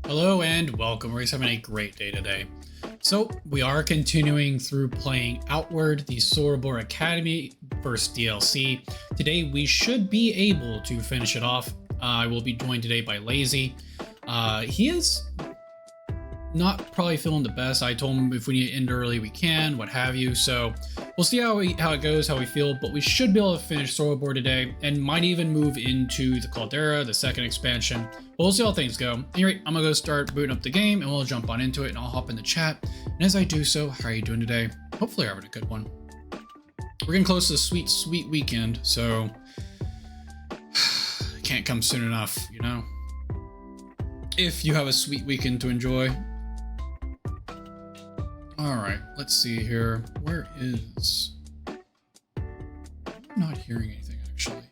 Hello and welcome. We're having a great day today. So we are continuing through playing Outward, the Sorobor Academy first DLC. Today we should be able to finish it off. I will be joined today by Lazy. He is not probably feeling the best. I told him if we need to end early we can, what have you. So we'll see how it goes, how we feel, but we should be able to finish Sorobor today and might even move into the Caldera, the second expansion. But we'll see how things go. Anyway, I'm gonna go start booting up the game and we'll jump on into it and I'll hop in the chat. And as I do so, how are you doing today? Hopefully you're having a good one. We're getting close to the sweet, sweet weekend, so it can't come soon enough, you know? If you have a sweet weekend to enjoy. All right, let's see here. Where is... I'm not hearing anything, actually.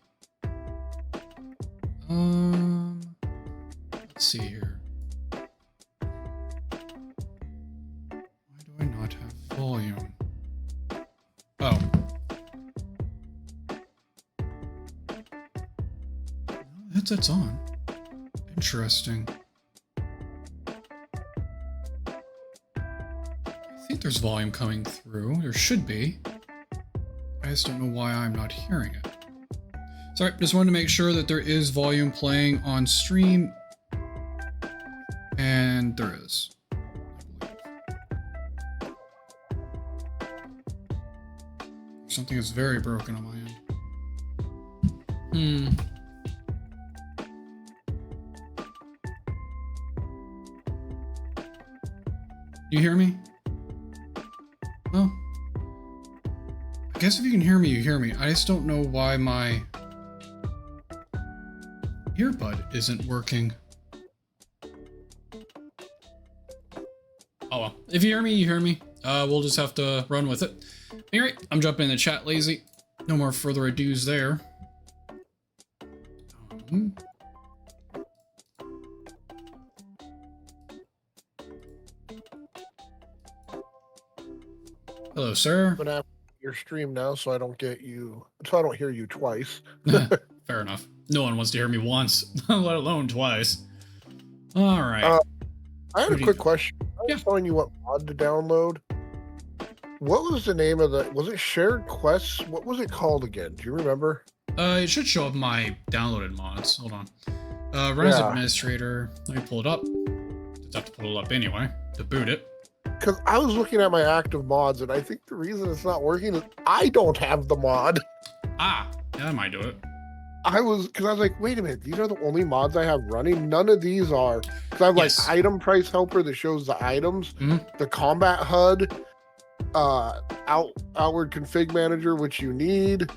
Let's see here. Why do I not have volume? Oh. Headset's on. Interesting. I think there's volume coming through. There should be. I just don't know why I'm not hearing it. Sorry, just wanted to make sure that there is volume playing on stream. And there is. Something is very broken on my end. You hear me? Well, I guess if you can hear me, you hear me. I just don't know why my earbud isn't working. Oh well, if you hear me, you hear me. We'll just have to run with it. Anyway, I'm jumping in the chat, Lazy. No more further ado's there. Hello, sir. I'm gonna have your stream now, so I don't hear you twice. Fair enough. No one wants to hear me once, let alone twice. All right. I had a quick question. I was telling you what mod to download. What was the name of the? Was it Shared Quests? What was it called again? Do you remember? It should show up my downloaded mods. Hold on. Run as administrator. Let me pull it up. Just have to pull it up anyway to boot it. Because I was looking at my active mods, and I think the reason it's not working is I don't have the mod. Ah, yeah, that might do it. I was like, wait a minute, these are the only mods I have running. None of these are. Because I have like item price helper that shows the items, the combat HUD, outward config manager, which you need,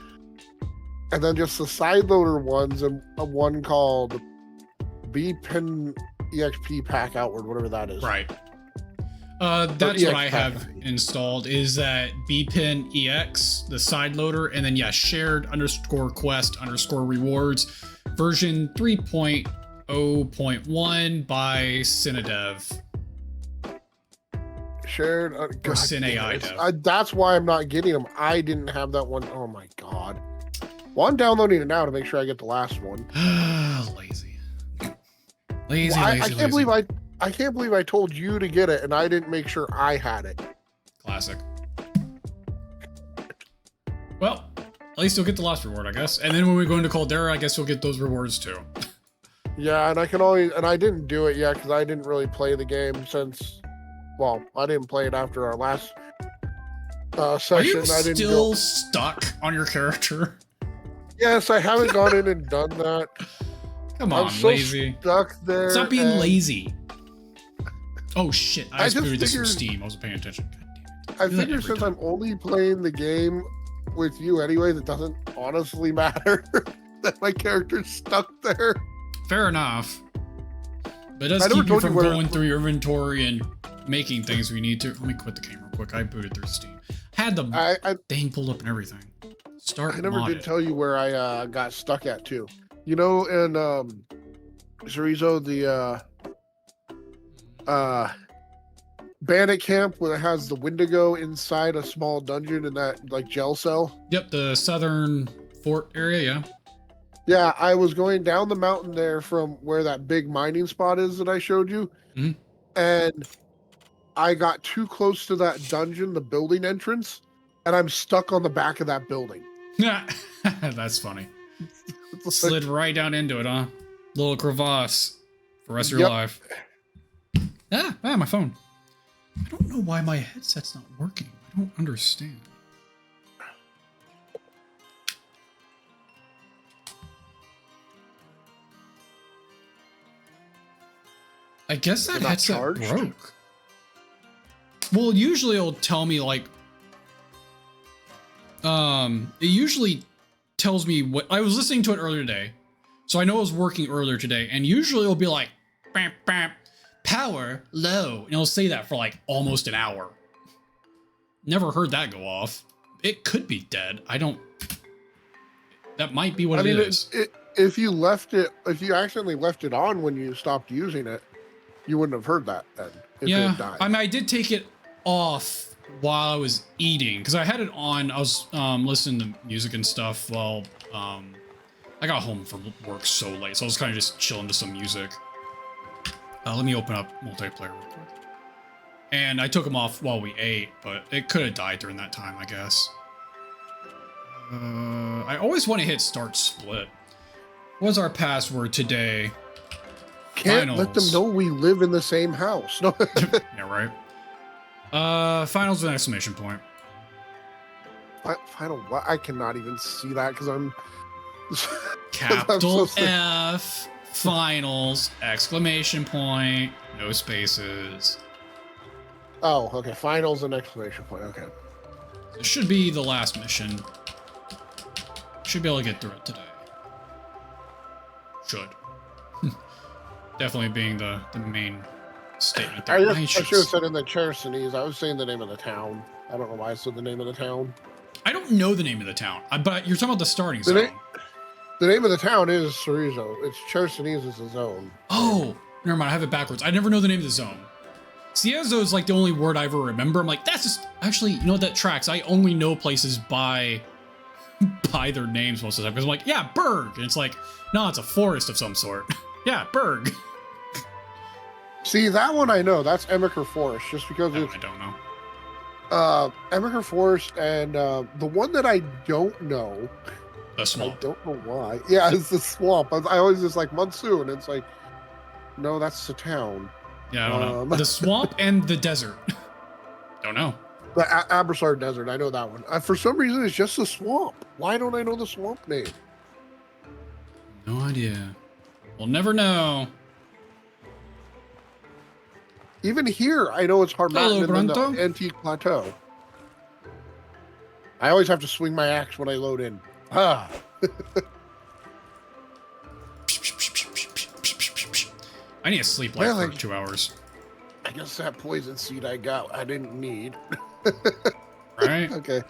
and then just the side loader ones, and one called BPin EXP pack outward, whatever that is. Right. That's what I have installed is that bpin ex, the side loader, and then shared _quest _rewards version 3.0.1 by Cinedev. Shared or CineAI. That's why I'm not getting them. I didn't have that one. Oh my god. Well, I'm downloading it now to make sure I get the last one. Lazy. I can't believe I told you to get it and I didn't make sure I had it. Classic. Well, at least you'll get the last reward, I guess. And then when we go into Caldera, I guess you'll get those rewards too. Yeah, and I didn't do it yet because I didn't really play the game since, well, I didn't play it after our last session. Are you still stuck on your character? Yes, I haven't gone in and done that. Come on, I'm so Lazy. Stuck there. Stop being lazy. Oh shit, I just booted this from Steam. I wasn't paying attention. God damn it. I figure since I'm only playing the game with you anyways, it doesn't honestly matter that my character's stuck there. Fair enough. But it does keep you from going through your inventory and making things we need to. Let me quit the game real quick. I booted through Steam. Had the thing pulled up and everything. I never did tell you where I got stuck at too. You know, in Chorizo, the bandit camp where it has the Wendigo inside a small dungeon in that like jail cell. Yep, the southern fort area, yeah. Yeah, I was going down the mountain there from where that big mining spot is that I showed you. Mhm. and I got too close to that dungeon, the building entrance, and I'm stuck on the back of that building. That's funny. It's like, Slid right down into it, huh? Little crevasse for the rest of your Yep. life. My phone. I don't know why my headset's not working. I don't understand. I guess that headset charged? broke. Well, usually it'll tell me like, it usually tells me what I was listening to it earlier today, so I know it was working earlier today, and usually it'll be like, bam, bam, power low, and it'll say that for like almost an hour. Never heard that go off. It could be dead. I don't. That might be what it is. If you accidentally left it on when you stopped using it, you wouldn't have heard that then. If Yeah, it died. I mean, I did take it off while I was eating because I had it on. I was listening to music and stuff while I got home from work so late, so I was kind of just chilling to some music. Let me open up multiplayer real quick. And I took them off while we ate, but it could have died during that time, I guess. I always want to hit start split. What's our password today? Can't let them know we live in the same house. No. Yeah, right. Finals with an exclamation point. Final what? I cannot even see that because I'm Capital F, finals, exclamation point, no spaces. Oh, okay. Finals and exclamation point. Okay. This should be the last mission. Should be able to get through it today. Should. Definitely being the main statement there. I should have said in the Chersonese. I was saying the name of the town. I don't know why I said the name of the town. I don't know the name of the town, but you're talking about the starting zone. The name of the town is Cerezo. It's Chersonese is the zone. Oh, never mind. I have it backwards. I never know the name of the zone. Ciezo is like the only word I ever remember. I'm like, that's just actually, you know what, that tracks. I only know places by their names most of the time because I'm like, yeah, Berg, and it's like, no, it's a forest of some sort. Yeah, Berg. See, that one I know. That's Emiker Forest, just because it's. I don't know. Emiker Forest, and the one that I don't know. The swamp. I don't know why. Yeah, it's the swamp. I always just like Monsoon. It's like, no, that's the town. Yeah, I don't know. The swamp and the desert. Don't know. The Abrasar Desert. I know that one. For some reason, it's just the swamp. Why don't I know the swamp name? No idea. We'll never know. Even here, I know it's Harmattan and Grunto. the Antique Plateau. I always have to swing my axe when I load in. Ah. I need to sleep like for 2 hours. I guess that poison seed I got, I didn't need. Right? Okay.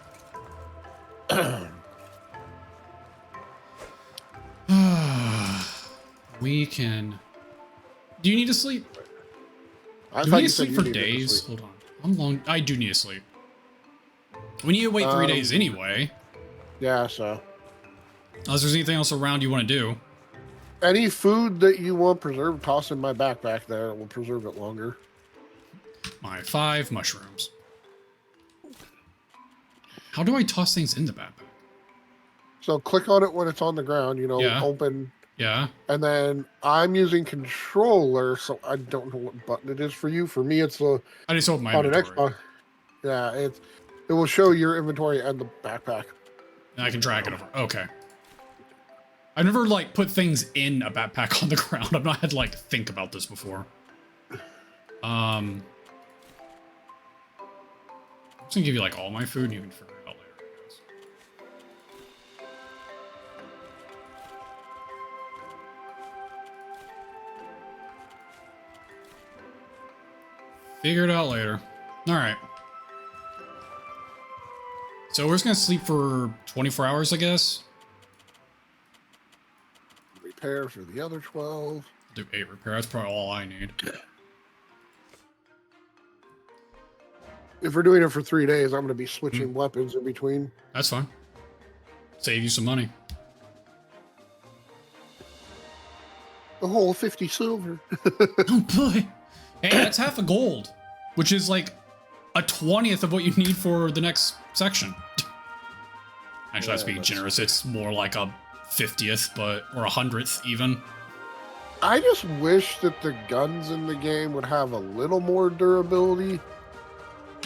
We can. Do you need to sleep? I Do thought we need you to said sleep you for needed to days? sleep. Hold on. How long? I do need to sleep. We need to wait 3 days anyway. Yeah, so. Unless there's anything else around you want to do. Any food that you want preserved, toss in my backpack there. It will preserve it longer. My 5 mushrooms. How do I toss things in the backpack? So click on it when it's on the ground, Yeah. open. Yeah. And then I'm using controller, so I don't know what button it is for you. For me, it's I just opened my on an inventory. Xbox. Yeah, it will show your inventory and the backpack. And I can drag it over. Okay. I've never like put things in a backpack on the ground. I've not had to like think about this before. I'm just gonna give you like all my food and you can figure it out later, I guess. Figure it out later. Alright. So we're just gonna sleep for 24 hours, I guess. Repair for the other 12. Do 8 repair. That's probably all I need. If we're doing it for 3 days, I'm going to be switching weapons in between. That's fine. Save you some money. The whole 50 silver. Oh boy. Hey, that's half a gold, which is like a 20th of what you need for the next section. Actually, that's being generous. It's more like a 50th, or a 100th even. I just wish that the guns in the game would have a little more durability.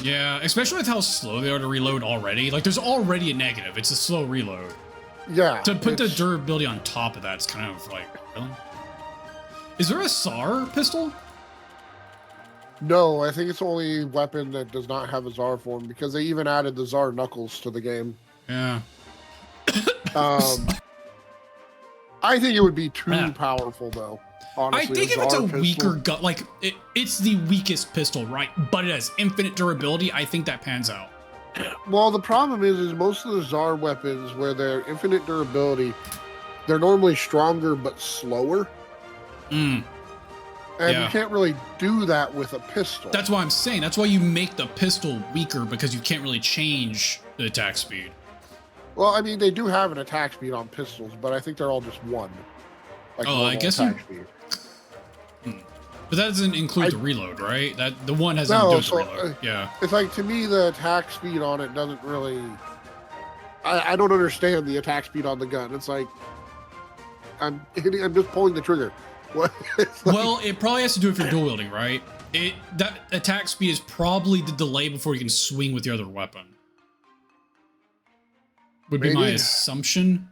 Yeah, especially with how slow they are to reload already. Like, there's already a negative. It's a slow reload. Yeah. To put the durability on top of that, it's kind of like, really? Is there a SAR pistol? No, I think it's the only weapon that does not have a Tsar form because they even added the Tsar knuckles to the game. Yeah. I think it would be too powerful, though. Honestly, I think if it's a weaker gun, like it's the weakest pistol, right? But it has infinite durability. I think that pans out. Well, the problem is most of the Tsar weapons, where they're infinite durability, they're normally stronger but slower. And you can't really do that with a pistol. That's why I'm saying. That's why you make the pistol weaker, because you can't really change the attack speed. Well, I mean, they do have an attack speed on pistols, but I think they're all just one. Like I guess speed. But that doesn't include the reload, right? That the one has nothing to do with the reload. Yeah. It's like, to me, the attack speed on it doesn't really. I don't understand the attack speed on the gun. It's like I'm just pulling the trigger. What? Well, it probably has to do if you're dual wielding, right? That attack speed is probably the delay before you can swing with the other weapon. Would be my assumption.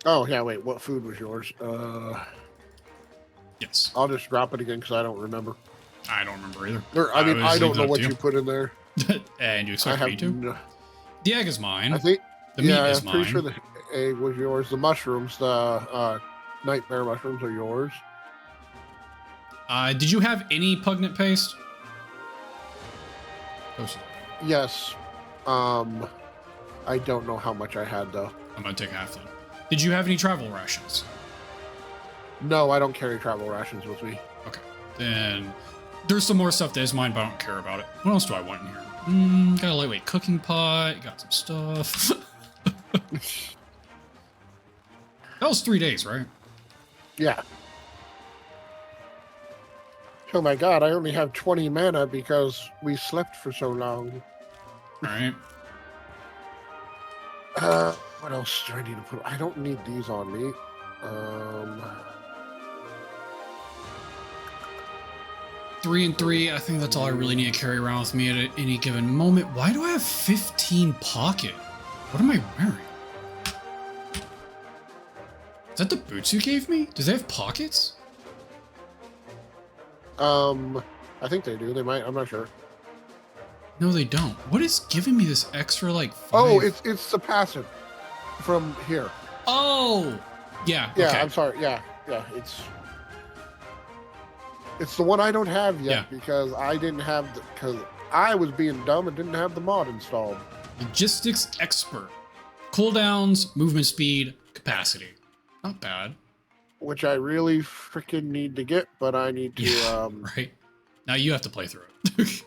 Oh, yeah, wait, what food was yours? Yes. I'll just drop it again because I don't remember. I don't remember either. I don't know what you put in there. And you expect me to? The egg is mine. I think. The meat is mine. I'm pretty sure the egg was yours. The mushrooms, the nightmare mushrooms are yours. Did you have any pugnant paste? Yes. I don't know how much I had, though. I'm gonna take half then. Did you have any travel rations? No, I don't carry travel rations with me. Okay. Then there's some more stuff that is mine, but I don't care about it. What else do I want in here? Got a lightweight cooking pot. Got some stuff. That was 3 days, right? Yeah. Oh my god, I only have 20 mana because we slept for so long. Alright. What else do I need to put? I don't need these on me. 3 and 3. I think that's all I really need to carry around with me at any given moment. Why do I have 15 pocket? What am I wearing? Is that the boots you gave me? Do they have pockets? I think they do. They might. I'm not sure. No, they don't. What is giving me this extra, like, 5? Oh, it's the passive from here. Oh! Yeah, Yeah, okay. I'm sorry. Yeah, it's the one I don't have yet because I didn't have because I was being dumb and didn't have the mod installed. Logistics expert. Cooldowns, movement speed, capacity. Not bad. Which I really freaking need to get, but I need to. Right. Now you have to play through it.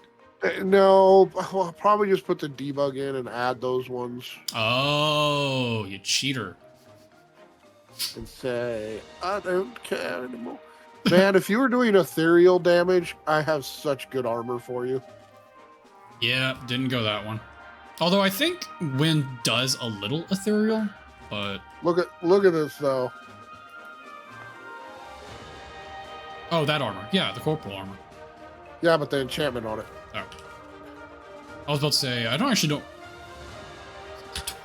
No, I'll probably just put the debug in and add those ones. Oh, you cheater. And say, I don't care anymore. Man, if you were doing ethereal damage, I have such good armor for you. Yeah, didn't go that one. Although I think Wind does a little ethereal, but look at this though. Oh, that armor. Yeah, the corporal armor. Yeah, but the enchantment on it. Oh. I was about to say, I don't actually know. 25.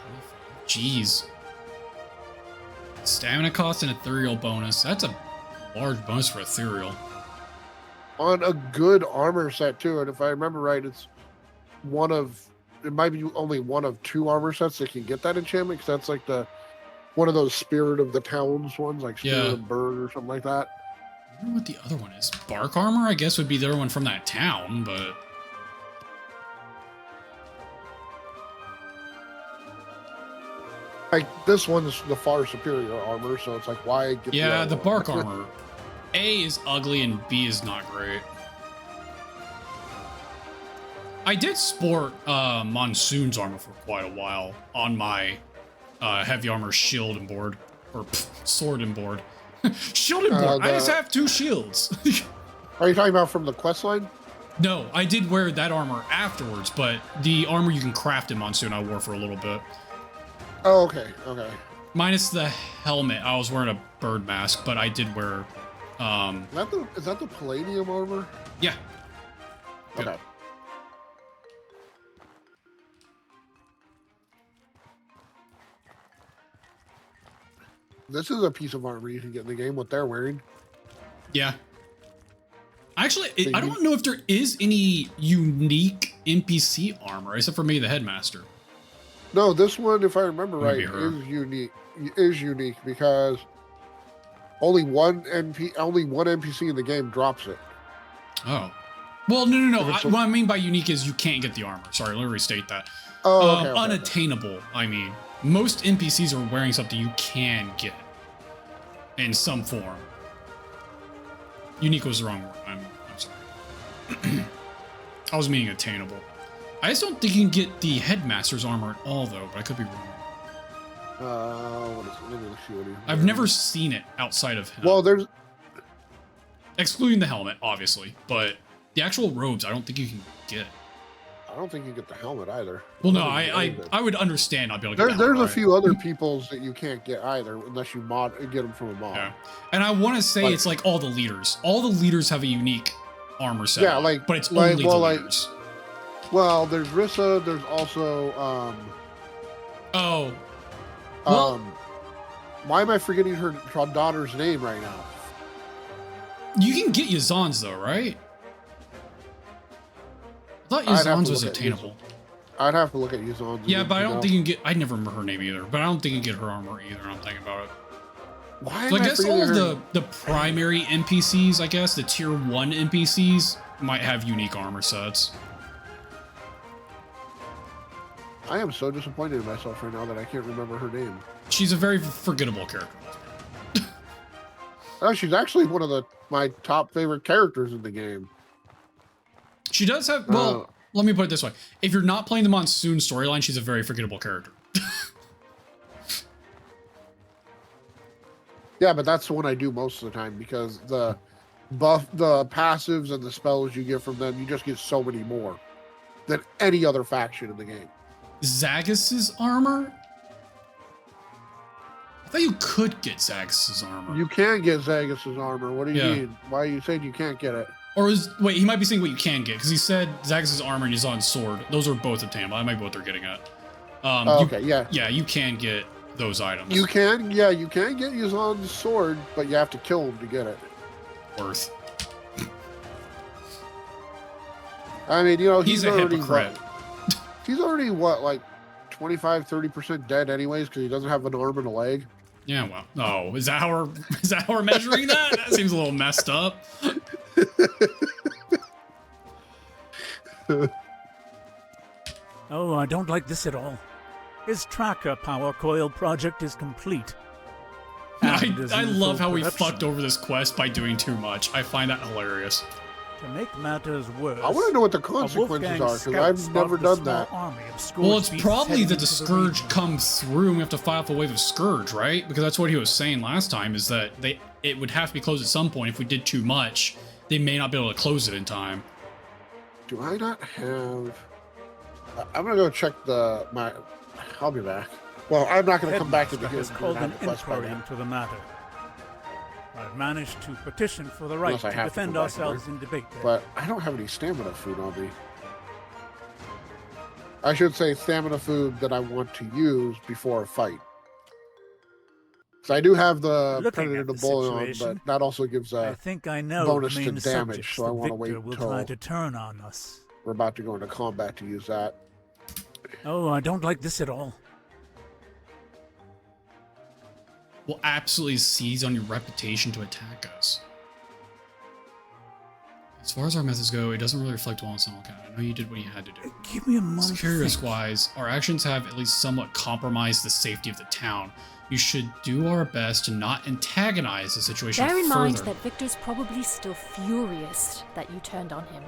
Jeez. Stamina cost and ethereal bonus. That's a large bonus for ethereal. On a good armor set too, and if I remember right, it might be only one of 2 armor sets that can get that enchantment, because that's like one of those Spirit of the Towns ones, like Spirit of Bird or something like that. I don't know what the other one is. Bark armor, I guess, would be the other one from that town, but like this one's the far superior armor, so it's like, why get the bark armor. A is ugly and B is not great. I did sport Monsoon's armor for quite a while on my heavy armor shield and board. Or sword and board. Shield and board. I just have 2 shields. Are you talking about from the quest line? No, I did wear that armor afterwards, but the armor you can craft in Monsoon I wore for a little bit. Oh, okay, okay. Minus the helmet. I was wearing a bird mask, but I did wear... Is that the palladium armor? Yeah. Okay. This is a piece of armor you can get in the game, what they're wearing. Yeah. Actually, I don't know if there is any unique NPC armor, except for maybe the headmaster. No, this one, if I remember right, is unique because only one NPC in the game drops it. Oh. Well, no. What I mean by unique is you can't get the armor. Sorry, let me restate that. Oh, okay, unattainable, I mean. Most NPCs are wearing something you can get in some form. Unique was the wrong word. I'm sorry. I was meaning attainable. I just don't think you can get the headmaster's armor at all, though, but I could be wrong. What is it? Let me see what he's I've never seen it outside of him. Well, there's... Excluding the helmet, obviously, but the actual robes, I don't think you can get. I don't think you get the helmet either. Well, no, I would understand. I'd be able to get There's a few other peoples that you can't get either unless you get them from a mod. Yeah. And I want to say it's like all the leaders. All the leaders have a unique armor set. Yeah, but it's only the leaders. Well, there's Rissa. There's also why am I forgetting her daughter's name right now? You can get Yazan's though, right? I thought Yazan's was attainable. I'd have to look at Yazan's. Yeah, but I don't think you can get... I never remember her name either, but I don't think you can get her armor either. I'm thinking about it. Why So I guess all of the primary NPCs, I guess, the tier 1 NPCs might have unique armor sets. I am so disappointed in myself right now that I can't remember her name. She's a very forgettable character. Oh, she's actually one of my top favorite characters in the game. She does have... Well, let me put it this way. If you're not playing the Monsoon storyline, she's a very forgettable character. Yeah, but that's the one I do most of the time because the passives and the spells you get from them, you just get so many more than any other faction in the game. Zagus's armor? I thought you could get Zagus's armor. You can get Zagus's armor. What do you mean? Why are you saying you can't get it? Or wait, he might be saying what you can get, because he said Zagus's armor and Yazan's sword. Those are both attainable. That might be what they're getting at. Okay, yeah. Yeah, you can get those items. You can get Yazan's sword, but you have to kill him to get it. Worth. I mean, he's a hypocrite. He's already, like 25-30% dead anyways, because he doesn't have an arm and a leg. Yeah, well, oh, is that how we're measuring that? That seems a little messed up. Oh, I don't like this at all. His tracker power coil project is complete. I love how we fucked over this quest by doing too much. I find that hilarious. To make matters worse, I want to know what the consequences are, because I've never done that. Well, it's probably that the Scourge comes through and we have to fight off a wave of Scourge, right? Because that's what he was saying last time, is that it would have to be closed at some point. If we did too much, they may not be able to close it in time. Do I not have... I'm going to go check I'll be back. Well, I'm not going to come back to the called an inquiry into the matter. I've managed to petition for the right to defend ourselves in debate there. But I don't have any stamina food on me. I should say stamina food that I want to use before a fight. So I do have the Predator to Bullion, but that also gives a bonus to damage, so I want to wait until try to turn on us. We're about to go into combat to use that. Oh, I don't like this at all. Will absolutely seize on your reputation to attack us. As far as our methods go, it doesn't really reflect well on Simulcat. I know you did what you had to do. Give me a moment. Security risk-wise, our actions have at least somewhat compromised the safety of the town. You should do our best to not antagonize the situation further. Bear in mind that Victor's probably still furious that you turned on him.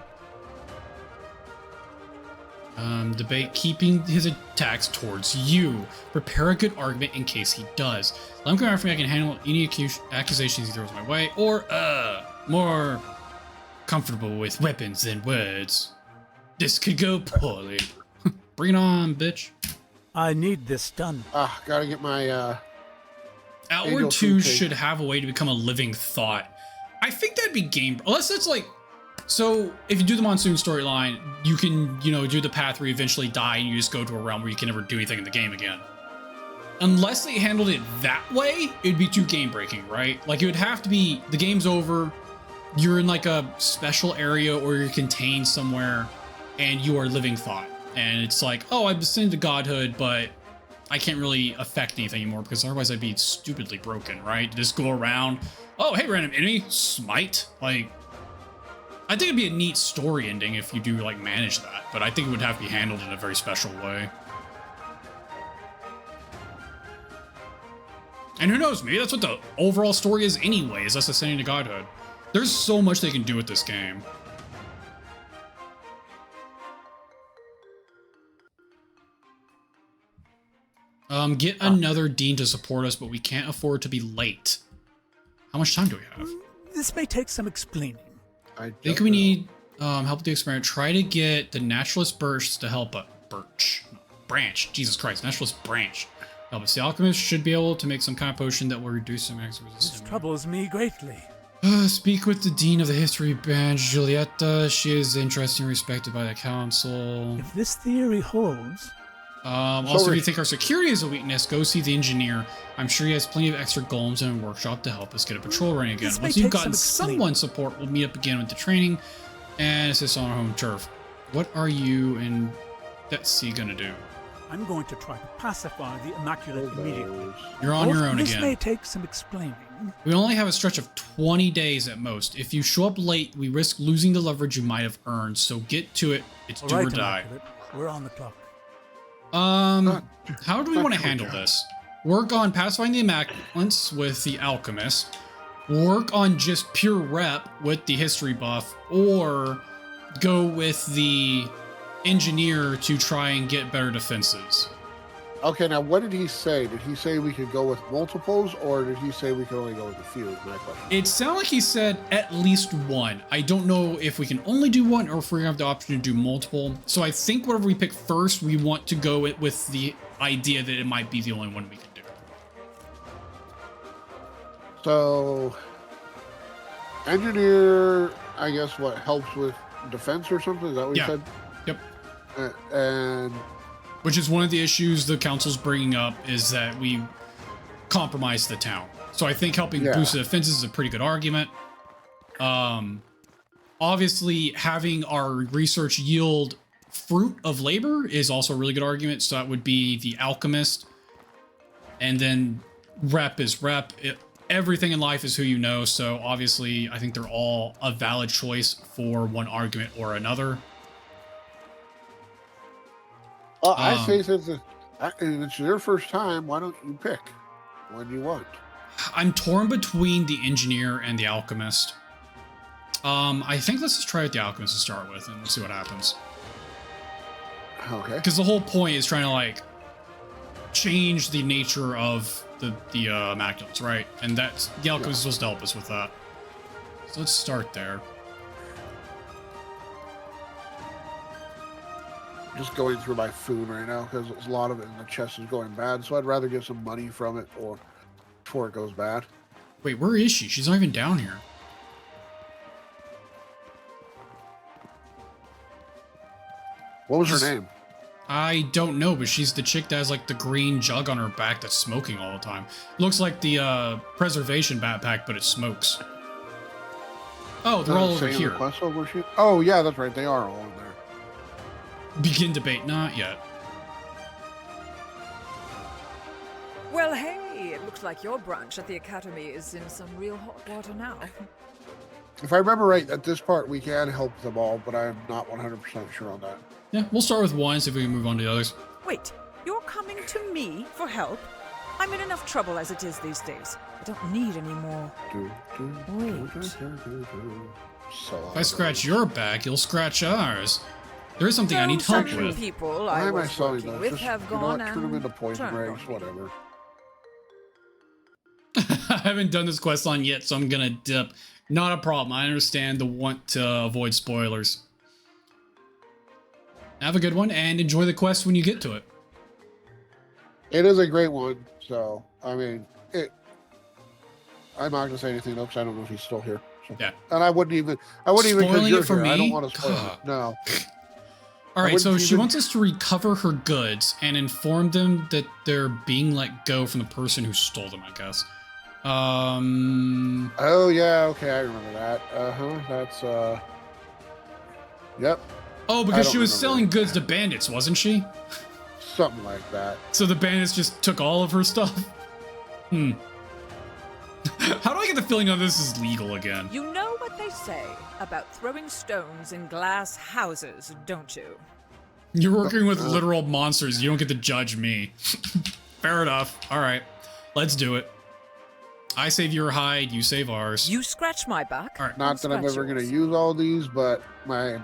Debate keeping his attacks towards you. Prepare a good argument in case he does. Let him come after me. I can handle any accusations he throws my way, or more comfortable with weapons than words. This could go poorly. Bring it on, bitch. I need this done. Gotta get my Outward 2 should have a way to become a living thought. I think that'd be game, unless it's like, so if you do the Monsoon storyline, you can, do the path where you eventually die and you just go to a realm where you can never do anything in the game again. Unless they handled it that way, it'd be too game breaking, right? Like, it would have to be, the game's over, you're in like a special area or you're contained somewhere and you are living thought. And it's like, oh, I've ascended to godhood, but I can't really affect anything anymore because otherwise I'd be stupidly broken, right? Just go around, oh, hey, random enemy, smite. Like, I think it'd be a neat story ending if you do like manage that, but I think it would have to be handled in a very special way. And who knows, maybe that's what the overall story is anyway, is us ascending to godhood. There's so much they can do with this game. Get another dean to support us, but we can't afford to be late. How much time do we have? This may take some explaining. I think we need help with the experiment. Try to get the naturalist Birch to help us. Branch. Jesus Christ. Naturalist Branch. Help us. The alchemist should be able to make some kind of potion that will reduce some resistance. This troubles me greatly. Speak with the dean of the history branch, Julieta. She is interested and respected by the council. If this theory holds... Also, if you think our security is a weakness, go see the engineer. I'm sure he has plenty of extra golems in a workshop to help us get a patrol running again. Once you've gotten someone's support, we'll meet up again with the training and assist on our home turf. What are you and Betsy gonna do? I'm going to try to pacify the Immaculate immediately. You're on your own again. This may take some explaining. We only have a stretch of 20 days at most. If you show up late, we risk losing the leverage you might have earned. So get to it. It's do or die. We're on the clock. How do we want to handle this? Work on pacifying the Immaculates with the Alchemist. Work on just pure rep with the history buff, or go with the engineer to try and get better defenses. Okay, now what did he say? Did he say we could go with multiples, or did he say we could only go with a few? Is my question. It sounded like he said at least one. I don't know if we can only do one or if we're gonna have the option to do multiple. So I think whatever we pick first, we want to go with the idea that it might be the only one we can do. So, engineer, I guess, what helps with defense or something? Is that what you said? Yep. And which is one of the issues the council's bringing up, is that we compromise the town. So I think helping boost the defenses is a pretty good argument. Obviously, having our research yield fruit of labor is also a really good argument. So that would be the alchemist. And then rep is rep. Everything in life is who you know. So obviously, I think they're all a valid choice for one argument or another. I say since it's your first time, why don't you pick one you want? I'm torn between the engineer and the alchemist. I think let's just try with the alchemist to start with, and we'll see what happens. Okay. Because the whole point is trying to like change the nature of the Immaculates, right? And that's the alchemist is supposed to help us with that. So let's start there. Just going through my food right now because a lot of it in the chest is going bad, so I'd rather get some money from it or before it goes bad. Wait, where is she? She's not even down here. What was her name? I don't know, but she's the chick that has like the green jug on her back that's smoking all the time. Looks like the preservation backpack, but it smokes. Oh, they're all over here. Oh, yeah, that's right. They are all in there. Begin debate. Not yet. Well, hey, it looks like your branch at the Academy is in some real hot water now. If I remember right, at this part, we can help them all, but I'm not 100% sure on that. Yeah, we'll start with one, see if we can move on to the others. Wait, you're coming to me for help? I'm in enough trouble as it is these days. I don't need any more. Wait. If I scratch your back, you'll scratch ours. There is something I need help Some with. people Why I am I was selling working those? with Just, have you know what, gone turn them and into poison turned rags, on me. whatever. I haven't done this quest line yet, so I'm gonna dip. Not a problem. I understand the want to avoid spoilers. Have a good one and enjoy the quest when you get to it. It is a great one. So, I mean, I'm not gonna say anything though, because I don't know if he's still here. So. Yeah. And I wouldn't even because Spoiling you're it for here. I don't me? want to spoil God. it. No. All right, so wouldn't she even- wants us to recover her goods and inform them that they're being let go from the person who stole them, I guess. Oh yeah, okay, I remember that. That's Yep, Oh, I because don't she was remember. selling goods to bandits, wasn't she? something like that. So the bandits just took all of her stuff? How do I get the feeling that this is legal again? You know what they say about throwing stones in glass houses, don't you? You're working with literal monsters. You don't get to judge me. Fair enough. All right, let's do it. I save your hide, you save ours. You scratch my back. All right. Not that I'm Scratch ever going to yours. use all these, but my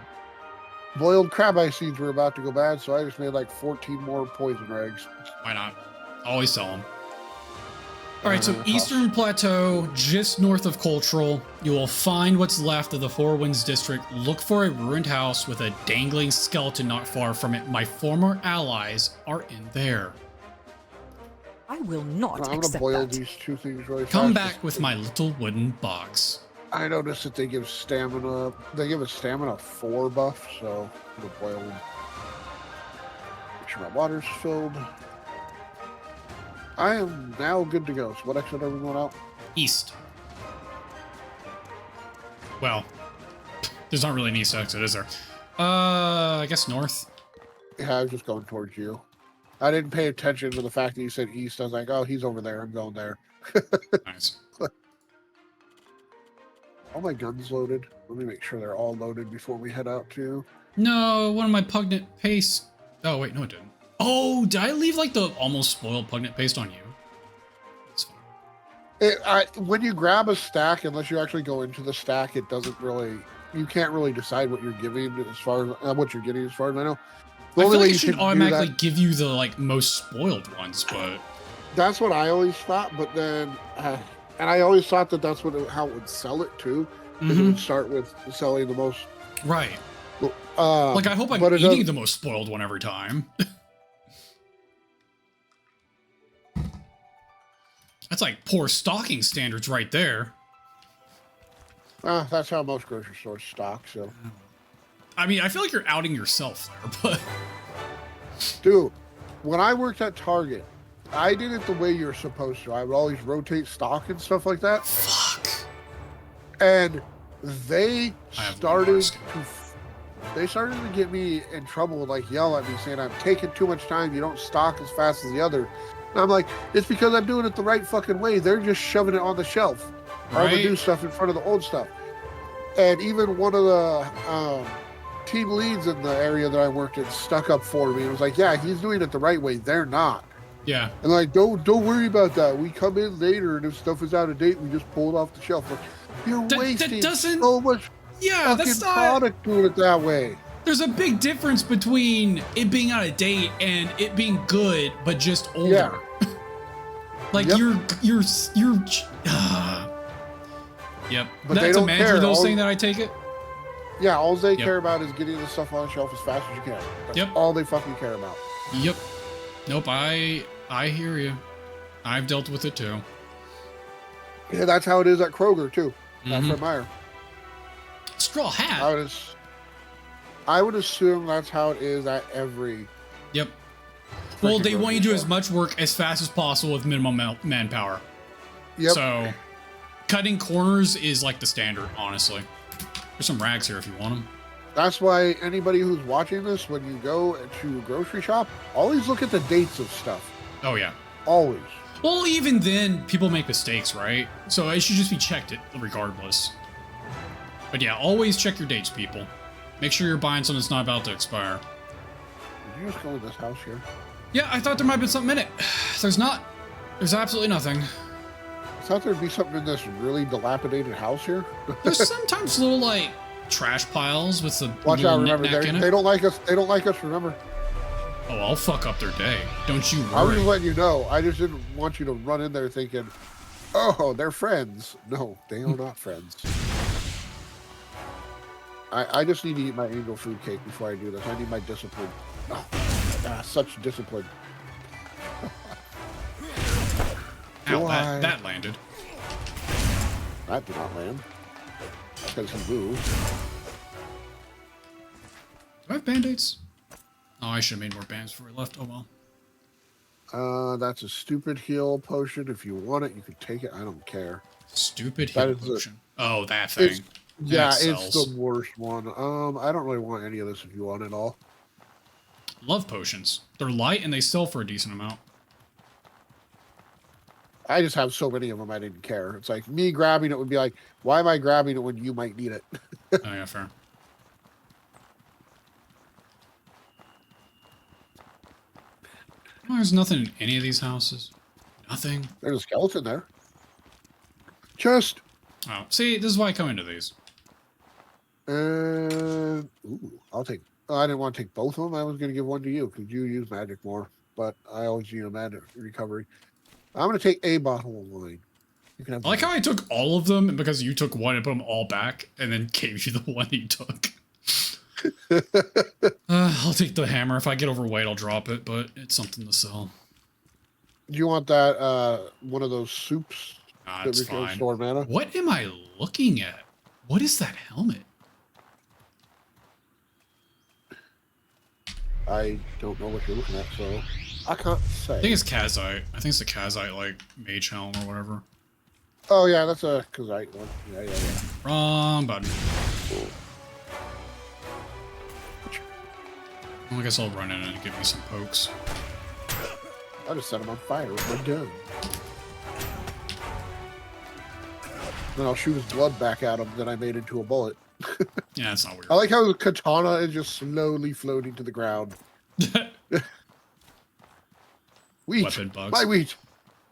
boiled crab eye seeds were about to go bad, so I just made like 14 more poison rags. Why not? Always sell them. All right, so cost. Eastern Plateau, just north of Cultural. You will find what's left of the Four Winds District. Look for a ruined house with a dangling skeleton not far from it. My former allies are in there. I will not I'm going to accept boil that. these two things really Come fast. back with my little wooden box. I noticed that they give stamina. They give a stamina 4 buff, so I'm going to boil them. Make sure my water's filled. I am now good to go. So what exit are we going out? East. Well, there's not really an east exit, is there? I guess north. Yeah, I was just going towards you. I didn't pay attention to the fact that you said east. I was like, oh, he's over there. I'm going there. Nice. All my guns loaded. Let me make sure they're all loaded before we head out too. No, one of my pugnet paste. Oh, wait, no, it didn't. Oh, did I leave like the almost spoiled pugnet paste on you? That's fine. When you grab a stack, unless you actually go into the stack, it doesn't really. You can't really decide what you're giving as far as what you're getting. As far as I know, the I only feel way like you it should can do automatically that, give you the like most spoiled ones, but that's what I always thought. But then, and I always thought that that's how it would sell it too. It would start with selling the most. right. Like I hope I'm but it eating doesn't- the most spoiled one every time. That's like poor stocking standards right there. That's how most grocery stores stock. So, I mean, I feel like you're outing yourself there, but dude, when I worked at Target, I did it the way you're supposed to. I would always rotate stock and stuff like that. fuck. And they I have started mask. to get me in trouble, like yell at me saying I'm taking too much time. You don't stock as fast as the other. And I'm like, it's because I'm doing it the right fucking way. They're just shoving it on the shelf, all the Right. new stuff in front of the old stuff. And even one of the team leads in the area that I worked in stuck up for me. It was like, yeah, he's doing it the right way. They're not. Yeah. And like, don't worry about that. We come in later, and if stuff is out of date, we just pull it off the shelf. Like, you're That wasting doesn't- so much Yeah, fucking that's not. product doing it that way. There's a big difference between it being out of date and it being good, but just older. Yeah. Like Yep. you're. Yep. But they That's a don't manager care. though All- saying that I take it. Yeah, all they Yep. care about is getting the stuff on the shelf as fast as you can. That's Yep. all they fucking care about. Yep. Nope. I hear you. I've dealt with it too. Yeah, that's how it is at Kroger too. That's Mhm. Fred Meyer. Straw hat. I would assume that's how it is at every. Yep. Well, freaking they want you to do grocery as store. much work as fast as possible with minimum manpower. Yep. So, cutting corners is like the standard, honestly. There's some rags here if you want them. That's why anybody who's watching this, when you go to a grocery shop, always look at the dates of stuff. Oh yeah. Always. Well, even then, people make mistakes, right? So it should just be checked regardless. But yeah, always check your dates, people. Make sure you're buying something that's not about to expire. Did you just go in this house here? Yeah, I thought there might have been something in it. There's not. There's absolutely nothing. I thought there'd be something in this really dilapidated house here. There's sometimes little, like, trash piles with the Watch out, little remember, knick-knack in it. they don't like us. They don't like us, remember. Oh, I'll fuck up their day. Don't you worry. I was just letting you know. I just didn't want you to run in there thinking, oh, they're friends. No, they are not friends. I just need to eat my angel food cake before I do this. I need my discipline. Oh, such discipline. Ow, that landed. That did not land. Because he moved. Do I have band-aids? Oh, I should have made more bands before I left. Oh, well. That's a stupid heal potion. If you want it, you can take it. I don't care. Stupid heal potion. Oh, that thing. Yeah, it's the worst one. I don't really want any of this if you want it all. Love potions. They're light and they sell for a decent amount. I just have so many of them I didn't care. It's like me grabbing it would be like, why am I grabbing it when you might need it? Oh, yeah, fair. Well, there's nothing in any of these houses. Nothing. There's a skeleton there. Just. Oh, see, this is why I come into these. Ooh, I'll take. Oh, I didn't want to take both of them. I was going to give one to you because you use magic more. But I always need a magic recovery. I'm going to take a bottle of wine. You can have. I like how I took all of them, and because you took one, I put them all back, and then gave you the one you took. I'll take the hammer. If I get overweight, I'll drop it, but it's something to sell. Do you want that? One of those soups that we can store mana? What am I looking at? What is that helmet? I don't know what you're looking at, so I can't say. I think it's Kazite. I think it's the Kazite, like, mage helm or whatever. Oh, yeah, that's a Kazite one. Yeah. Wrong button. Cool. Well, I guess I'll run in and give you some pokes. I'll just set him on fire with my gun. Then I'll shoot his blood back at him that I made into a bullet. Yeah, that's not weird. I like how the katana is just slowly floating to the ground. Wheat. Weapon bugs. My wheat.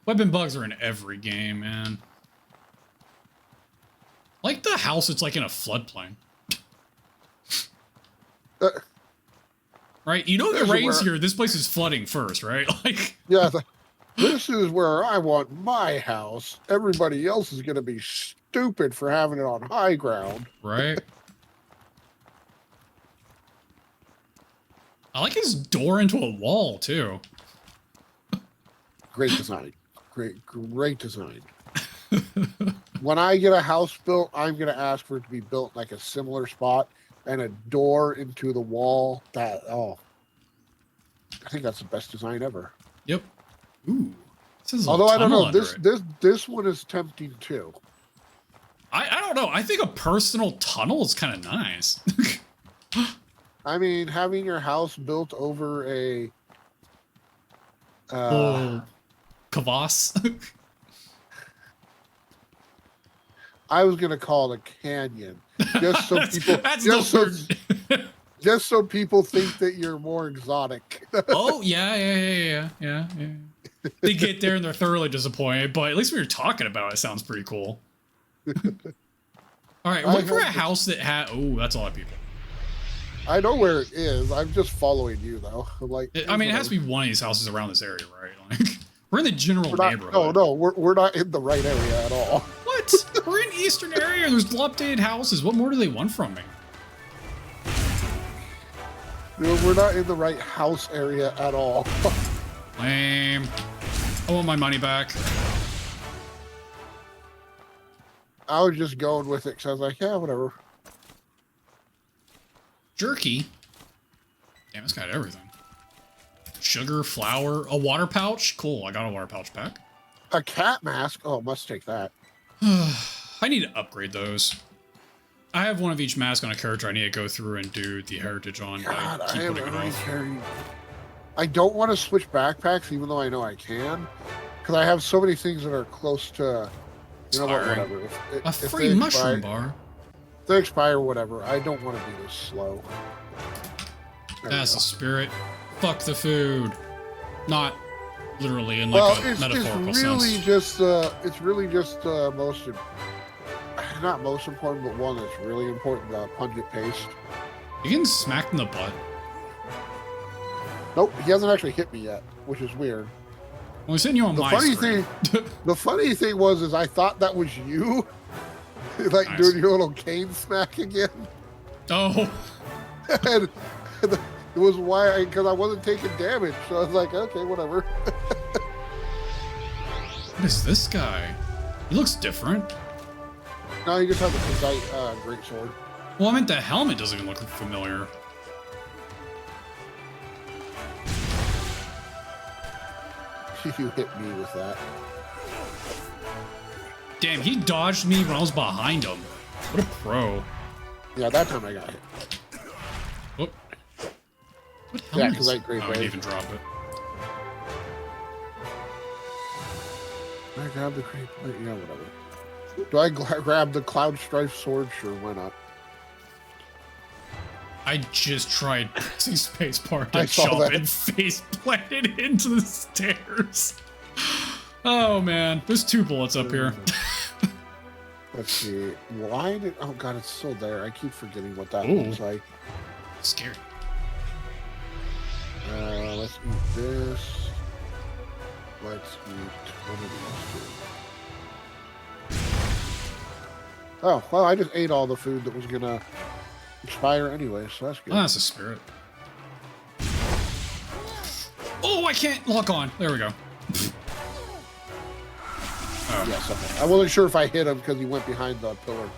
Weapon bugs are in every game, man. Like the house, it's like in a floodplain. Right? You know the rains here, this place is flooding first, right? Like. Yeah, this is where I want my house. Everybody else is going to be stupid for having it on high ground. Right? I like his door into a wall, too. Great design. Great design. When I get a house built, I'm going to ask for it to be built like a similar spot and a door into the wall. I think that's the best design ever. Yep. Ooh. Although I don't know, this one is tempting too. I don't know. I think a personal tunnel is kind of nice. I mean, having your house built over a Kvass. I was gonna call it a canyon, just so people just so people think that you're more exotic. Oh yeah. They get there and they're thoroughly disappointed, but at least when you're talking about it, it sounds pretty cool. All right, look for a house that had. Oh, that's a lot of people. I know where it is. I'm just following you though. I'm like, I mean, it has to be one of these houses around this area, right? Like, we're in the general neighborhood. No, we're not in the right area at all. What? We're in eastern area. There's dilapidated houses. What more do they want from me? No, we're not in the right house area at all. Lame. I want my money back. I was just going with it because I was like, yeah, whatever. Jerky. Damn, it's got everything. Sugar, flour, a water pouch. Cool, I got a water pouch back. A cat mask. Oh, must take that. I need to upgrade those. I have one of each mask on a character I need to go through and do the heritage on. God, I keep I am putting it already off. carrying. I don't want to switch backpacks, even though I know I can, because I have so many things that are close to. You know what? Whatever. A free mushroom bar. If they expire, whatever. I don't want to be this slow. That's the spirit. Fuck the food. Not literally in like a metaphorical sense. It's really just most. not most important, but one that's really important, the pungent paste. You getting smacked in the butt? Nope, he hasn't actually hit me yet, which is weird. Well, he's hitting you on The my funny screen. the funny thing was I thought that was you, like Nice. doing your little cane smack again. Oh. And it was why because I wasn't taking damage, so I was like, okay, whatever. What is this guy? He looks different. Now you just have the Kazite great sword. Well, I meant the helmet doesn't even look familiar. You hit me with that. Damn, he dodged me when I was behind him. What a pro. Yeah, that time I got hit. Whoop. What Yeah, helmet because is... I great Oh, I didn't even drop it. I grab the creep. Yeah, whatever. Do I grab the Cloud Strife sword? Sure, why not? I just tried pressing spacebar I to saw jump that. and face planted into the stairs. Oh man, there's 2 bullets up here. Let's see. Why did... Oh god, it's still there. I keep forgetting what that Ooh. looks like. Scary. Let's eat this. Let's eat one of these 2. Oh, well, I just ate all the food that was gonna expire anyway, so that's good. Oh, that's a spirit. Oh, I can't lock on. There we go. Oh, Yes, okay. I wasn't sure if I hit him because he went behind the pillar.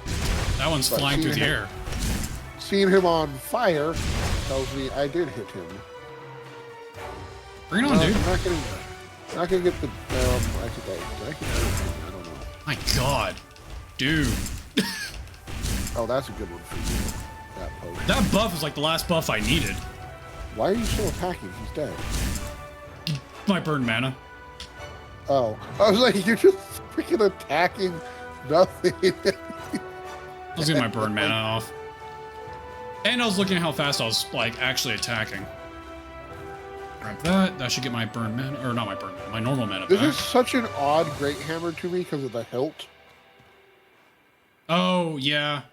that one's But flying through the seeing air. Seeing him on fire tells me I did hit him. Bring it on, dude. I'm not gonna get the. I think I can hit him. I don't know. My god. Dude. Oh, that's a good one for you. That post. That buff is like the last buff I needed. Why are you still attacking? He's dead. My burn mana. Oh, I was like, you're just freaking attacking nothing. I was getting my burn mana off. And I was looking at how fast I was, like, actually attacking. Grab that. That should get my burn mana. Or not my burn mana. My normal mana This back. is such an odd great hammer to me because of the hilt. Oh, yeah.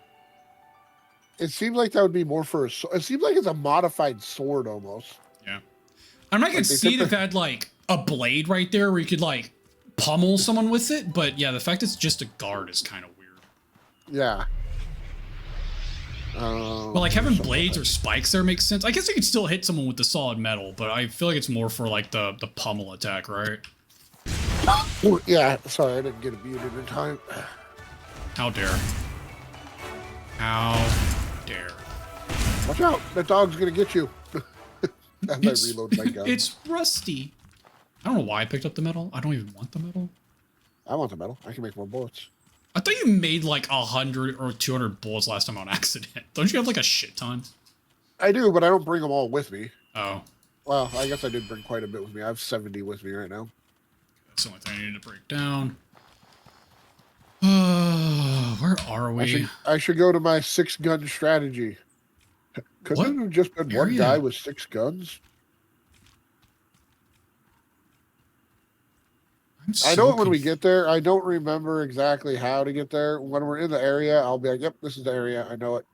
It seems like that would be more for a sword. It seems like it's a modified sword almost. Yeah. I mean, I could they see it took if it had, like, a blade right there where you could, like, pummel someone with it. But, yeah, the fact it's just a guard is kind of weird. Yeah. But, like, having blades or spikes there makes sense. I guess you could still hit someone with the solid metal, but I feel like it's more for, like, the pummel attack, right? Oh, yeah, sorry, I didn't get it muted in time. How dare. How dare. Watch out, that dog's gonna get you. As I reload my gun. It's rusty. I don't know why I picked up the metal. I don't even want the metal. I want the metal. I can make more bullets. I thought you made like 100 or 200 bullets last time on accident. Don't you have like a shit ton? I do, but I don't bring them all with me. Oh, Well, I guess I did bring quite a bit with me. I have 70 with me right now. that's the only thing I need to break down. Where are we? I should go to my 6-gun strategy. Couldn't What it have just been one area? guy with 6 guns? I know it when we get there. I don't remember exactly how to get there. When we're in the area, I'll be like, yep, this is the area. I know it.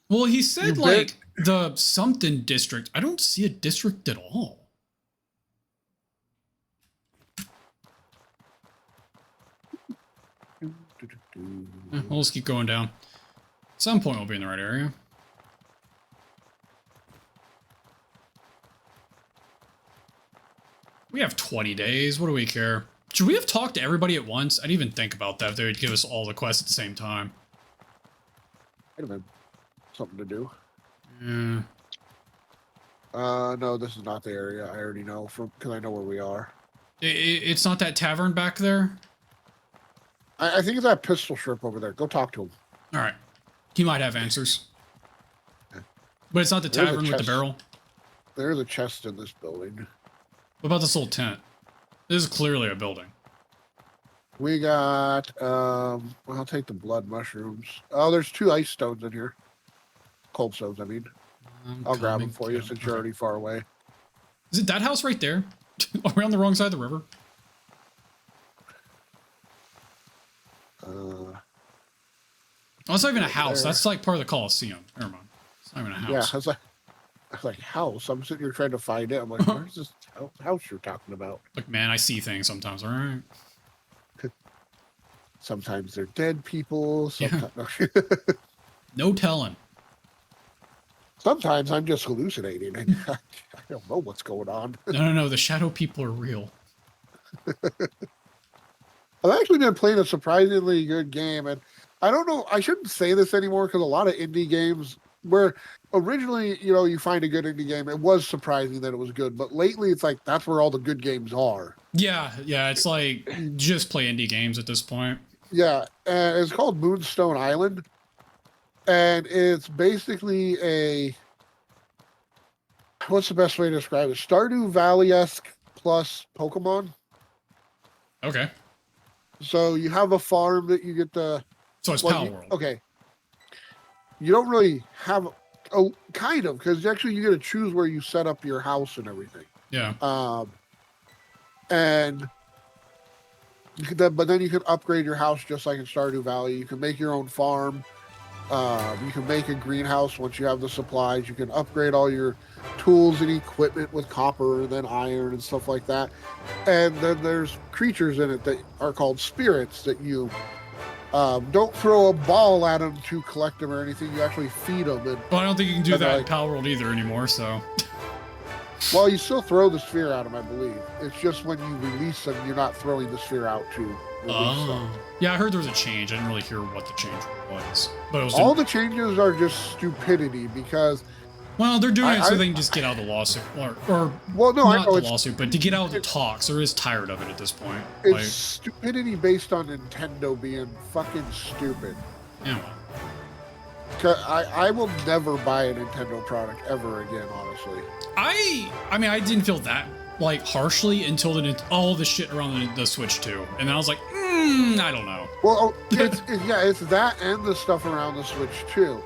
Well, he said You like the something district. I don't see a district at all. We'll just keep going down. At some point, we'll be in the right area. We have 20 days. What do we care? Should we have talked to everybody at once? I didn't even think about that. If they would give us all the quests at the same time. Might have been something to do. Yeah. No, this is not the area. I already know because I know where we are. It's not that tavern back there? I think it's that pistol shrimp over there. Go talk to him. All right. He might have answers. But it's not the There's a tavern with the chest. barrel? There's a chest in this building. What about this little tent? This is clearly a building. We got, well, I'll take the blood mushrooms. Oh, there's 2 ice stones in here. Cold stones, I mean. I'll grab them for you since you're already far away. Is it that house right there? Are we on the wrong side of the river? Oh, it's not even a house. That's like part of the Coliseum. Never mind. It's not even a house. Yeah, I was like, house? I'm sitting here trying to find it. I'm like, where's this house you're talking about? Look, man, I see things sometimes, all right? Sometimes they're dead people. Sometimes, No telling. sometimes I'm just hallucinating. And I don't know what's going on. No. The shadow people are real. I've actually been playing a surprisingly good game, and I don't know, I shouldn't say this anymore because a lot of indie games where originally, you find a good indie game, it was surprising that it was good, but lately it's like that's where all the good games are. Yeah, it's like just play indie games at this point. Yeah, and it's called Moonstone Island, and it's basically what's the best way to describe it? Stardew Valley-esque plus Pokemon. Okay. So you have a farm that you get to... So it's Power World. Okay. You don't really have... Oh, kind of, because actually you get to choose where you set up your house and everything. Yeah. And... But then you can upgrade your house just like in Stardew Valley. You can make your own farm. You can make a greenhouse once you have the supplies. You can upgrade all your tools and equipment with copper and then iron and stuff like that. And then there's creatures in it that are called spirits that you don't throw a ball at them to collect them or anything. You actually feed them. Well, I don't think you can do that in Power World either anymore, so... Well, you still throw the sphere at them, I believe. It's just when you release them, you're not throwing the sphere out to release them. Yeah, I heard there was a change. I didn't really hear what the change was. But it was all the changes are just stupidity because... Well, they're doing it so they can just get out of the lawsuit. Or well, no, not I know the lawsuit, but to get out of the talks. They're just tired of it at this point. It's stupidity based on Nintendo being fucking stupid. Yeah, well. I will never buy a Nintendo product ever again, honestly. I mean, I didn't feel that harshly until all the shit around the Switch 2, and then I was like, I don't know. Well, it's that and the stuff around the Switch 2.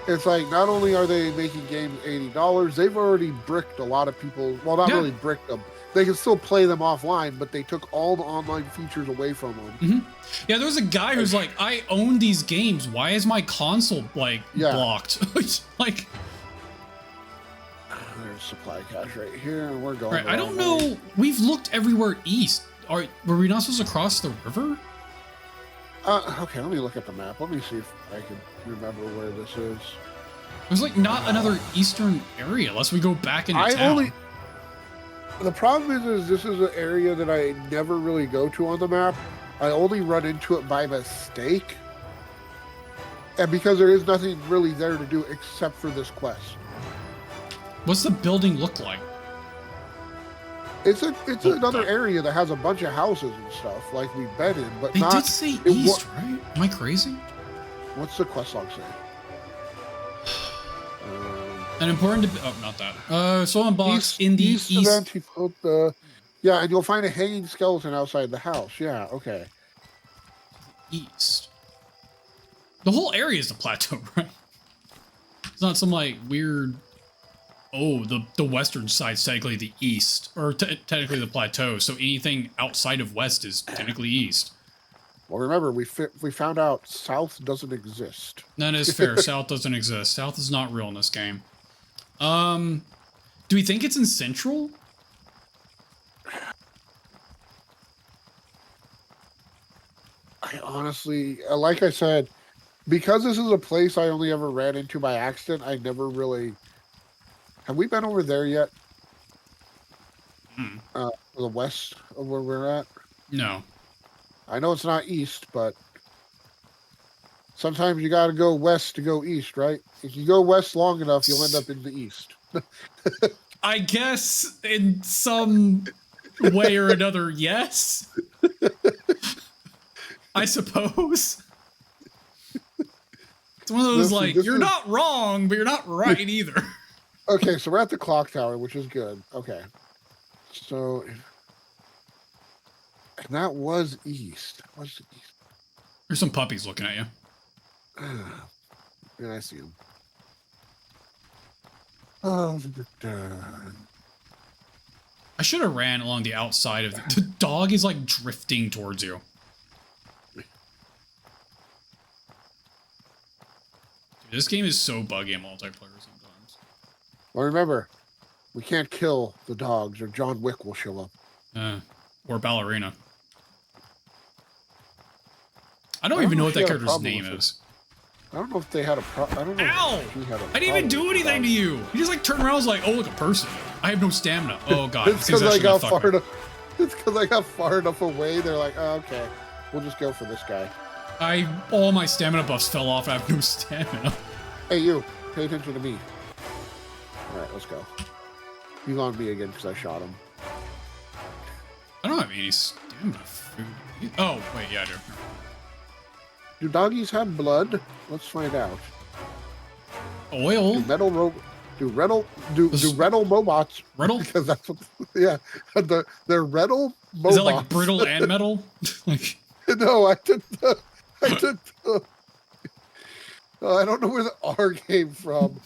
It's like not only are they making games $80, they've already bricked a lot of people. Well, not really bricked them. They can still play them offline, but they took all the online features away from them. Mm-hmm. Yeah, there was a guy who's like, I own these games. Why is my console blocked? Like, there's supply cache right here, and we're going. Right, I don't know. We've looked everywhere east. Were we not supposed to cross the river? Okay, let me look at the map. Let me see if I can remember where this is. There's like not another eastern area unless we go back into town. The problem is this is an area that I never really go to on the map. I only run into it by mistake. And because there is nothing really there to do except for this quest. What's the building look like? It's another area that has a bunch of houses and stuff like we've been in, but they did say east, right? Am I crazy? What's the quest log say? An important not that. Someone box in the east. Yeah, and you'll find a hanging skeleton outside the house. Yeah, okay. East. The whole area is the plateau, right? It's not some weird. Oh, the western side's technically the east, or technically the plateau. So anything outside of west is technically east. Well, remember we found out south doesn't exist. That is fair. South doesn't exist. South is not real in this game. Do we think it's in Central? I honestly, like I said, because this is a place I only ever ran into by accident, I never really... Have we been over there yet? The west of where we're at? No. I know it's not east, but sometimes you got to go west to go east, right? If you go west long enough, you'll end up in the east. I guess in some way or another, yes. I suppose. It's one of those you're not wrong, but you're not right either. Okay, so we're at the clock tower, which is good. Okay. So, and that was east. What's the east? There's some puppies looking at you. Yeah, I see them. Oh, I should have ran along the outside of the dog is drifting towards you. This game is so buggy in multiplayer sometimes. Well, remember, we can't kill the dogs or John Wick will show up. Or Ballerina. I don't even know what that character's name is. I don't know if they had a problem. I don't know. Ow! If she had a I didn't even do anything to you. You just like turn around and was like, oh, look, a person. I have no stamina. Oh, God. It's because I got far enough. It's because I got far enough away. They're like, oh, okay, we'll just go for this guy. All my stamina buffs fell off. I have no stamina. Hey, you. Pay attention to me. All right, let's go. He's on me again because I shot him. I don't have any stamina food. Oh, wait, yeah, I do. Do doggies have blood? Let's find out. Oil? Do rental robots? Rental? Because that's what, yeah. They're rental robots. Is that like brittle and metal? Like, no, I took I don't know where the R came from,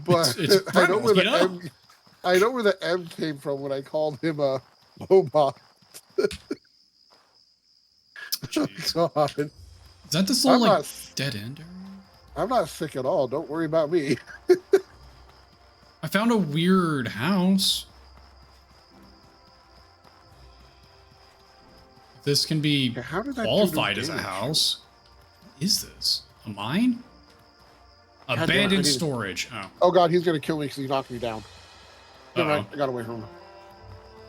but it's I know where the know? M. I know where the M came from when I called him a robot. Oh, God. Is that this little I'm like not, dead end area? I'm not sick at all. Don't worry about me. I found a weird house. This can be How did that qualified as a house. What is this? A mine? Abandoned storage. Oh. Oh God, he's gonna kill me because he knocked me down. Uh-oh. I got away from him.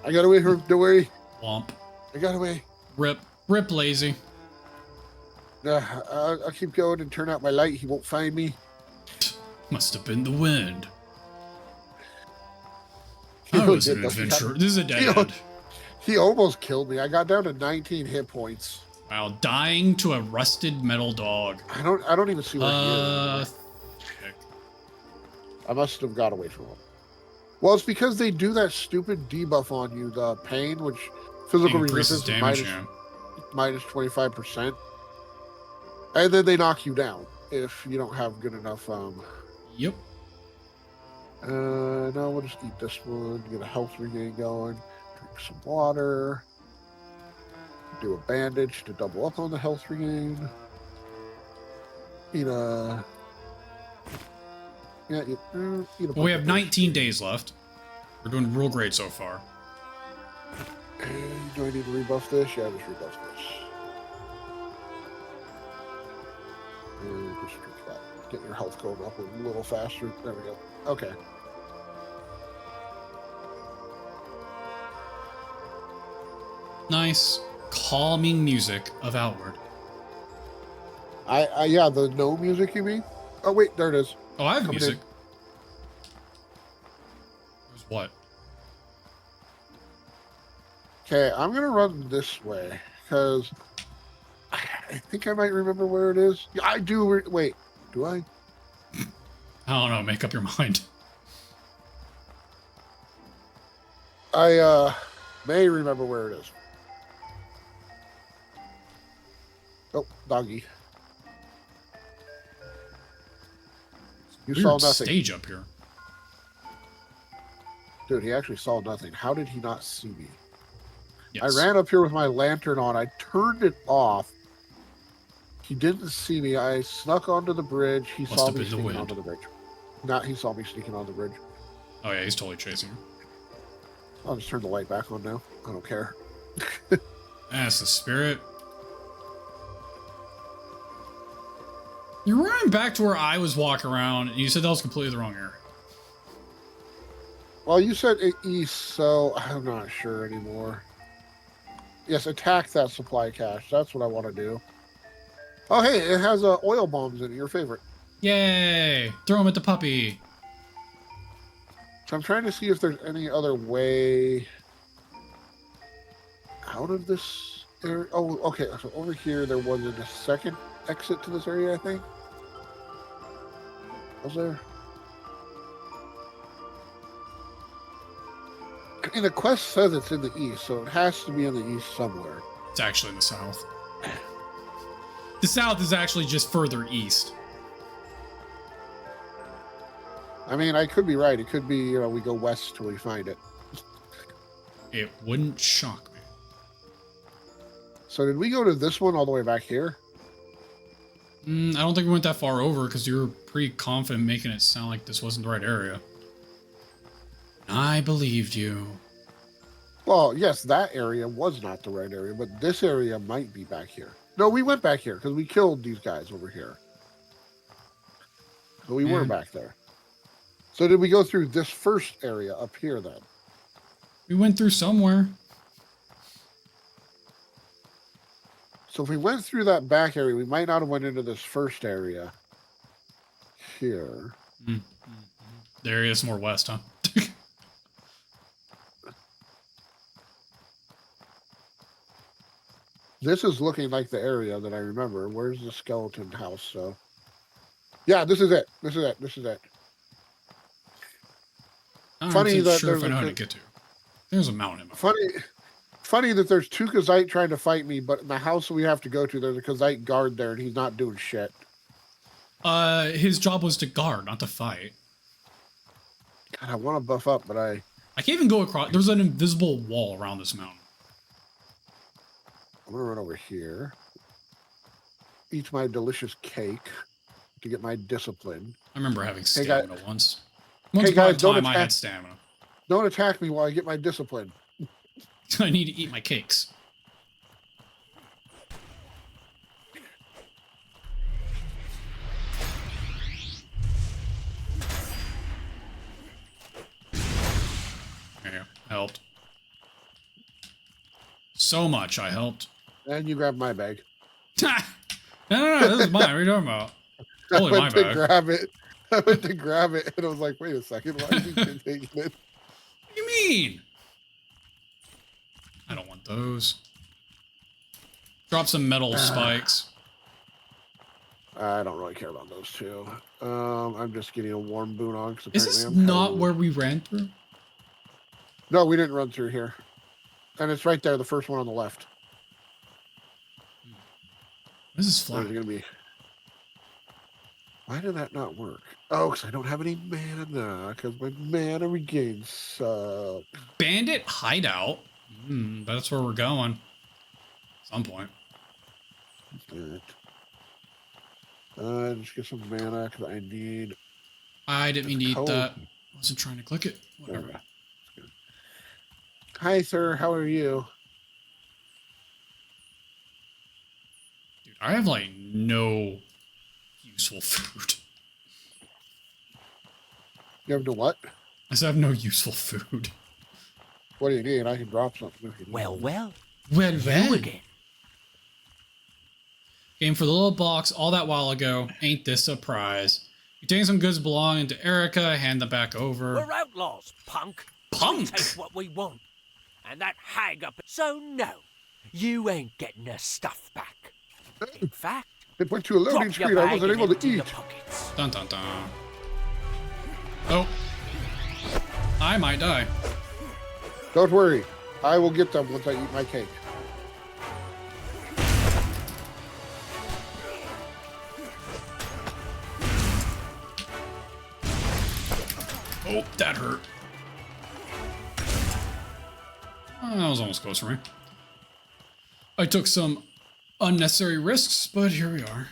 I got away from him. Don't worry. Womp. I got away. Rip lazy. I'll keep going and turn out my light. He won't find me. Must have been the wind. He That was did, an though. adventure. This is a dead end. He almost killed me. I got down to 19 hit points. Wow, dying to a rusted metal dog. I don't even see where he is. Check. I must have got away from him. Well, it's because they do that stupid debuff on you, the pain, which physical Increases resistance damage, minus 25%. And then they knock you down if you don't have good enough. Yep. No, we'll just eat this one, get a health regain going, drink some water, do a bandage to double up on the health regain. Eat a. Yeah, eat a Well, we have 19 days left. We're doing real great so far. Do I need to rebuff this? Yeah, just rebuff this. Just drink that. Get your health going up a little faster. There we go. Okay. Nice, calming music of Outward. Yeah, the no music you mean? Oh wait, there it is. Oh, I have Coming music. in. There's what? Okay, I'm gonna run this way because I think I might remember where it is. Yeah, I do. Wait, do I? I don't know. Make up your mind. I may remember where it is. Oh, doggy. You saw Weird nothing. stage up here. Dude, he actually saw nothing. How did he not see me? Yes. I ran up here with my lantern on. I turned it off. He didn't see me. I snuck onto the bridge. He Must saw have me been the sneaking wind. onto the bridge. Not he saw me sneaking on the bridge. Oh yeah, he's totally chasing you. I'll just turn the light back on now. I don't care. That's the spirit. You're running back to where I was walking around, and you said that was completely the wrong area. Well, you said east, so I'm not sure anymore. Yes, attack that supply cache. That's what I want to do. Oh, hey, it has oil bombs in it. Your favorite. Yay! Throw him at the puppy. So I'm trying to see if there's any other way out of this area. Oh, okay. So over here, there wasn't a second exit to this area, I think. Was there? I mean, the quest says it's in the east, so it has to be in the east somewhere. It's actually in the south. The south is actually just further east. I mean, I could be right. It could be, we go west till we find it. It wouldn't shock me. So did we go to this one all the way back here? I don't think we went that far over because you were pretty confident making it sound like this wasn't the right area. I believed you. Well, yes, that area was not the right area, but this area might be back here. No, we went back here because we killed these guys over here. So we were back there. So did we go through this first area up here then? We went through somewhere. So if we went through that back area, we might not have went into this first area here. The area is more west, huh? This is looking like the area that I remember. Where's the skeleton house? So, yeah, this is it. This is it. This is it. Funny that sure if I know how to get to. There's a mountain. Funny that there's two Kazite trying to fight me, but in the house we have to go to, there's a Kazite guard there, and he's not doing shit. His job was to guard, not to fight. God, I want to buff up, but I can't even go across. There's an invisible wall around this mountain. I'm gonna run over here, eat my delicious cake to get my discipline. I remember having stamina once. Hey guys, don't attack. I had stamina. Don't attack me while I get my discipline. I need to eat my cakes. There you go. Helped. So much I helped. And you grabbed my bag. No, this is mine. What are you talking about? Totally my bag. I went to grab it, and I was like, wait a second, why is he taking it? What do you mean? I don't want those. Drop some metal spikes. I don't really care about those two. I'm just getting a warm boon on. Is this not where we ran through? No, we didn't run through here. And it's right there, the first one on the left. This is flat. Gonna be... Why did that not work? Oh, because I don't have any mana, because my mana regains suck. Bandit hideout? That's where we're going. At some point. Just get some mana, because I need... I didn't mean to eat that. I wasn't trying to click it. Whatever. Hi, sir. How are you? Dude, I have, like, no useful food. You have no what? I said I have no useful food. What do you need? I can drop something if you need. Well. You again. Came for the little box all that while ago. Ain't this a surprise? You take some goods belonging to Erica, hand them back over. We're outlaws, punk. Punk? We take what we want. And that hag up. So no, you ain't getting her stuff back. In fact, it went to a loading screen. I wasn't able to eat. Dun dun dun. Oh. I might die. Don't worry. I will get them once I eat my cake. Oh, that hurt. Oh, that was almost close for me. I took some unnecessary risks, but here we are.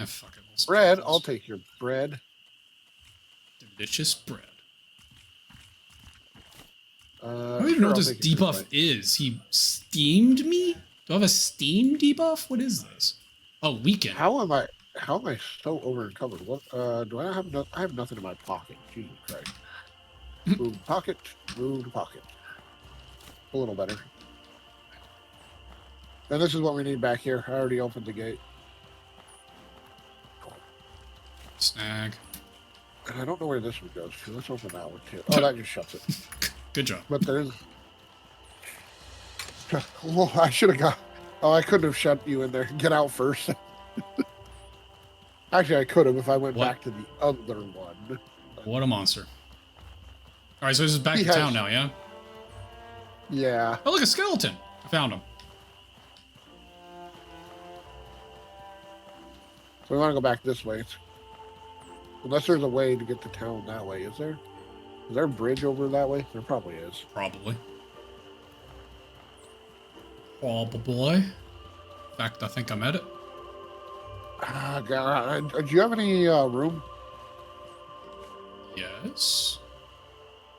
Fuck it. Bread. I'll take your bread. Delicious bread. I don't even sure, know what this debuff is. He steamed me? Do I have a steam debuff? What is this? Oh, weaken. How am I so over encumbered? What do I have? I have nothing in my pocket. Jesus Christ. Move pocket. Move pocket. A little better. And this is what we need back here. I already opened the gate. Snag. And I don't know where this one goes to. Let's open that one too. Oh, that just shuts it. Good job. But there's... Oh, I should have got... Oh, I couldn't have shut you in there. Get out first. Actually, I could have if I went back to the other one. What a monster. Alright, so this is back to town now, yeah? Yeah. Oh, look, a skeleton. I found him. So we want to go back this way. Unless there's a way to get to town that way, is there? Is there a bridge over that way? There probably is. Probably. Probably. fact, I think I'm at it. God, do you have any room? Yes.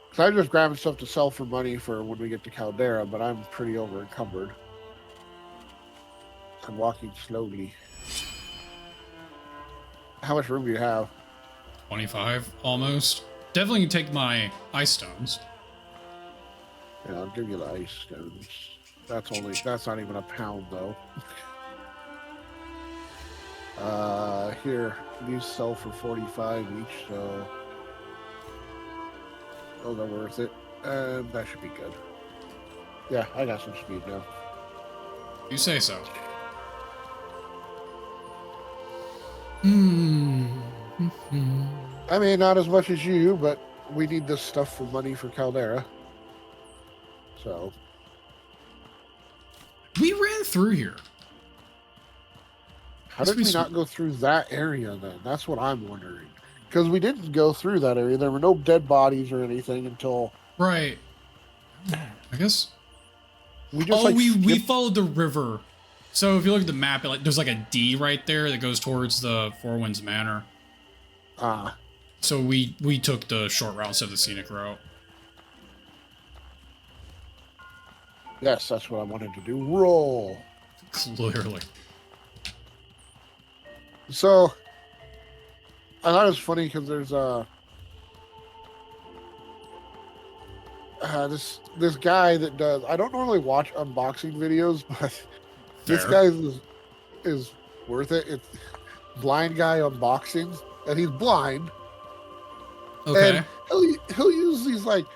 Because I'm just grabbing stuff to sell for money for when we get to Caldera, but I'm pretty over encumbered. I'm walking slowly. How much room do you have? 25, almost. Definitely can take my ice stones. Yeah, I'll give you the ice stones. That's not even a pound though. Here, these sell for 45 each, so those are worth it. That should be good. Yeah, I got some speed now. You say so. I mean, not as much as you, but we need this stuff for money for Caldera. So. We ran through here. How did we not go through that area then? That's what I'm wondering. Because we didn't go through that area. There were no dead bodies or anything until... Right. I guess... We just, we followed the river. So if you look at the map, there's like a D right there that goes towards the Four Winds Manor. Ah. So we took the short route instead of the scenic route. Yes, that's what I wanted to do. Roll. Clearly. So, I thought it was funny because there's this guy that does. I don't normally watch unboxing videos, but this guy is worth it. It's blind guy unboxing, and he's blind. Okay. And he'll use these like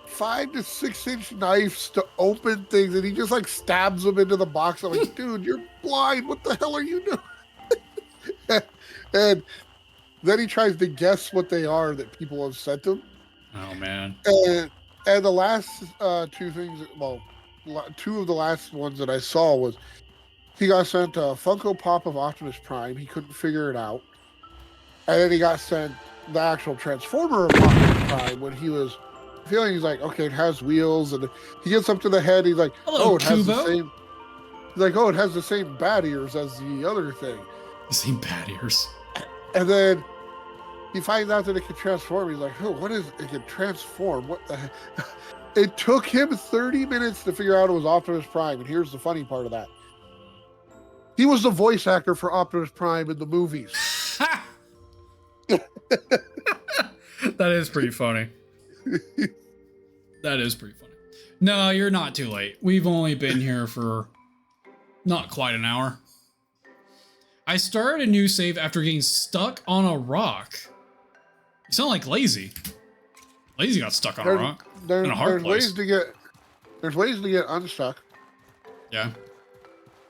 5 to 6 inch knives to open things, and he just like stabs them into the box. I'm like, dude, you're blind. What the hell are you doing? And then he tries to guess what they are that people have sent him. Oh man. And the last two things, well, two of the last ones that I saw was he got sent a Funko Pop of Optimus Prime. He couldn't figure it out. And then he got sent the actual Transformer of Optimus Prime when he was feeling, he's like, okay, it has wheels. And he gets up to the head. He's like, hello, it has the same. He's like, oh, it has the same bat ears as the other thing. The same bat ears. And then he finds out that it can transform. He's like, oh, what is it? It can transform. What the heck? It took him 30 minutes to figure out it was Optimus Prime. And here's the funny part of that. He was the voice actor for Optimus Prime in the movies. That is pretty funny. That is pretty funny. No, you're not too late. We've only been here for not quite an hour. I started a new save after getting stuck on a rock. You sound like Lazy. Lazy got stuck on a rock. In a hard place. There's ways to get unstuck. Yeah.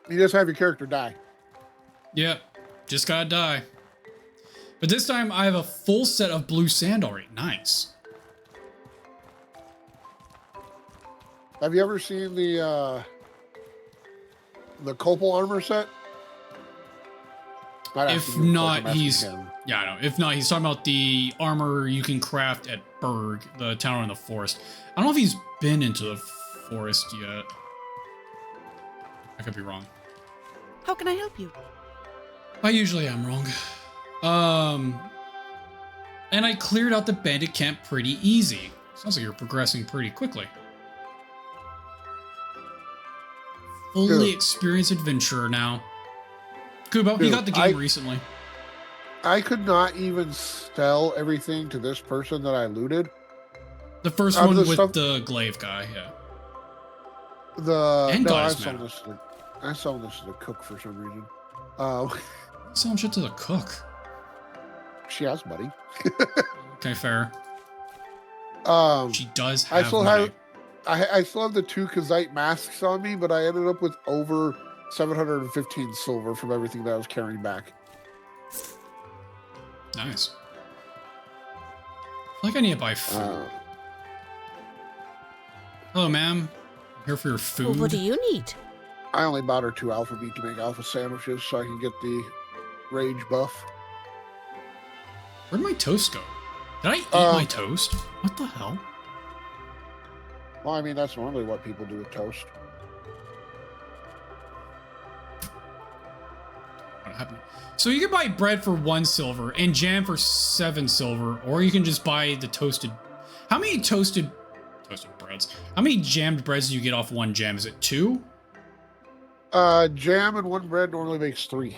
You just have your character die. Yeah. Just gotta die. But this time I have a full set of blue sand already. Nice. Have you ever seen the Copal armor set? If not, he's... Yeah, I know. If not, he's talking about the armor you can craft at Berg, the tower in the forest. I don't know if he's been into the forest yet. I could be wrong. How can I help you? I usually am wrong. And I cleared out the bandit camp pretty easy. Sounds like you're progressing pretty quickly. Fully experienced adventurer now. Kubo, you got the game recently. I could not even sell everything to this person that I looted. The first one with the glaive guy, yeah. I sold this to the cook for some reason. Selling shit to the cook. She has money. Okay, fair. She does have I still money. I still have the 2 Kazite masks on me, but I ended up with over 715 silver from everything that I was carrying back. Nice. I feel like I need to buy food. Hello, ma'am. I'm here for your food. Well, what do you need? I only bought her 2 alpha meat to make alpha sandwiches so I can get the rage buff. Where'd my toast go? Did I eat my toast? What the hell? Well, I mean, that's normally what people do with toast. what happened. So you can buy bread for 1 silver and jam for 7 silver, or you can just buy the toasted. How many toasted breads? How many jammed breads do you get off 1 jam? Is it 2? Jam and 1 bread normally makes 3.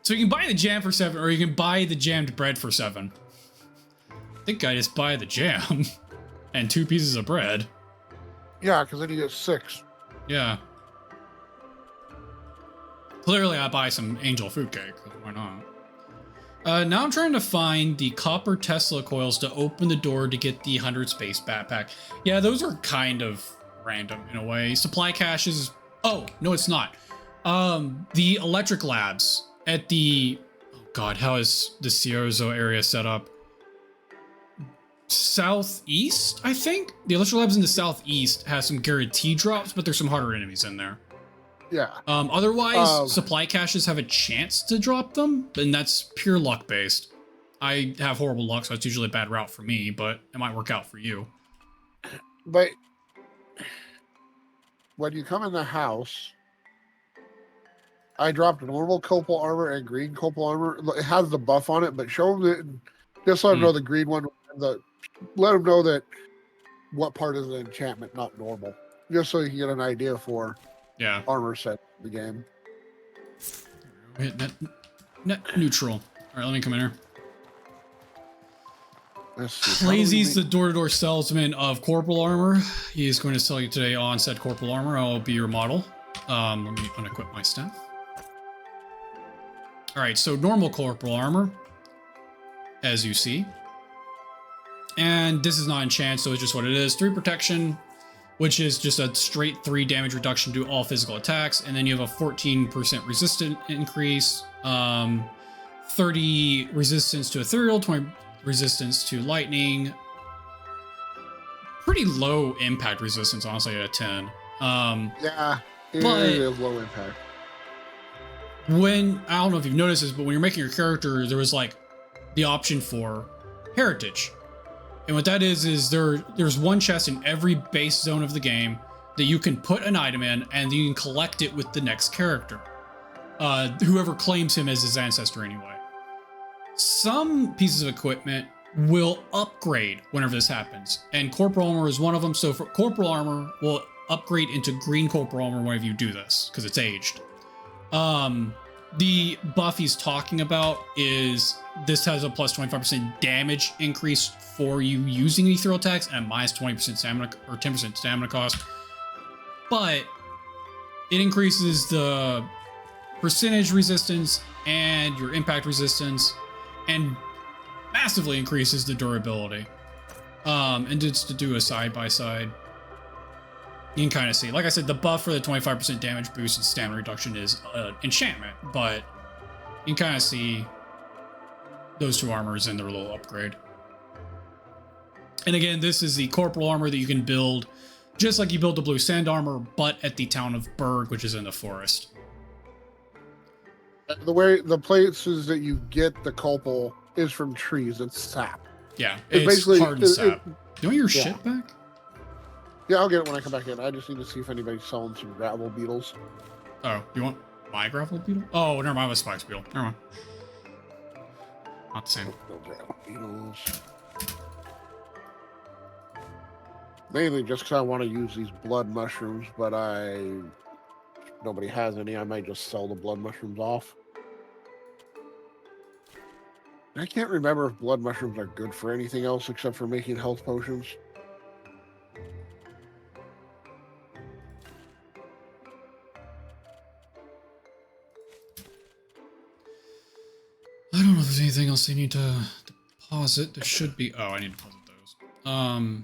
So you can buy the jam for 7, or you can buy the jammed bread for 7. I think I just buy the jam and 2 pieces of bread. Yeah, because then you get 6. Yeah. Clearly, I buy some angel food cake. Why not? Now I'm trying to find the copper Tesla coils to open the door to get the 100 space backpack. Yeah, those are kind of random in a way. Supply caches. Oh, no, it's not. The electric labs at the... Oh, God, how is the Ciozo area set up? Southeast, I think? The electric labs in the southeast has some guaranteed drops, but there's some harder enemies in there. Yeah. Otherwise, supply caches have a chance to drop them, and that's pure luck based. I have horrible luck, so it's usually a bad route for me, but it might work out for you. But when you come in the house, I dropped normal copal armor and green copal armor. It has the buff on it, but show them that, just let them know the green one. Let them know that what part is the enchantment, not normal, just so you can get an idea for. Yeah, armor set the game. Hit net neutral. All right, let me come in here. Lazy's the door-to-door salesman of corporal armor. He is going to sell you today on said corporal armor. I'll be your model. Let me unequip my staff. All right, so normal corporal armor, as you see. And this is not enchant, so it's just what it is. 3 protection, which is just a straight 3 damage reduction to all physical attacks. And then you have a 14% resistant increase, 30 resistance to ethereal, 20 resistance to lightning. Pretty low impact resistance, honestly, at a 10. Yeah, it is low impact. When, I don't know if you've noticed this, but when you're making your character, there was like the option for heritage. And what that is there's 1 chest in every base zone of the game that you can put an item in, and you can collect it with the next character. Whoever claims him as his ancestor anyway. Some pieces of equipment will upgrade whenever this happens, and corporal armor is one of them. So for corporal armor will upgrade into green corporal armor whenever you do this, because it's aged. The buff he's talking about is this has a plus 25% damage increase for you using ethereal attacks and a minus 20% stamina or 10% stamina cost. But it increases the percentage resistance and your impact resistance and massively increases the durability. And just to do a side by side, you can kind of see, like I said, the buff for the 25% damage boost and stamina reduction is enchantment, but you can kind of see those 2 armors and their little upgrade. And again, this is the corporal armor that you can build just like you build the blue sand armor, but at the town of Berg, which is in the forest. The places that you get the copal is from trees. It's sap. Yeah, it's basically hard sap. You want your shit back? Yeah, I'll get it when I come back in. I just need to see if anybody's selling some gravel beetles. Oh, you want my gravel beetle? Oh, never mind, it was Spike's beetle. Never mind. Not the same. No gravel beetles. Mainly just because I want to use these blood mushrooms, but nobody has any. I might just sell the blood mushrooms off. I can't remember if blood mushrooms are good for anything else except for making health potions. I don't know if there's anything else I need to deposit. There should be. Oh, I need to deposit those.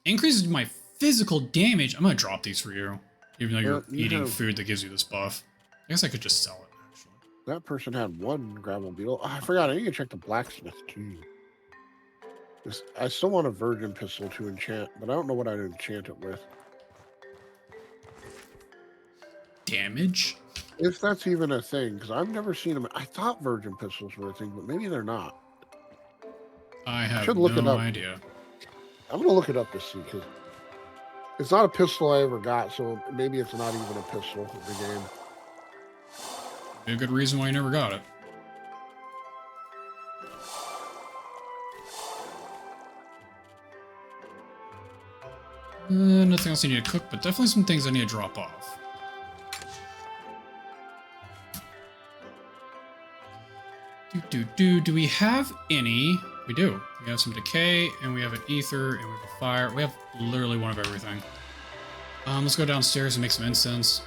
Increases my physical damage. I'm gonna drop these for you, even though you're eating food that gives you this buff. I guess I could just sell it, actually. That person had 1 gravel beetle. Oh, I forgot. I need to check the blacksmith too. I still want a virgin pistol to enchant, but I don't know what I'd enchant it with. Damage? If that's even a thing, because I've never seen them. I thought virgin pistols were a thing, but maybe they're not. I have no idea. I'm going to look it up to see, because it's not a pistol I ever got, so maybe it's not even a pistol in the game. Be a good reason why you never got it. Nothing else I need to cook, but definitely some things I need to drop off. Do we have any? We do. We have some decay, and we have an ether, and we have a fire. We have literally one of everything. Let's go downstairs and make some incense.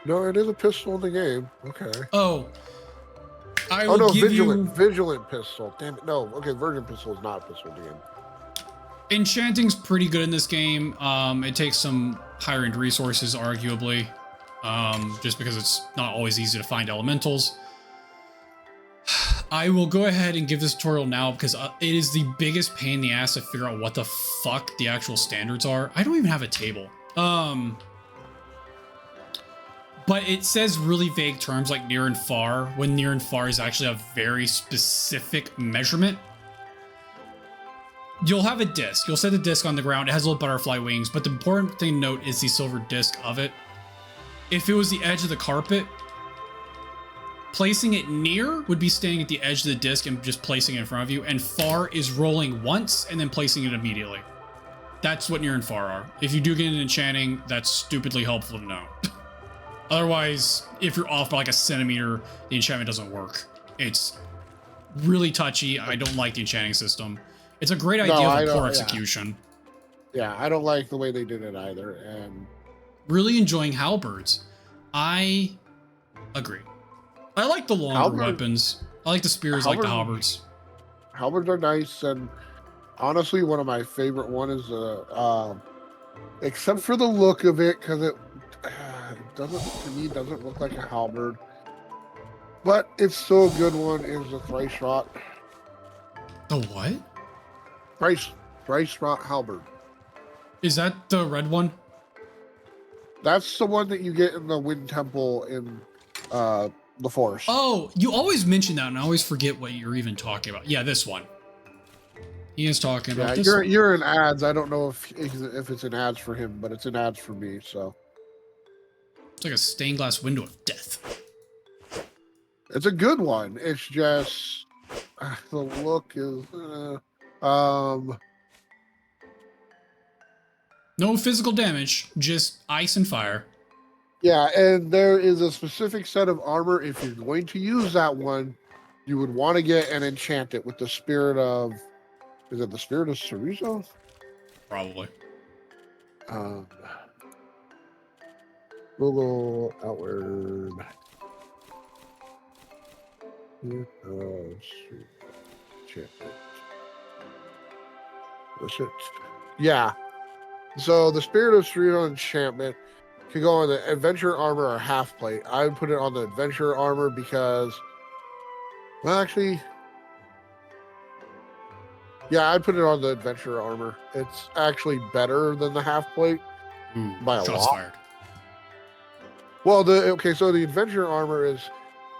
No, it is a pistol in the game. Okay. Oh. Oh no, vigilant pistol. Damn it. No, okay, virgin pistol is not a pistol in the game. Enchanting's pretty good in this game. It takes some higher end resources, arguably. Just because it's not always easy to find elementals. I will go ahead and give this tutorial now because it is the biggest pain in the ass to figure out what the fuck the actual standards are. I don't even have a table. But it says really vague terms like near and far, when near and far is actually a very specific measurement. You'll have a disc. You'll set the disc on the ground. It has little butterfly wings, but the important thing to note is the silver disc of it. If it was the edge of the carpet, placing it near would be staying at the edge of the disc and just placing it in front of you, and far is rolling once and then placing it immediately. That's what near and far are. If you do get an enchanting, that's stupidly helpful to know. Otherwise, if you're off by like a centimeter, the enchantment doesn't work. It's really touchy. I don't like the enchanting system. It's a great idea for poor execution. Yeah, I don't like the way they did it either. And really enjoying halberds. I agree. I like the longer weapons. I like the spears, like the halberds. Halberds are nice, and honestly, one of my favorite one is except for the look of it, because it doesn't, to me, doesn't look like a halberd. But it's still a good one, is the thrice wrought. The what? Thrice wrought halberd. Is that the red one? That's the one that you get in the Wind Temple in the forest. Oh, you always mention that, and I always forget what you're even talking about. Yeah, this one. He is talking about this. You're in ads. I don't know if it's in ads for him, but it's in ads for me. So it's like a stained glass window of death. It's a good one. It's just the look is no physical damage, just ice and fire. Yeah, and there is a specific set of armor. If you're going to use that one, you would want to get and enchant it with the spirit of... Is it the spirit of Chorizo? Probably. Google outward. Yeah. So the spirit of Chorizo enchantment can go on the adventure armor or half plate. I would put it on the adventure armor because, well, actually, yeah, I'd put it on the adventure armor. It's actually better than the half plate by a lot. Fired. Well, so the adventure armor is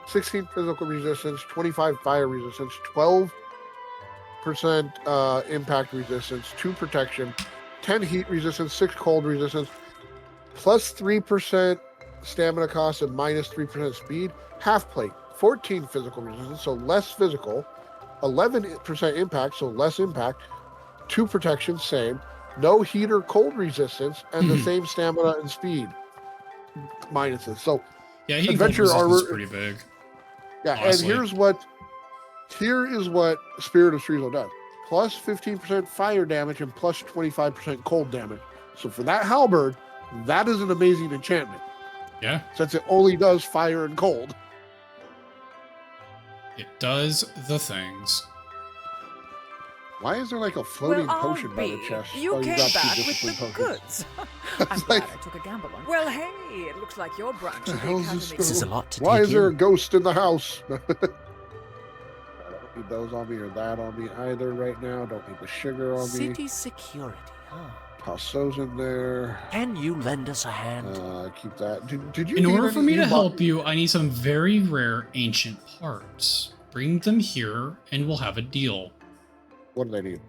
16 physical resistance, 25 fire resistance, 12% impact resistance, 2 protection, 10 heat resistance, 6 cold resistance, plus 3% stamina cost and minus 3% speed. Half plate, 14 physical resistance, so less physical, 11% impact, so less impact, 2 protection, same, no heat or cold resistance, and the same stamina and speed minuses. So yeah, adventure armor is pretty big. Yeah, honestly. And here is what Spirit of Chorizo does. Plus 15% fire damage and plus 25% cold damage. So for that halberd, that is an amazing enchantment. Yeah. Since it only does fire and cold. It does the things. Why is there like a floating potion by the chest? You came back with the goods. I'm glad I took a gamble on. Well, hey, it looks like your branch of the academy. This is a lot to Why take is there a ghost in the house? I don't need those on me or that on me either right now. Don't need the sugar on me. City security, huh? Toss those in there. Can you lend us a hand? Keep that. Did you? In order for me to help you, I need some very rare ancient parts. Bring them here, and we'll have a deal. What do they need?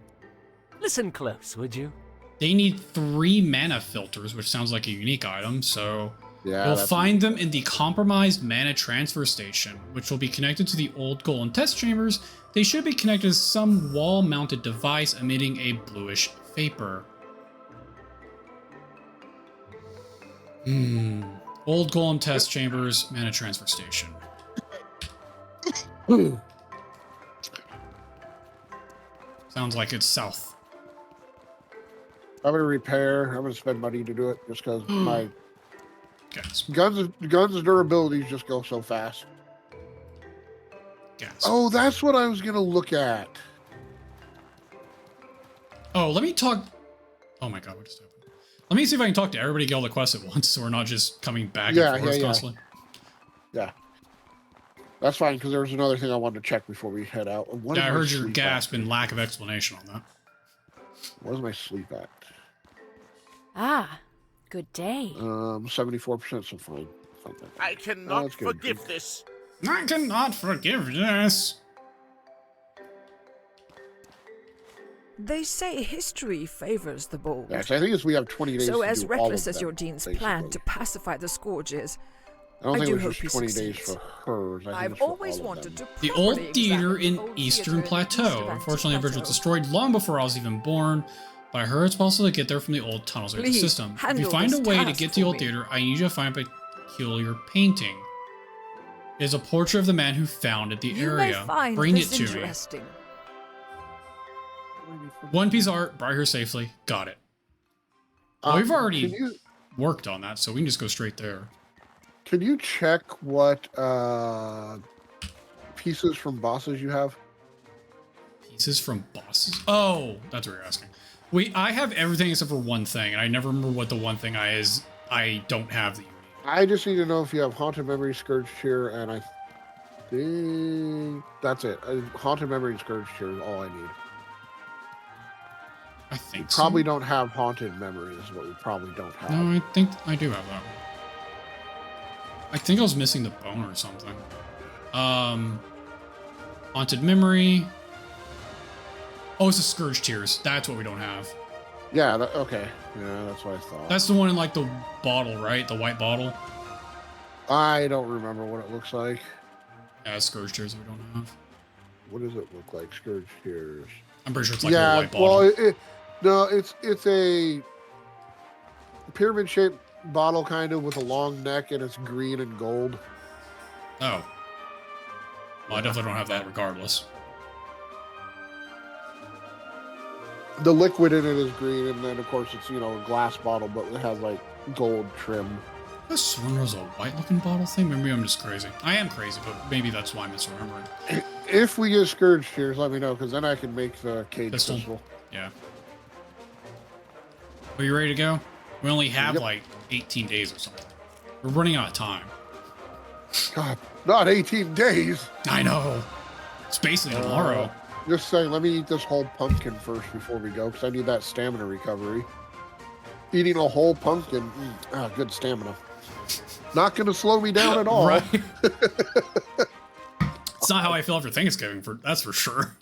Listen close, would you? They need 3 mana filters, which sounds like a unique item, so Yeah. You'll find them in the compromised mana transfer station, which will be connected to the old golem test chambers. They should be connected to some wall-mounted device emitting a bluish vapor. Old golem test chambers, mana transfer station. Sounds like it's south. I'm gonna repair. I'm gonna spend money to do it just because my Gas. guns durabilities just go so fast. Gas. Oh, that's what I was gonna look at. Oh, let me talk. Oh my god, what just happened? Let me see if I can talk to everybody, get all the quests at once, so we're not just coming back and forth constantly. Yeah. That's fine, because there was another thing I wanted to check before we head out. Yeah, I heard your gasp and lack of explanation on that. Where's my sleep at? Ah, good day. 74%, so fine. I cannot forgive this. I cannot forgive this. They say history favors the bold. Yeah, so I think we have 20 days So to as do reckless all as of your them, dean's basically. plan to pacify the scourge is, I don't think do it was hope just he 20 days succeeds. for hers. I think I've it's for always all of wanted them. to The properly old theater examine in the old Eastern theater in the east of Plateau. Antique Unfortunately, the bridge was Plateau. destroyed long before I was even born. But I heard it's possible to get there from the old tunnels of the Please, system. If you handle find a this way to task get to the for old me. theater, I need you to find a peculiar painting. It is a portrait of the man who founded the You may area. find Bring it this to me. interesting. One piece of art, brought here safely. Got it. Well, we've already worked on that, so we can just go straight there. Can you check what pieces from bosses you have? Pieces from bosses. Oh, that's what you're asking. I have everything except for one thing, and I never remember what the one thing is. I don't have the. I just need to know if you have Haunted Memory, Scourge Cheer, and I think that's it. Haunted Memory and Scourge Cheer is all I need. I think We probably don't have Haunted Memory is what we probably don't have. No, I think I do have that. I think I was missing the bone or something. Haunted Memory. Oh, it's the Scourge Tears. That's what we don't have. Yeah, okay. Yeah, that's what I thought. That's the one in like the bottle, right? The white bottle. I don't remember what it looks like. Yeah, Scourge Tears we don't have. What does it look like? Scourge Tears. I'm pretty sure it's like a white bottle. Well, no, it's a pyramid-shaped bottle, kind of, with a long neck, and it's green and gold. Oh. Well, I definitely don't have that regardless. The liquid in it is green, and then, of course, it's, a glass bottle, but it has, like, gold trim. I sworn there was a white-looking bottle thing. Maybe I'm just crazy. I am crazy, but maybe that's why I'm misremembering. If we get Scourge Tears, let me know, because then I can make the cage pistol. Yeah. Are you ready to go? We only have, Yep. like, 18 days or something. We're running out of time. God, not 18 days. I know. It's basically tomorrow. Just saying, let me eat this whole pumpkin first before we go, because I need that stamina recovery. Eating a whole pumpkin, good stamina. Not going to slow me down at all. Right? It's not how I feel after Thanksgiving, that's for sure.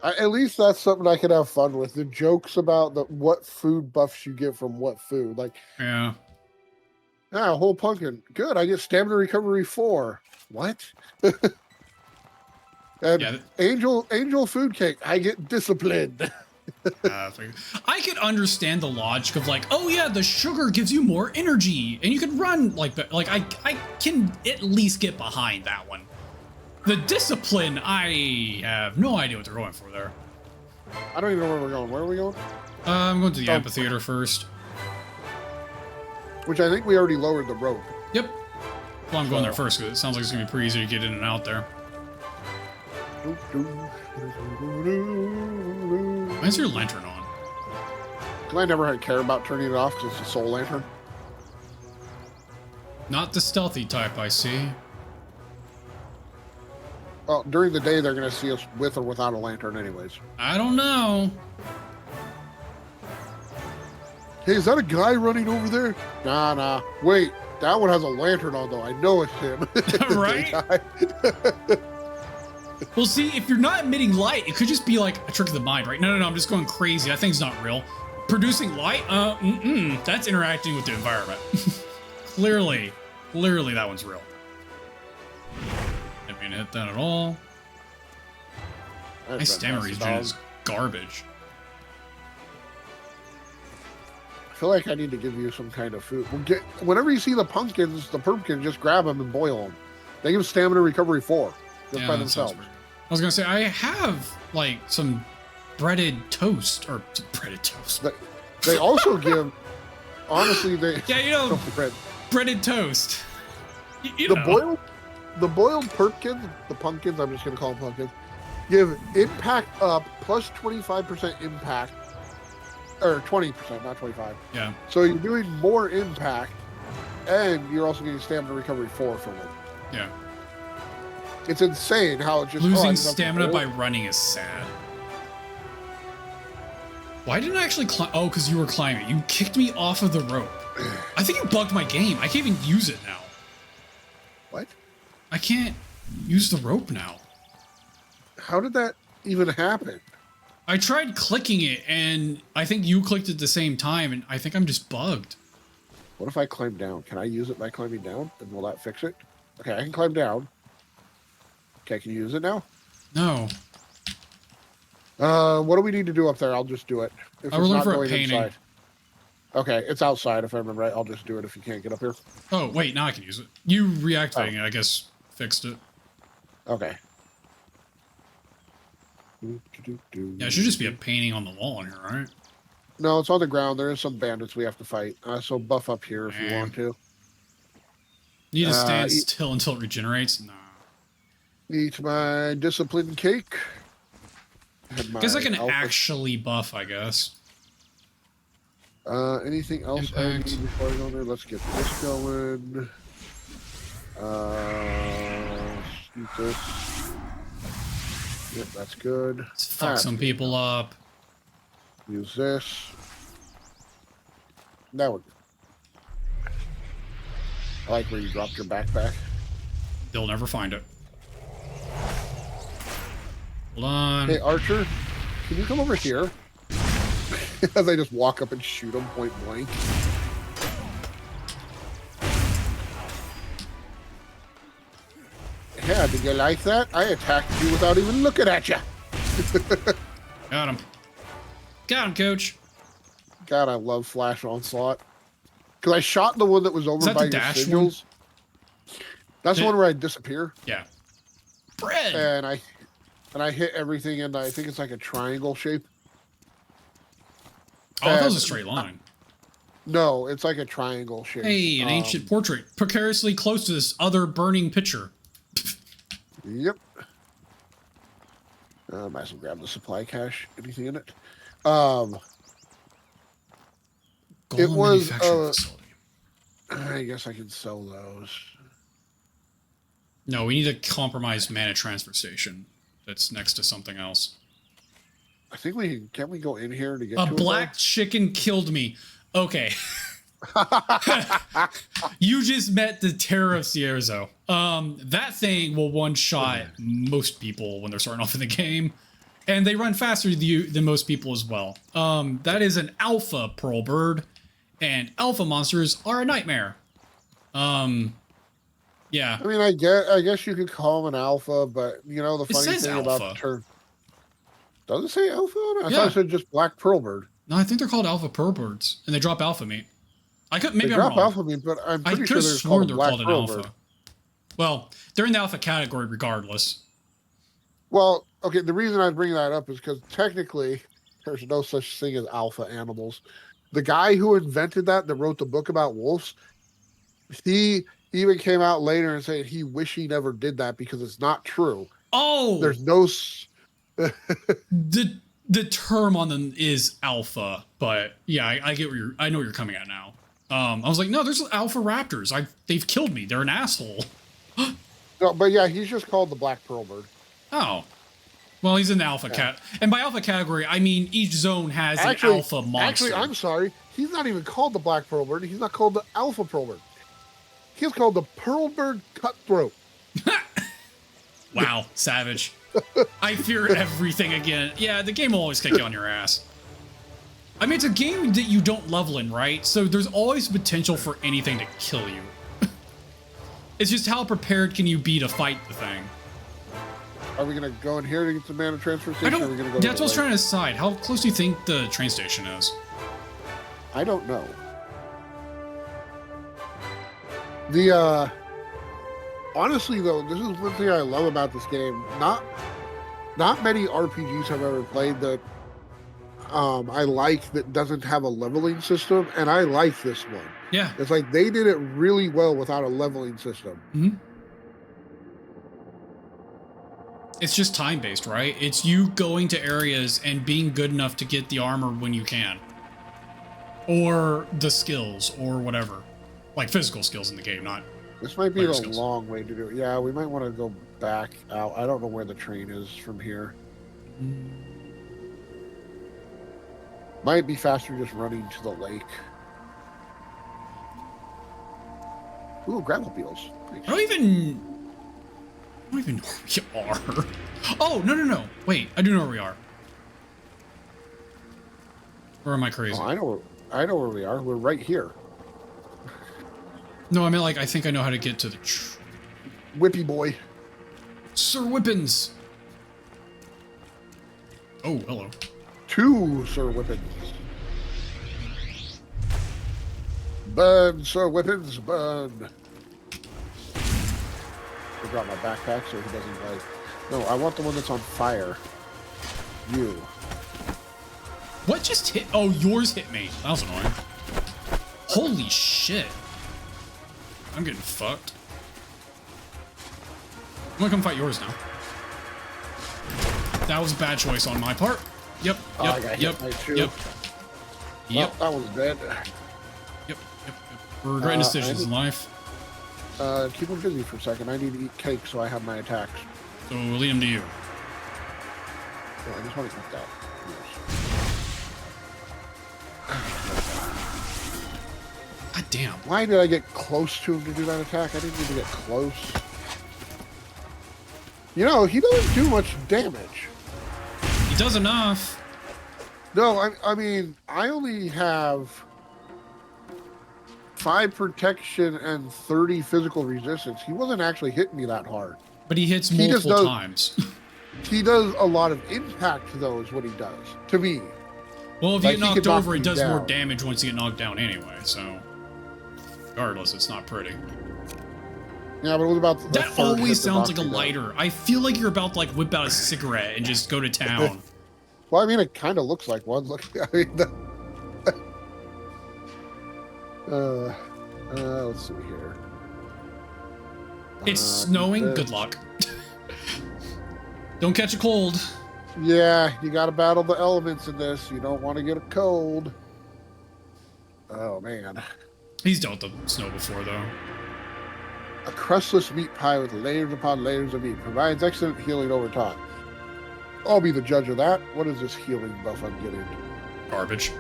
At least that's something I can have fun with. The jokes about what food buffs you get from what food. Like, Yeah. a whole pumpkin. Good, I get stamina recovery 4. What? And Yeah. angel food cake, I get disciplined. I could understand the logic of like, oh yeah, the sugar gives you more energy, and you can run like I can at least get behind that one. The discipline, I have no idea what they're going for there. I don't even know where we're going. Where are we going? I'm going to the amphitheater first. Which I think we already lowered the rope. Yep. Well, I'm going there first because it sounds like it's going to be pretty easy to get in and out there. Why is your lantern on? Because I never had care about turning it off because it's a soul lantern. Not the stealthy type, I see. Well, during the day, they're going to see us with or without a lantern anyways. I don't know. Hey, is that a guy running over there? Nah. Wait, that one has a lantern on, though. I know it's him. Right? Well, see, if you're not emitting light, it could just be like a trick of the mind, right? No, I'm just going crazy. That thing's not real. Producing light? That's interacting with the environment. Clearly that one's real. Didn't mean to hit that at all. My stamina regen is garbage. I feel like I need to give you some kind of food. Whenever you see the pumpkins, just grab them and boil them. They give stamina recovery 4 just by themselves. I was gonna say I have like some breaded toast or breaded toast. They also give. Honestly, they breaded toast. The boiled pumpkins. The pumpkins. I'm just gonna call them pumpkins. Give impact up plus 25% impact, or 20%, not 25. Yeah. So you're doing more impact, and you're also getting stamina recovery 4 from it. Yeah. It's insane how it just losing stamina by running is sad. Why didn't I actually climb? Oh, because you were climbing. You kicked me off of the rope. I think you bugged my game. I can't even use it now. What? I can't use the rope now. How did that even happen? I tried clicking it, and I think you clicked at the same time, and I think I'm just bugged. What if I climb down? Can I use it by climbing down? And will that fix it? Okay, I can climb down. Okay, can you use it now? No. What do we need to do up there? I'll just do it. I was looking for a painting. Inside. Okay, it's outside if I remember right. I'll just do it if you can't get up here. Oh, wait, now I can use it. You reactivating it, I guess, fixed it. Okay. Yeah, it should just be a painting on the wall in here, right? No, it's on the ground. There is some bandits we have to fight. So buff up here if you want to. Need to stand still until it regenerates? Nah. Eat my discipline cake. Guess I can actually buff, I guess. Anything else I need before I go there? Let's get this going. Eat this. Yep, that's good. Let's fuck some people up. Use this. That one. I like where you dropped your backpack. They'll never find it. Hold on. Hey, Archer, can you come over here? As I just walk up and shoot him point blank. Yeah, did you like that? I attacked you without even looking at you. Got him. Got him, coach. God, I love Flash Onslaught. Because I shot the one that was over by your signals. That's the one where I disappear. Yeah. Bread. And I hit everything, and I think it's like a triangle shape. Oh, that was a straight line. No, it's like a triangle shape. Hey, an ancient portrait. Precariously close to this other burning picture. Yep. Might as well grab the supply cache. Anything in it? It was. I guess I can sell those. No, we need a compromised mana transfer station that's next to something else. I think can't we go in here to get a black chicken killed me. Okay. You just met the terror of Cierzo. That thing will one-shot most people when they're starting off in the game. And they run faster than most people as well. That is an alpha pearl bird. And alpha monsters are a nightmare. Yeah. I mean, I guess you could call them an alpha, but you know the funny thing about the term. Does it say alpha? I thought it said just black pearl bird. No, I think they're called alpha pearl birds, and they drop alpha meat. Maybe I'm wrong. Alpha meat, but I'm pretty sure they're called an alpha. Bird. Well, they're in the alpha category regardless. Well, okay, the reason I bring that up is because technically there's no such thing as alpha animals. The guy who invented that wrote the book about wolves, he even came out later and said he wish he never did that because it's not true. Oh! There's no... The term on them is alpha, but yeah, I get where I know where you're coming at now. I was like, no, there's alpha raptors. They've killed me. They're an asshole. No, but yeah, he's just called the black pearl bird. Oh. Well, he's in the alpha cat. And by alpha category, I mean each zone has an alpha monster. Actually, I'm sorry. He's not even called the black pearl bird. He's not called the alpha pearl bird. He's called the pearl bird cutthroat. Wow, savage. I fear everything again. Yeah, the game will always kick you on your ass. I mean, it's a game that you don't level in, right? So there's always potential for anything to kill you. It's just how prepared can you be to fight the thing? Are we going to go in here to get the mana transfer station? That's what I was trying to decide. How close do you think the train station is? I don't know. Honestly, though, this is one thing I love about this game. Not many RPGs I've ever played that I like that doesn't have a leveling system, and I like this one. Yeah. It's like they did it really well without a leveling system. Mm-hmm. It's just time-based, right? It's you going to areas and being good enough to get the armor when you can. Or the skills, or whatever. Like physical skills in the game, not... This might be a skills. long way to do it. Yeah, we might want to go back out. I don't know where the train is from here. Might be faster just running to the lake. Ooh, gravel beetles. Nice. I don't even know where we are. Oh, no. Wait, I do know where we are. Or am I crazy? Oh, I know where we are. We're right here. No, I mean, like, I think I know how to get to the... Whippy boy. Sir Whippins! Oh, hello. 2 Sir Whippins. Burn, Sir Whippins, burn. I dropped my backpack so he doesn't like... No, I want the one that's on fire. You. What just hit? Oh, yours hit me. That was annoying. Holy shit. I'm getting fucked. I'm gonna come fight yours now. That was a bad choice on my part. Yep. I got hit by 2. Yep. Well, that was dead. Yep. We're regretting decisions in life. Keep him busy for a second. I need to eat cake so I have my attacks. So we'll lead him to you. Oh, I just want to eat that. God damn. Why did I get close to him to do that attack? I didn't need to get close. You know, he doesn't do much damage. He does enough. No, I mean, I only have 5 protection and 30 physical resistance. He wasn't actually hitting me that hard. But he hits multiple times. He does a lot of impact, though, is what he does. To me. Well, if you get knocked over, it does down. more damage once you get knocked down anyway, so... Regardless, it's not pretty. Yeah, but what about the that always sounds like a lighter. I feel like you're about to like whip out a cigarette and just go to town. Well, I mean, it kind of looks like one. Look, I mean, let's see here. It's snowing. Good luck. Don't catch a cold. Yeah, you got to battle the elements in this. You don't want to get a cold. Oh man. He's dealt with snow before, though. A crustless meat pie with layers upon layers of meat provides excellent healing over time. I'll be the judge of that. What is this healing buff I'm getting? Garbage.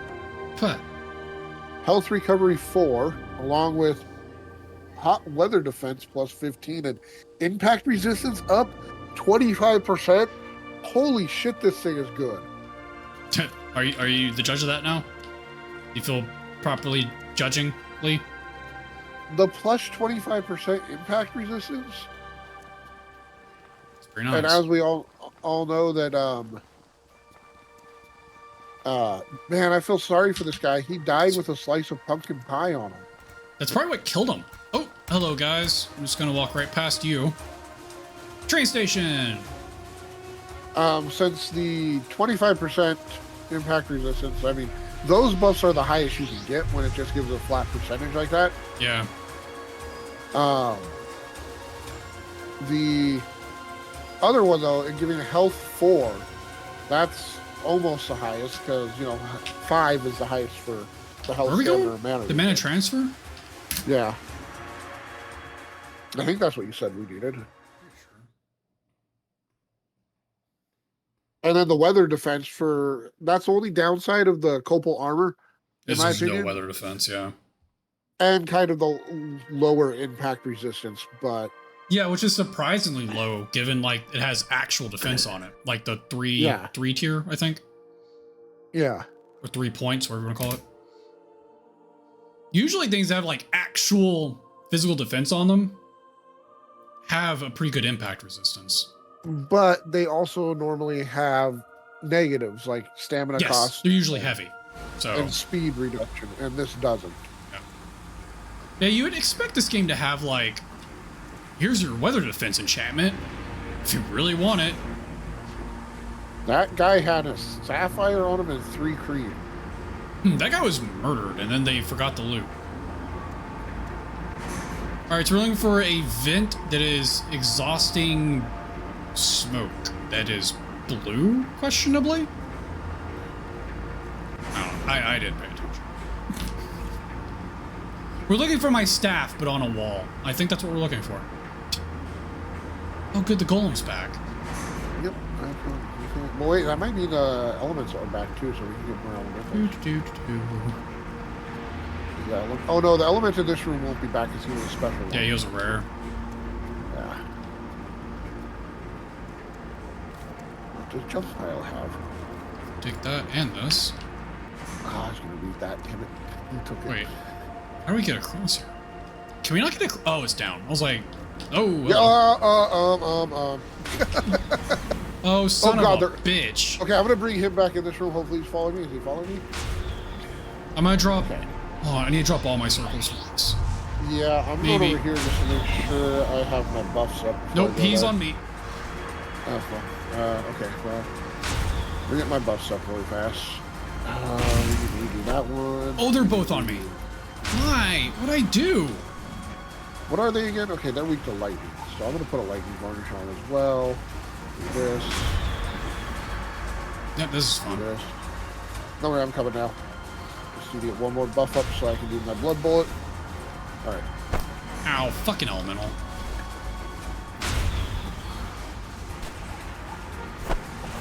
Huh. Health recovery 4, along with hot weather defense plus 15 and impact resistance up 25%. Holy shit, this thing is good. Are you the judge of that now? You feel properly judging, Lee? The plus 25% impact resistance. It's pretty nice. And as we all know that, man, I feel sorry for this guy. He died with a slice of pumpkin pie on him. That's probably what killed him. Oh, hello, guys. I'm just gonna walk right past you. Train station! Since the 25% impact resistance, I mean, those buffs are the highest you can get when it just gives a flat percentage like that. Yeah. The other one, though, in giving health 4, that's almost the highest, because, you know, 5 is the highest for the health standard mana. The mana transfer? Yeah. I think that's what you said we needed. And then the weather defense that's the only downside of the Copal armor, in my opinion. No weather defense, yeah. And kind of the lower impact resistance, but... Yeah, which is surprisingly low, given like it has actual defense on it, like the three tier, I think. Yeah. Or 3 points, whatever you want to call it. Usually things that have like actual physical defense on them have a pretty good impact resistance. But they also normally have negatives like stamina cost. They're usually heavy. So and speed reduction, and this doesn't. Yeah, you would expect this game to have like, here's your weather defense enchantment, if you really want it. That guy had a sapphire on him and 3 cream. That guy was murdered, and then they forgot the loot. Alright, so we're looking for a vent that is exhausting smoke. That is blue, questionably? Oh, I didn't pay attention. We're looking for my staff, but on a wall. I think that's what we're looking for. Oh, good, the golem's back. Yep. Well, wait, that might mean the elements are back too, so we can get more elementals. Oh no, the element in this room won't be back because he was a special one. Yeah, he was a rare. Yeah. What does jump pile have? Take that and this. I was gonna read that, damn it. He took it. Wait, how do we get across here? Can we not get oh, it's down. I was like, oh. Oh, son of a bitch. Okay, I'm gonna bring him back in this room. Hopefully he's following me. Is he following me? I'm gonna drop. Okay. Oh, I need to drop all my circles for this. Yeah, I'm going over here just to make sure I have my buffs up. Nope, he's on me. Oh, well. Okay, well. We'll get my buffs up really fast. We do that one. Oh, they're both on me. Why? What'd I do? What are they again? Okay, they're weak to lightning. So I'm gonna put a lightning varnish on as well. Do this. Yeah, this is fun. This. Don't worry, I'm coming now. Just need to get one more buff up so I can do my blood bullet. Alright. Ow, fucking elemental.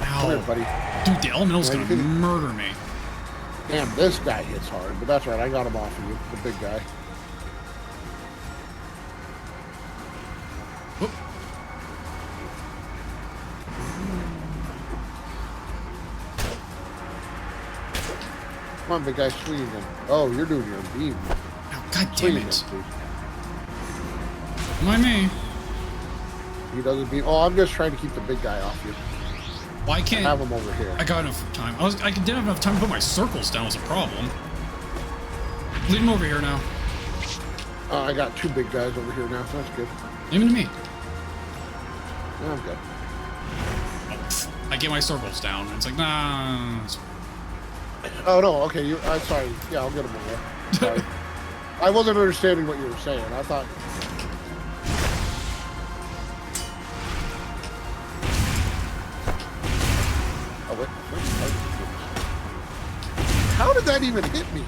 Ow. Come here, buddy. Dude, the elemental's gonna murder me. Damn, this guy hits hard, but that's right, I got him off of you, the big guy. Whoop. Come on, big guy, swing again. Oh, you're doing your beam. Oh, God damn it. Why me? He doesn't beam. Oh, I'm just trying to keep the big guy off you. Why can't I have him over here? I got enough time. I didn't have enough time to put my circles down was a problem. Leave him over here now. I got 2 big guys over here now, so that's good. Leave him to me. Yeah, I'm good. Oh, I get my circles down. And it's like, nah. Oh, no, okay, I'm sorry. Yeah, I'll get him over there. Sorry. I wasn't understanding what you were saying. I thought... Oh, wait. How did that even hit me?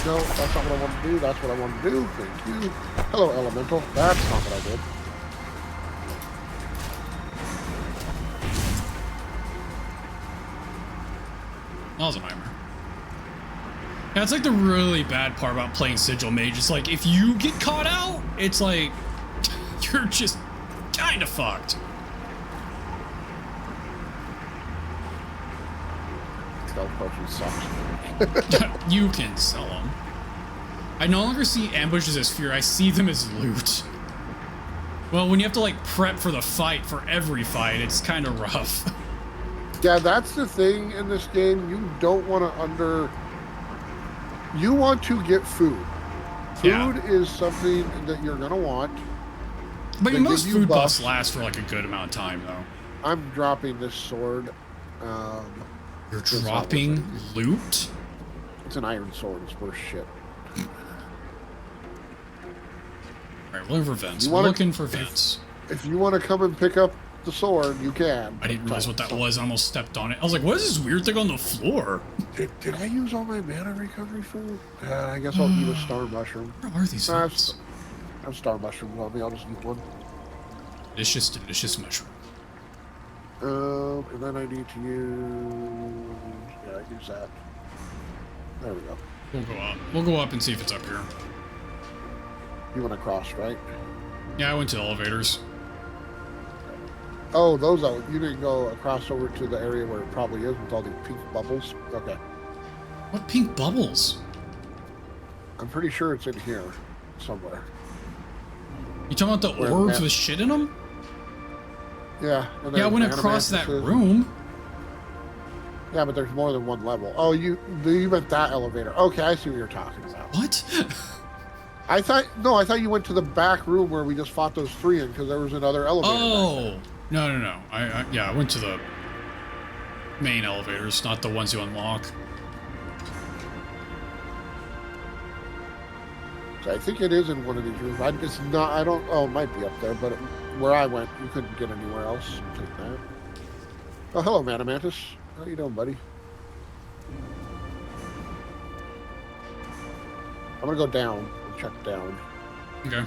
No, that's not what I want to do. That's what I want to do. Thank you. Hello, Elemental. That's not what I did. That was a nightmare. Yeah, it's like the really bad part about playing Sigil Mage. It's like, if you get caught out, it's like, you're just kind of fucked. Stealth potion sucks. You can sell them. I no longer see ambushes as fear, I see them as loot. Well, when you have to like prep for the fight for every fight, it's kind of rough. Yeah, that's the thing in this game. You don't want to You want to get food. Food is something that you're going to want. But most food buffs last for like a good amount of time, though. I'm dropping this sword. You're dropping loot? It's an iron sword. It's worth shit. Alright, we're looking for vents. We're looking for vents. If you want to come and pick up the sword, you can. I didn't realize what that was. I almost stepped on it. I was like, what is this weird thing on the floor? Did I use all my mana recovery food? I guess I'll eat a star mushroom. Where are these things? I have star mushrooms on me. I'll just eat one. Delicious mushroom. And then I need to use... Yeah, I use that. There we go. We'll go up. We'll go up and see if it's up here. You want to cross, right? Yeah, I went to the elevators. Oh, those are, you didn't go across over to the area where it probably is with all these pink bubbles? Okay. What pink bubbles? I'm pretty sure it's in here somewhere. You talking about the orbs with shit in them? Yeah. Yeah, I went across that room. Yeah, but there's more than one level. Oh, you meant that elevator. Okay, I see what you're talking about. What? I thought you went to the back room where we just fought those three in because there was another elevator. Oh, no. I went to the main elevators, not the ones you unlock. So I think it is in one of these rooms. It's not. I don't. Oh, it might be up there, but where I went, you couldn't get anywhere else. Take that. Oh, hello, Mantis. How you doing, buddy? I'm gonna go down and check down. Okay.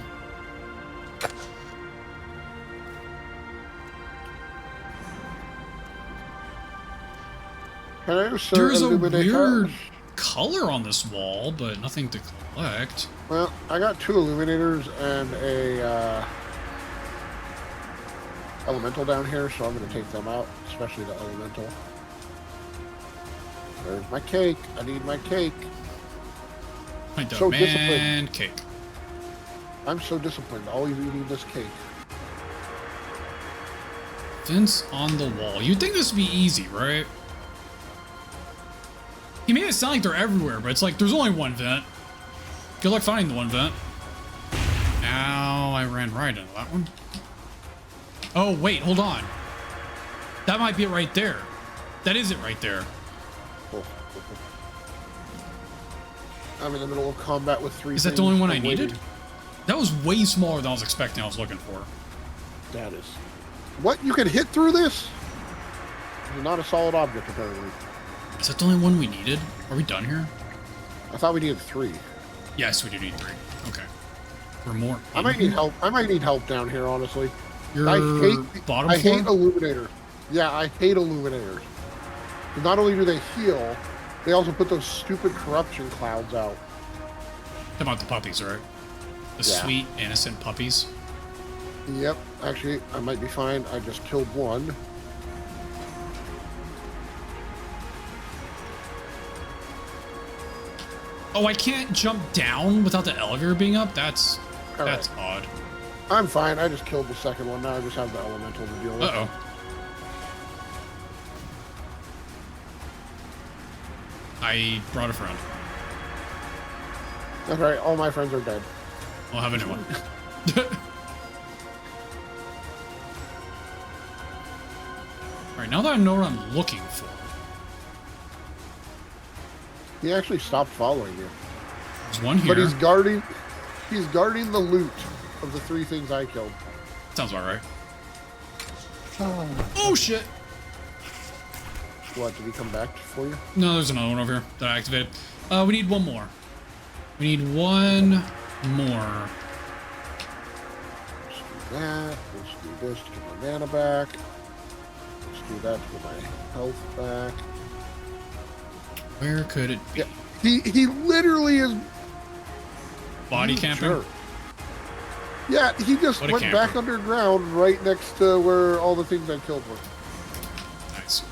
Hello, sir. There's a weird color on this wall, but nothing to collect. Well, I got 2 illuminators and a elemental down here, so I'm gonna take them out, especially the elemental. There's my cake. I need my cake. I demand cake. I'm so disciplined. Always eating this cake. Vents on the wall. You'd think this would be easy, right? He made it sound like they're everywhere, but it's like there's only one vent. Good luck finding the one vent. Ow, I ran right into that one. Oh, wait, hold on. That might be it right there. That is it right there. I'm in the middle of combat with 3 Is that the only one I needed? That was way smaller than I was expecting I was looking for. That is. What? You can hit through this? It's not a solid object, apparently. Is that the only one we needed? Are we done here? I thought we needed 3. Yes, we do need 3. Okay. For more. I might need help. I might need help down here, honestly. Your I bottom hate floor? illuminators. Yeah, I hate illuminators. Not only do they heal, they also put those stupid corruption clouds out. Talking about the puppies, right? The sweet, innocent puppies. Yep. Actually, I might be fine. I just killed one. Oh, I can't jump down without the elevator being up? That's odd. I'm fine. I just killed the second one. Now I just have the elemental to deal with. Uh-oh. I brought a friend. That's right. All my friends are dead. I'll have a new one. Alright, now that I know what I'm looking for. He actually stopped following you. There's one here. But he's guarding the loot of the 3 things I killed. Sounds about right. Oh shit! What, did he come back for you? No, there's another one over here that I activated. We need one more. We need one more. Let's do that. Let's do this to get my mana back. Let's do that to get my health back. Where could it be? Yeah, he literally is Body camping? Sure. Yeah, he just went back underground right next to where all the things I killed were. Nice.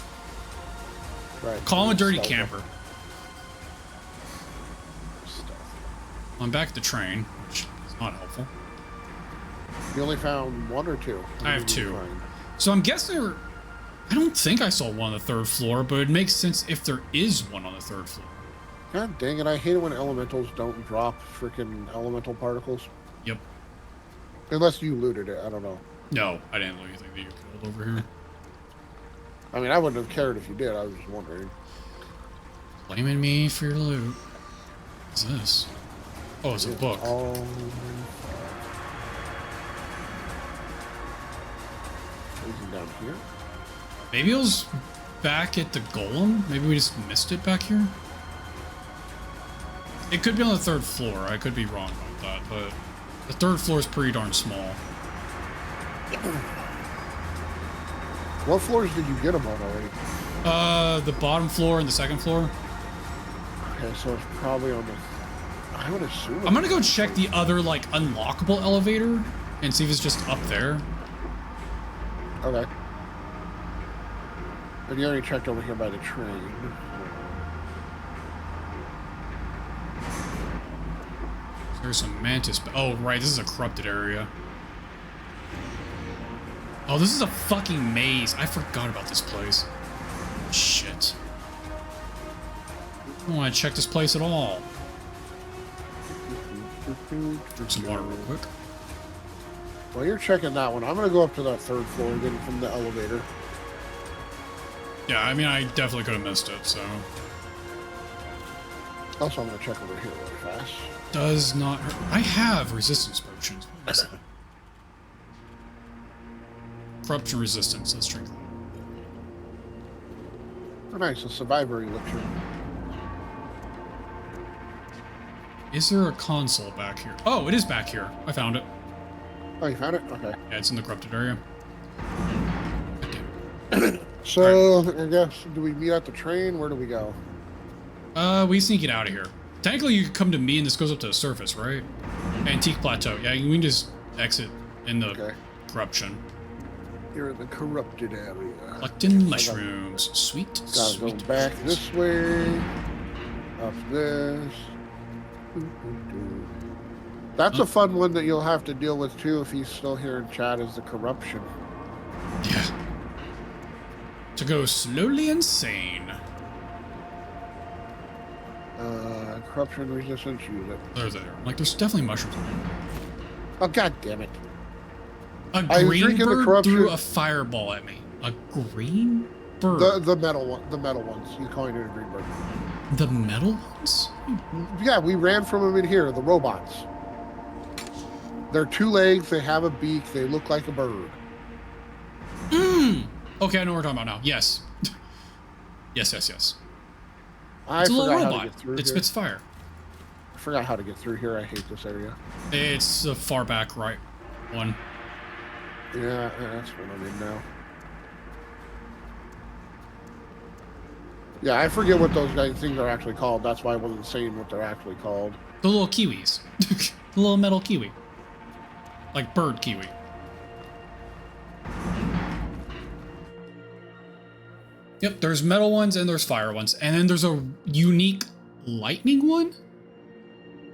Right. Call him a dirty camper. I'm back at the train, which is not helpful. You only found 1 or 2? I have 2. So I'm guessing I don't think I saw one on the 3rd floor, but it makes sense if there is one on the 3rd floor. God dang it, I hate it when elementals don't drop freaking elemental particles. Yep. Unless you looted it, I don't know. No, I didn't loot anything that you killed over here. I mean, I wouldn't have cared if you did, I was just wondering. Blaming me for your loot. What's this? Oh, it's a book. Anything down here? Maybe it was back at the golem? Maybe we just missed it back here? It could be on the 3rd floor. I could be wrong about that, but the 3rd floor is pretty darn small. What floors did you get them on already? The bottom floor and the 2nd floor. Okay, so it's probably on the... I would assume... I'm gonna go check the other, like, unlockable elevator. and see if it's just up there. Okay. And you already checked over here by the train. There's some mantis. Oh, right. This is a corrupted area. Oh, this is a fucking maze. I forgot about this place. Shit. I don't want to check this place at all. Drink some water real quick. While you're checking that one, I'm going to go up to that 3rd floor again from the elevator. Yeah, I mean, I definitely could have missed it, so. Also, I'm going to check over here really fast. Does not hurt. I have resistance potions. What is that? Corruption resistance. Let's drink that. Oh, nice. A survivor elixir. Is there a console back here? Oh, it is back here. I found it. Oh, you found it? Okay. Yeah, it's in the corrupted area. So, right. I guess, do we meet at the train? Where do we go? We sneak it out of here. Technically, you could come to me and this goes up to the surface, right? Antique Plateau. Yeah, we can just exit in the corruption. You're in the corrupted area. Collecting mushrooms. Sweet, Gotta sweet. go back this way. Up this. That's a fun one that you'll have to deal with too if he's still here in chat, is the corruption. Yeah. To go slowly insane. Corruption resistance, use it. There. Like, there's definitely mushrooms. Oh, god damn it. A green bird threw a fireball at me. A green bird? The metal one. The metal ones. You calling it a green bird. The metal ones? Yeah, we ran from them in here, the robots. They're 2 legs, they have a beak, they look like a bird. Okay, I know what we're talking about now. Yes. yes. It's a little robot. It spits fire. I forgot how to get through here. I hate this area. It's the far back right one. Yeah, that's what I'm in now. Yeah, I forget what those things are actually called. That's why I wasn't saying what they're actually called. The little kiwis. The little metal kiwi. Like bird kiwi. Yep, there's metal ones and there's fire ones. And then there's a unique lightning one?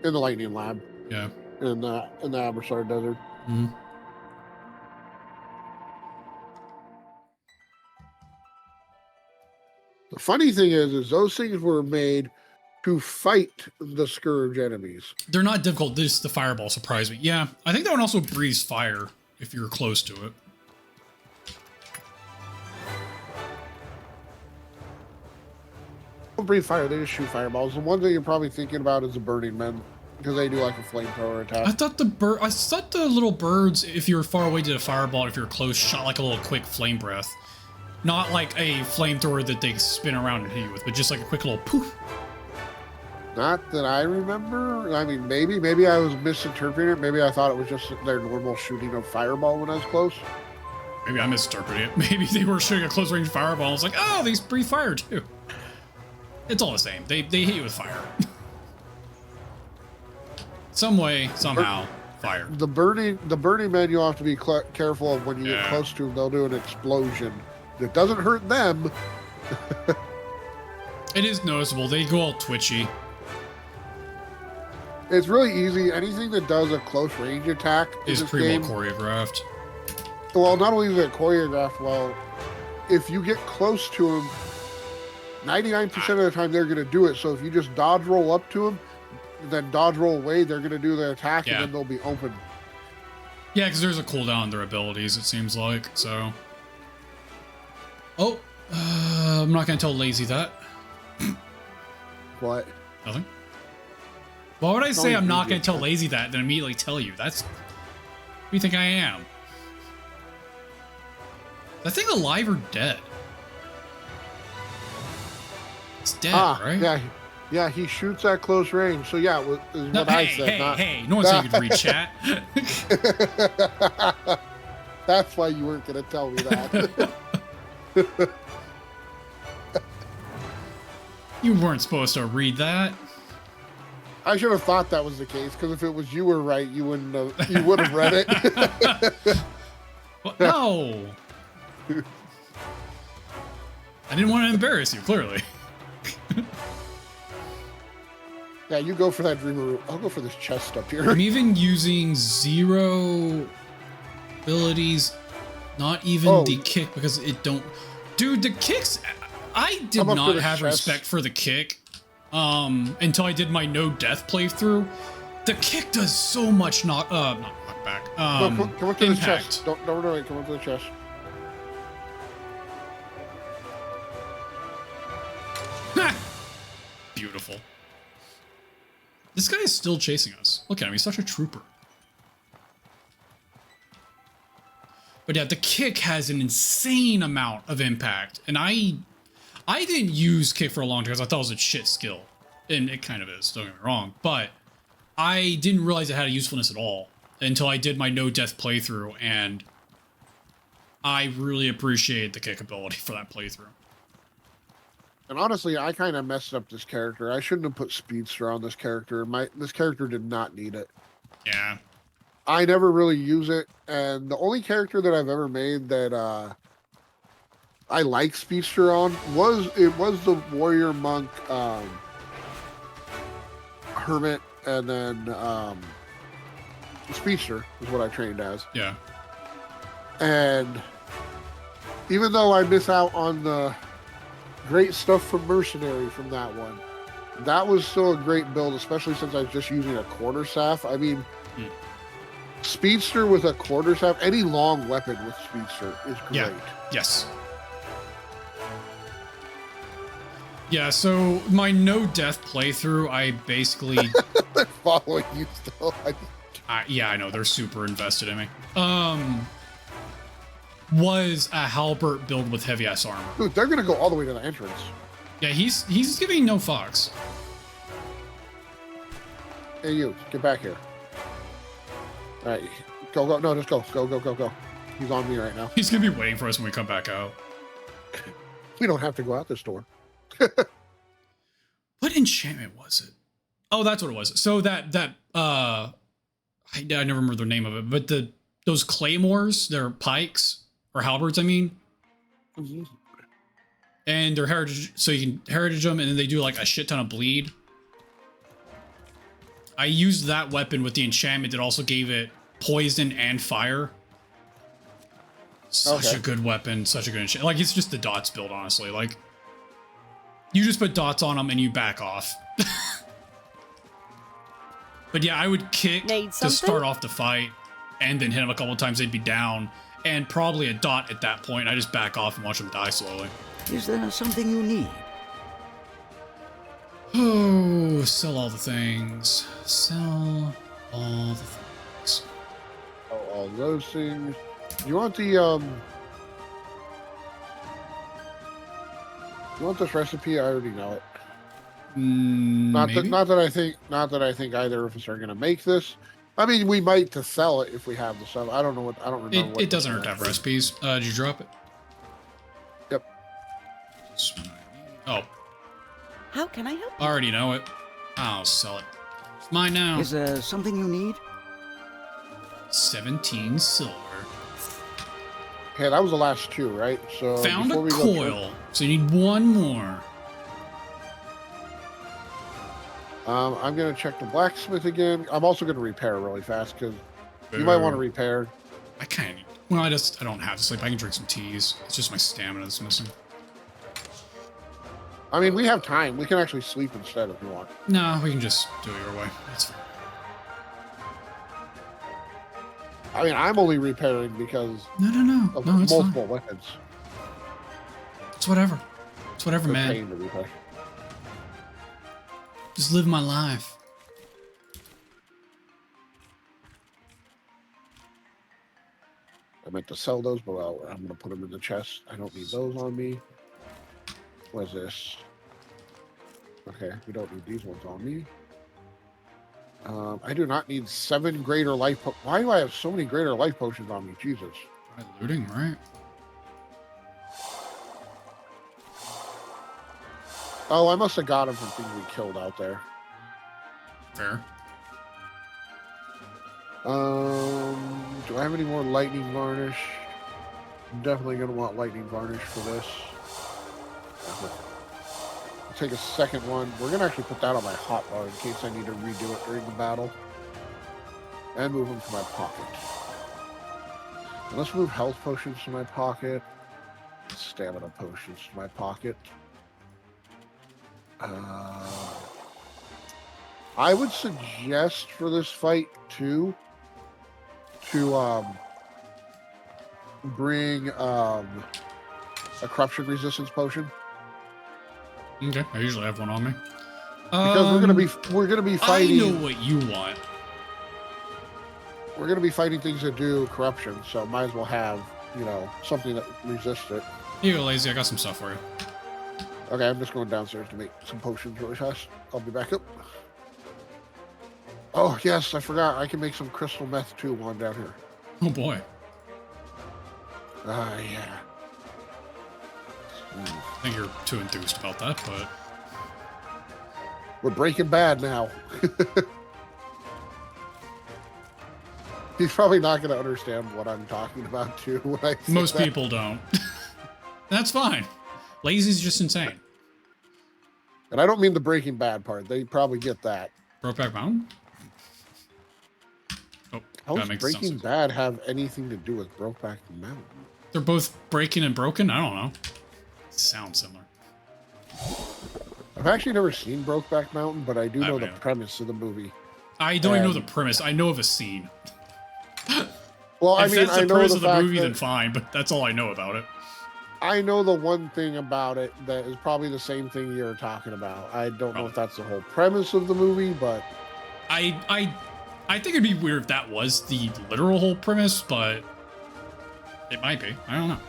In the lightning lab. Yeah. In the Abersaur Desert. Mm-hmm. The funny thing is those things were made to fight the Scourge enemies. They're not difficult. Just the fireball surprised me. Yeah, I think that one also breathes fire if you're close to it. Don't breathe fire, they just shoot fireballs. The one that you're probably thinking about is the Burning Men, because they do like a flamethrower attack. I thought the little birds, if you're far away, did a fireball. If you're close, shot like a little quick flame breath. Not like a flamethrower that they spin around and hit you with, but just like a quick little poof. Not that I remember. I mean, maybe I was misinterpreting it. Maybe I thought it was just their normal shooting of fireball when I was close. Maybe I misinterpreted it. Maybe they were shooting a close range fireball. I was like, oh, they breathe fire too. It's all the same. They hit you with fire. Some way, somehow, fire. The Burning Men, you'll have to be careful of when you get close to them. They'll do an explosion. It doesn't hurt them. It is noticeable. They go all twitchy. It's really easy. Anything that does a close range attack is pretty well choreographed. Well, not only is it choreographed well, if you get close to them, 99% of the time they're going to do it. So if you just dodge roll up to them, then dodge roll away, they're going to do the attack and then they'll be open. Yeah, because there's a cooldown on their abilities, it seems like, so... Oh, I'm not going to tell Lazy that. What? Nothing. Why would I say I'm not going to tell Lazy that and then immediately tell you? That's... Who do you think I am? Is that thing alive or dead? It's dead, right? Yeah, he shoots at close range. So yeah, is what I said. Hey, no one's saying you could read chat. That's why you weren't going to tell me that. You weren't supposed to read that. I should have thought that was the case, because if it was you were right, you wouldn't have, you would have read it. Well, no. I didn't want to embarrass you, clearly. Yeah, you go for that dreamer route. I'll go for this chest up here. I'm even using 0 abilities, not even the kick, because it don't... Dude, the kicks... I did not have respect for the kick until I did my no death playthrough. The kick does so much not knockback. Come up to the chest. Don't worry, come up to the chest. Beautiful. This guy is still chasing us. Look at him, he's such a trooper. But yeah, the kick has an insane amount of impact, and I didn't use kick for a long time because I thought it was a shit skill, and it kind of is, don't get me wrong, but I didn't realize it had a usefulness at all until I did my no death playthrough, and I really appreciate the kick ability for that playthrough. And honestly, I kind of messed up this character. I shouldn't have put Speedster on this character. This character did not need it. Yeah. I never really use it, and the only character that I've ever made that I like Speedster on was the Warrior Monk Hermit, and then Speedster is what I trained as. Yeah. And even though I miss out on the great stuff from Mercenary from that one, that was still a great build, especially since I was just using a quarterstaff. I mean, Speedster with a quarterstaff, any long weapon with Speedster is great. Yeah. Yes. Yeah, so my no death playthrough, I basically... They're following you still. Yeah, I know, they're super invested in me. Was a halberd build with heavy ass armor. Dude, they're gonna go all the way to the entrance. Yeah, he's giving no fucks. Hey, you, get back here. All right, go. No, just go. He's on me right now. He's gonna be waiting for us when we come back out. We don't have to go out this door. What enchantment was it? Oh, that's what it was. So that I never remember the name of it, but those claymores, they're pikes or halberds, I mean. Mm-hmm. And they're heritage, so you can heritage them, and then they do like a shit ton of bleed. I used that weapon with the enchantment that also gave it poison and fire. Such a good weapon, such a good enchantment. Like, it's just the dots build, honestly. Like, you just put dots on them and you back off. But yeah, I would kick to start off the fight, and then hit them a couple of times, they'd be down, and probably a dot at that point. I just back off and watch them die slowly. Is there something you need? Oh, sell all the things. Sell all the things. Oh, all those things. You want the You want this recipe? I already know it. Not that I think either of us are gonna make this. I mean, we might to sell it if we have the stuff. I don't remember. It doesn't hurt to have recipes. Did you drop it? Yep. Oh. How can I help you? I already know it. I'll sell it. It's mine now. Is there something you need? 17 silver. Okay, that was the last two, right? So found a coil. So you need one more. I'm gonna check the blacksmith again. I'm also gonna repair really fast because you might want to repair. I kind of. Well, I don't have to sleep. I can drink some teas. It's just my stamina that's missing. I mean, we have time. We can actually sleep instead if you want. No, we can just do it your way. That's fine. I mean, I'm only repairing because no, of it's multiple fine. weapons. It's whatever. It's whatever, It's a man. pain to repair. Just live my life. I meant to sell those, but I'm going to put them in the chest. I don't need those on me. What is this? Okay, we don't need these ones on me. I do not need 7 greater life. Why do I have so many greater life potions on me? Jesus. Right, looting, right? Oh, I must have got them from things we killed out there. Fair. Do I have any more lightning varnish? I'm definitely going to want lightning varnish for this. I'll take a second one. We're going to actually put that on my hotbar in case I need to redo it during the battle. And move them to my pocket. And let's move health potions to my pocket. Stamina potions to my pocket. I would suggest for this fight too to bring a corruption resistance potion. Okay, I usually have one on me. Because we're gonna be fighting. I know what you want. We're gonna be fighting things that do corruption, so might as well have, you know, something that resists it. Here you go, Lazy. I got some stuff for you. Okay, I'm just going downstairs to make some potions really fast. I'll be back up. Oh, yes, I forgot. I can make some crystal meth too while I'm down here. Oh, boy. Yeah. I think you're too enthused about that, but... We're Breaking Bad now. He's probably not going to understand what I'm talking about, too. When I Most people don't. That's fine. Lazy's just insane. And I don't mean the Breaking Bad part. They probably get that. Brokeback Mountain? Oh, how does Breaking Bad have anything to do with Brokeback Mountain? They're both breaking and broken? I don't know. Sounds similar. I've actually never seen Brokeback Mountain, but I do know the premise of the movie. I don't even know the premise. I know of a scene. Well, I mean, if that's the I know premise the of the fact movie, that then fine, but that's all I know about it. I know the one thing about it that is probably the same thing you're talking about. I don't know if that's the whole premise of the movie, but... I think it'd be weird if that was the literal whole premise, but it might be. I don't know.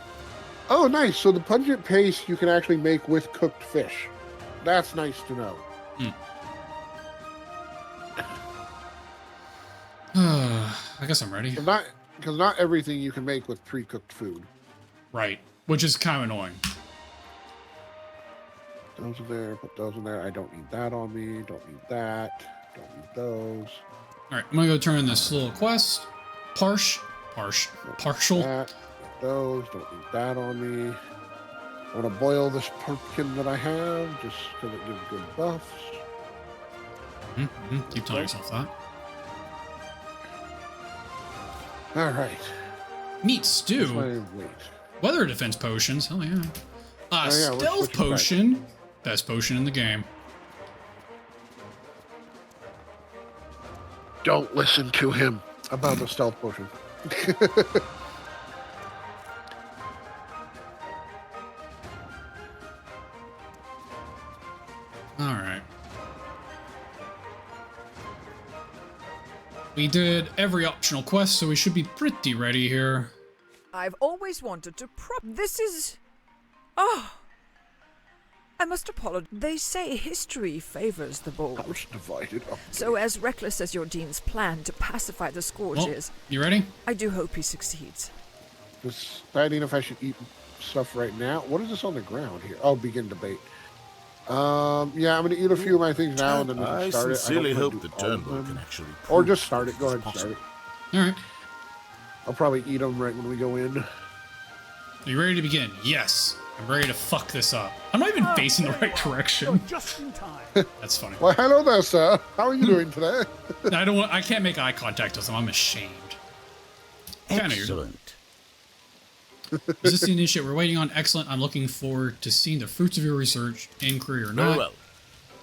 Oh, nice. So the pungent paste you can actually make with cooked fish. That's nice to know. I guess I'm ready. Because not everything you can make with pre-cooked food. Right. Which is kind of annoying. Those in there, put those in there. I don't need that on me. Don't need that. Don't need those. Alright, I'm gonna go turn this little quest. Partial. That, those, don't need that on me. I want to boil this pumpkin that I have, just because it gives good buffs. Keep telling yourself that. Alright. Meat stew. Weather defense potions. Hell yeah. Stealth potion. Best potion in the game. Don't listen to him about the stealth potion. Alright. We did every optional quest, so we should be pretty ready here. I've always wanted to This is... Oh... I must apologize. They say history favors the bold. I was divided up. So as reckless as your dean's plan to pacify the Scourge is... You ready? I do hope he succeeds. Deciding if I should eat stuff right now. What is this on the ground here? Oh, begin debate. Yeah, I'm going to eat a few of my things now and then we can start it. I sincerely hope the Turnbull can actually... Or just start it. Go ahead and start it. Alright. I'll probably eat them right when we go in. Are you ready to begin? Yes. I'm ready to fuck this up. I'm not even facing the right direction. You're just in time. That's funny. Well, hello there, sir. How are you doing today? I can't make eye contact with him. I'm ashamed. Excellent. Is this the initiate we're waiting on? Excellent. I'm looking forward to seeing the fruits of your research, inquiry or not. Very well.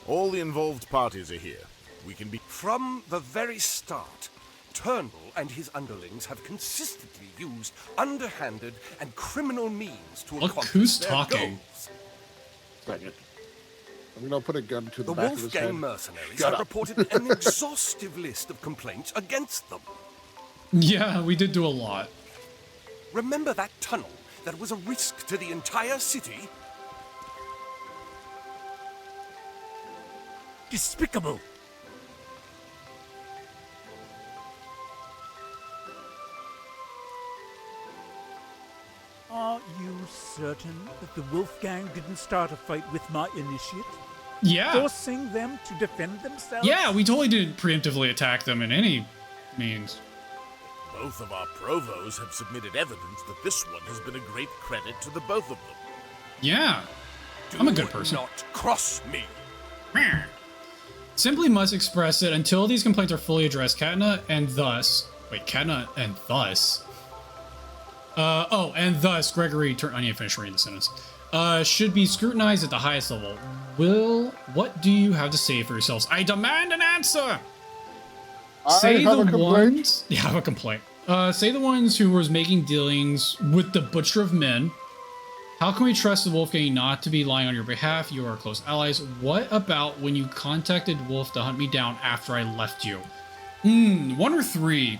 All the involved parties are here. We can be... From the very start, Turnbull and his underlings have consistently used underhanded and criminal means to accomplish who's their talking. goals. Second. I'm going to put a gun to the The back of his head. Wolfgang mercenaries have reported an exhaustive list of complaints against them. Yeah, we did do a lot. Remember that tunnel that was a risk to the entire city? Despicable. Are you certain that the Wolfgang didn't start a fight with my initiate? Yeah. forcing them to defend themselves? Yeah, we totally didn't preemptively attack them in any means. Both of our provos have submitted evidence that this one has been a great credit to the both of them. Yeah. I'm a good person. Do not cross me. Simply must express it until these complaints are fully addressed. Katna and thus... Wait, Katna and thus... and thus Gregory... I need to finish reading the sentence. Should be scrutinized at the highest level. What do you have to say for yourselves? I demand an answer! Say the ones... Yeah, I have a complaint. Say the ones who was making dealings with the Butcher of Men. How can we trust the Wolfgang not to be lying on your behalf? You are close allies. What about when you contacted Wolf to hunt me down after I left you? 1 or 3.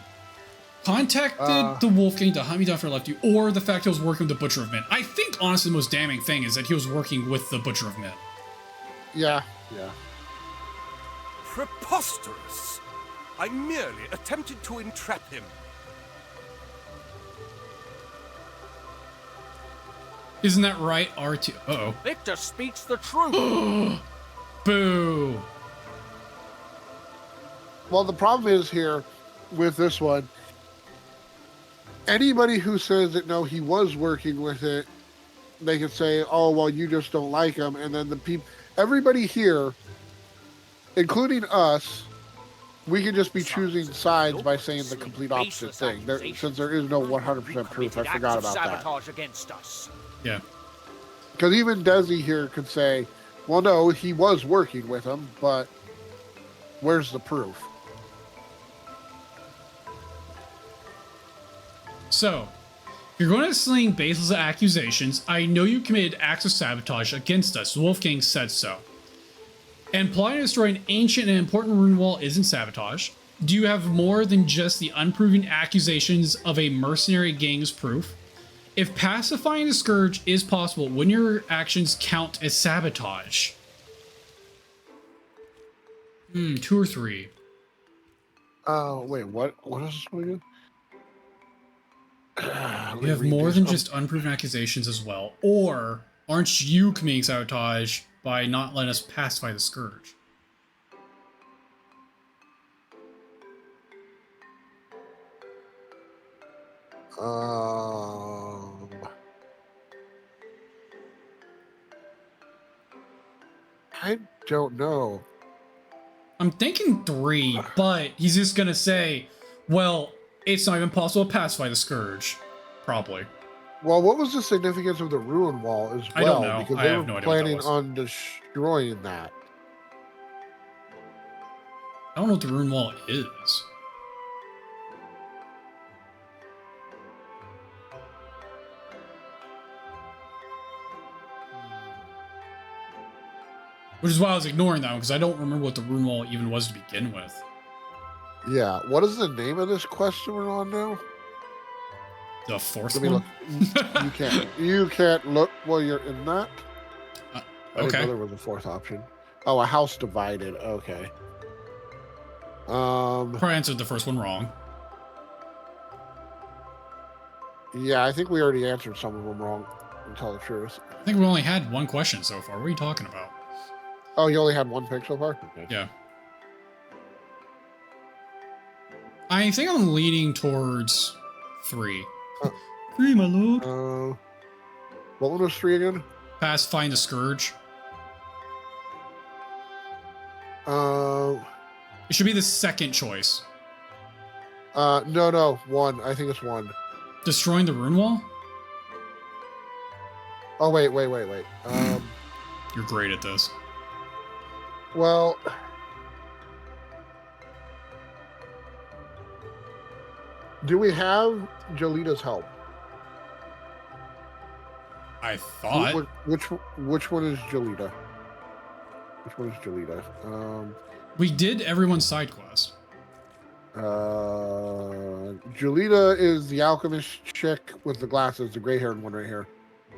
Contacted the Wolfgang to hunt me down after I left you, or the fact he was working with the Butcher of Men. I think, honestly, the most damning thing is that he was working with the Butcher of Men. Yeah. Preposterous! I merely attempted to entrap him. Isn't that right, R2? Uh-oh. Victor speaks the truth. Boo. Well, the problem is here with this one, anybody who says that no, he was working with it, they could say, oh, well, you just don't like him. And then the people, everybody here, including us, we could just be choosing sides by saying the complete opposite thing. Since there is no 100% proof, I forgot about that. Against us. Yeah. Because even Desi here could say, well, no, he was working with him, but where's the proof? So, you're going to sling baseless accusations. I know you committed acts of sabotage against us. Wolfgang said so. And plotting to destroy an ancient and important rune wall isn't sabotage. Do you have more than just the unproven accusations of a mercenary gang's proof? If pacifying the Scourge is possible, wouldn't your actions count as sabotage? 2 or 3. Wait, what is this one again? You have more than just unproven accusations as well. Or aren't you committing sabotage by not letting us pacify the Scourge? I don't know. I'm thinking 3, but he's just gonna say, well, it's not even possible to pacify the Scourge. Probably. Well, what was the significance of the ruin wall as well? I don't know. Because I they have were no idea planning on destroying that. I don't know what the rune wall is. Which is why I was ignoring that one, because I don't remember what the rune wall even was to begin with. Yeah. What is the name of this quest we're on now? The fourth Let me one? look. You can't look while you're in that. I didn't Okay. know there was a fourth option. Oh, a house divided. Okay. Probably answered the first one wrong. Yeah, I think we already answered some of them wrong, to tell the truth. I think we only had one question so far. What are you talking about? Oh, you only had one pick so far? Okay. Yeah. I think I'm leaning towards 3. 3, my lord. What one was 3 again? Pacifying the Scourge. It should be the second choice. No, 1. I think it's 1. Destroying the rune wall? Oh, wait. You're great at this. Well, do we have Jolita's help? I thought. Which one is Jolita? Which one is Jolita? We did everyone's side quest. Jolita is the alchemist chick with the glasses, the gray-haired one right here.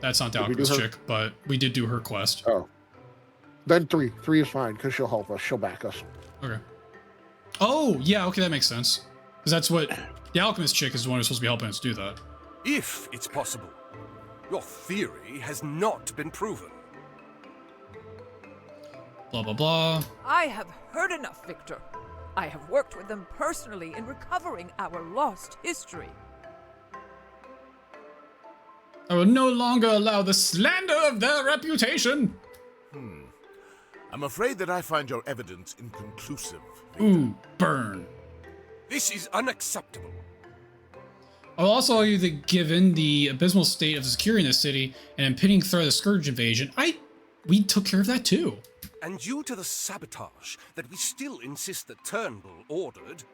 That's not the alchemist chick, but we did do her quest. Oh. Then 3. 3 is fine, because she'll help us. She'll back us. Okay. Oh, yeah, okay, that makes sense. Because that's what... The alchemist chick is the one who's supposed to be helping us do that. If it's possible. Your theory has not been proven. Blah, blah, blah. I have heard enough, Victor. I have worked with them personally in recovering our lost history. I will no longer allow the slander of their reputation. I'm afraid that I find your evidence inconclusive. Ooh, burn. This is unacceptable. I'll also argue that given the abysmal state of security in the city and impending threat of the Scourge invasion, we took care of that too. And due to the sabotage that we still insist that Turnbull ordered,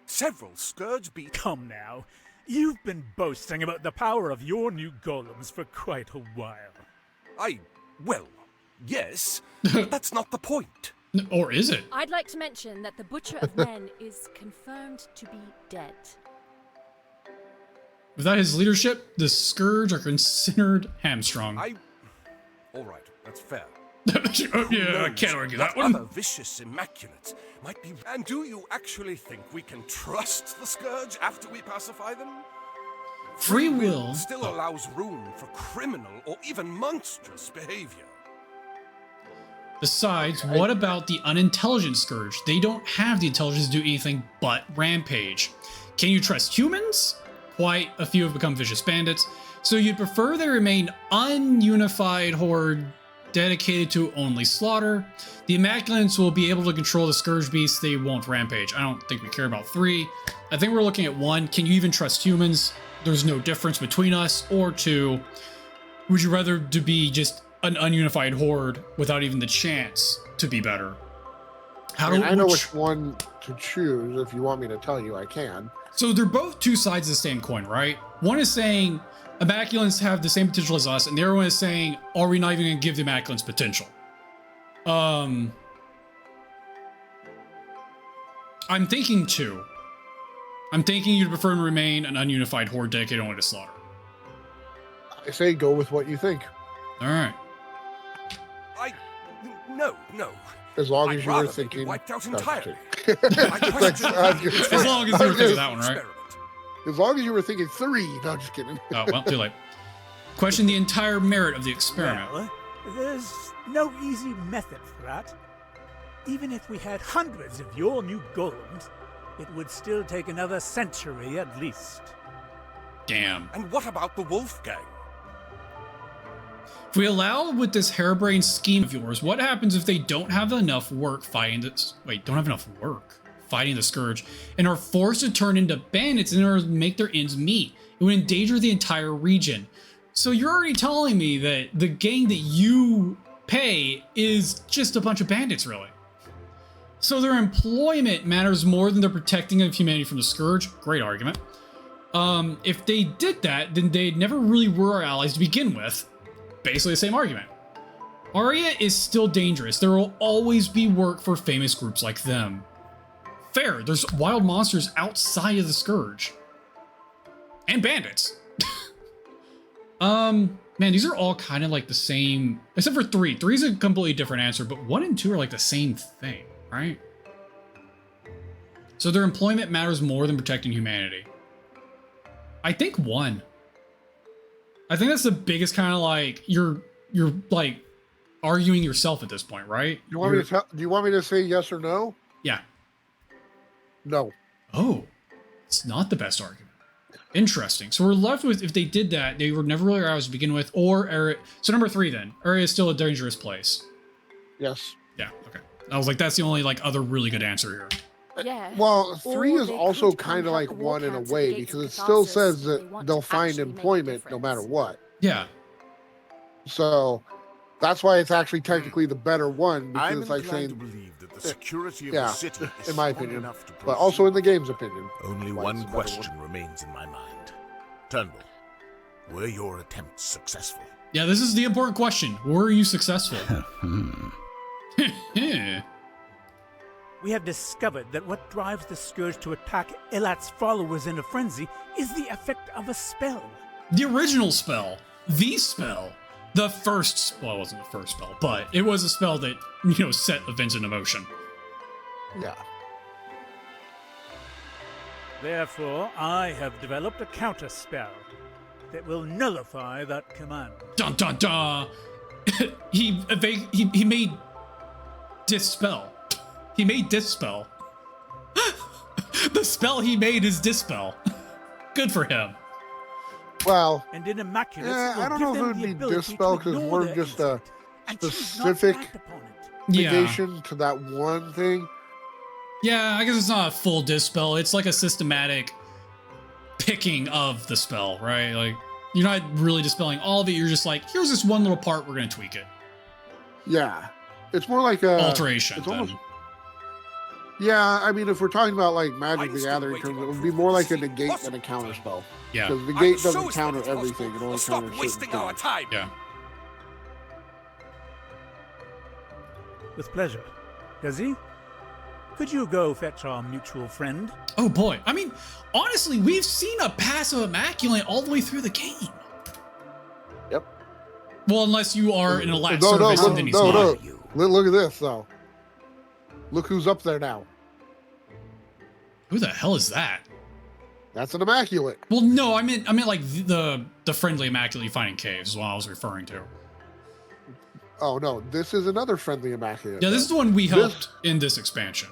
several Scourge beasts... Come now. You've been boasting about the power of your new golems for quite a while. Well, yes, but that's not the point. Or is it? I'd like to mention that the Butcher of Men is confirmed to be dead. Without his leadership, the Scourge are considered hamstrung. All right, that's fair. Yeah, I can't argue that one. Other vicious immaculates might be... And do you actually think we can trust the Scourge after we pacify them? Free will still allows room for criminal or even monstrous behavior. Besides, what about the unintelligent Scourge? They don't have the intelligence to do anything but rampage. Can you trust humans? Quite a few have become vicious bandits, so you'd prefer they remain ununified horde dedicated to only slaughter. The Immaculates will be able to control the Scourge beasts, they won't rampage. I don't think we care about 3. I think we're looking at 1. Can you even trust humans? There's no difference between us. Or 2, would you rather to be just an ununified horde without even the chance to be better? I know which one to choose. If you want me to tell you, I can. So they're both two sides of the same coin, right? One is saying Immaculates have the same potential as us, and the other one is saying, are we not even going to give the Immaculates potential? I'm thinking 2. I'm thinking you'd prefer to remain an ununified horde dedicated only to slaughter. I say go with what you think. All right. No. As long as you were thinking... wiped out entirely. As long as you were thinking that one, right? As long as you were thinking 3. No, just kidding. Oh, well, too late. Question the entire merit of the experiment. Well, there's no easy method for that. Even if we had hundreds of your new golems, it would still take another century at least. Damn. And what about the Wolfgang? If we allow with this harebrained scheme of yours, what happens if they don't have enough work fighting this? Wait, don't have enough work fighting the Scourge and are forced to turn into bandits in order to make their ends meet? It would endanger the entire region. So you're already telling me that the gang that you pay is just a bunch of bandits, really? So their employment matters more than the protecting of humanity from the Scourge? Great argument. If they did that, then they never really were our allies to begin with. Basically the same argument. Aria is still dangerous. There will always be work for famous groups like them. Fair, there's wild monsters outside of the Scourge. And bandits. Man, these are all kind of like the same, except for 3. 3 is a completely different answer, but 1 and 2 are like the same thing, right? So their employment matters more than protecting humanity. I think 1. I think that's the biggest kind of like, you're like arguing yourself at this point, right? Do you want me to say yes or no? Yeah. No. Oh, it's not the best argument. Interesting. So we're left with, if they did that, they were never really ours to begin with, or area. So number 3 then. Area is still a dangerous place. Yes. Yeah, okay. I was like, that's the only like other really good answer here. Yeah. Well, 3 is also kind of like 1 in a way, because it still says that they'll find employment no matter what. Yeah. So that's why it's actually technically the better one, because it's like saying, to believe that the security of the city is in my strong opinion, enough to but also in the game's opinion. Only one question remains in my mind. Turnbull, were your attempts successful? Yeah, this is the important question. Were you successful? We have discovered that what drives the Scourge to attack Elat's followers in a frenzy is the effect of a spell. The original spell. The spell. The first, well, it wasn't the first spell, but it was a spell that, set events into motion. Yeah. Therefore, I have developed a counter spell that will nullify that command. Dun dun dun! He made Dispel. He made Dispel. The spell he made is Dispel. Good for him. Well, And in Immaculate, I don't know if it would be Dispel because we're just a specific negation to that one thing. Yeah, I guess it's not a full Dispel. It's like a systematic picking of the spell, right? Like, you're not really dispelling all of it. You're just like, here's this one little part. We're going to tweak it. Yeah. It's more like a... Alteration, it's almost, yeah, I mean, if we're talking about like Magic the Gathering terms, it would be more like a negate than a counter spell. Yeah. Because negate doesn't counter everything. It only counters certain things. Yeah. With pleasure. Gazi, could you go fetch our mutual friend? Oh boy. I mean, honestly, we've seen a passive Immaculate all the way through the game. Yep. Well, unless you are in a lat service and then he's not. No. Look at this, though. Look who's up there now. Who the hell is that? That's an Immaculate. Well, no, I meant like the friendly Immaculate you find in caves is what I was referring to. Oh no, this is another friendly Immaculate. Yeah, this is the one we helped in this expansion.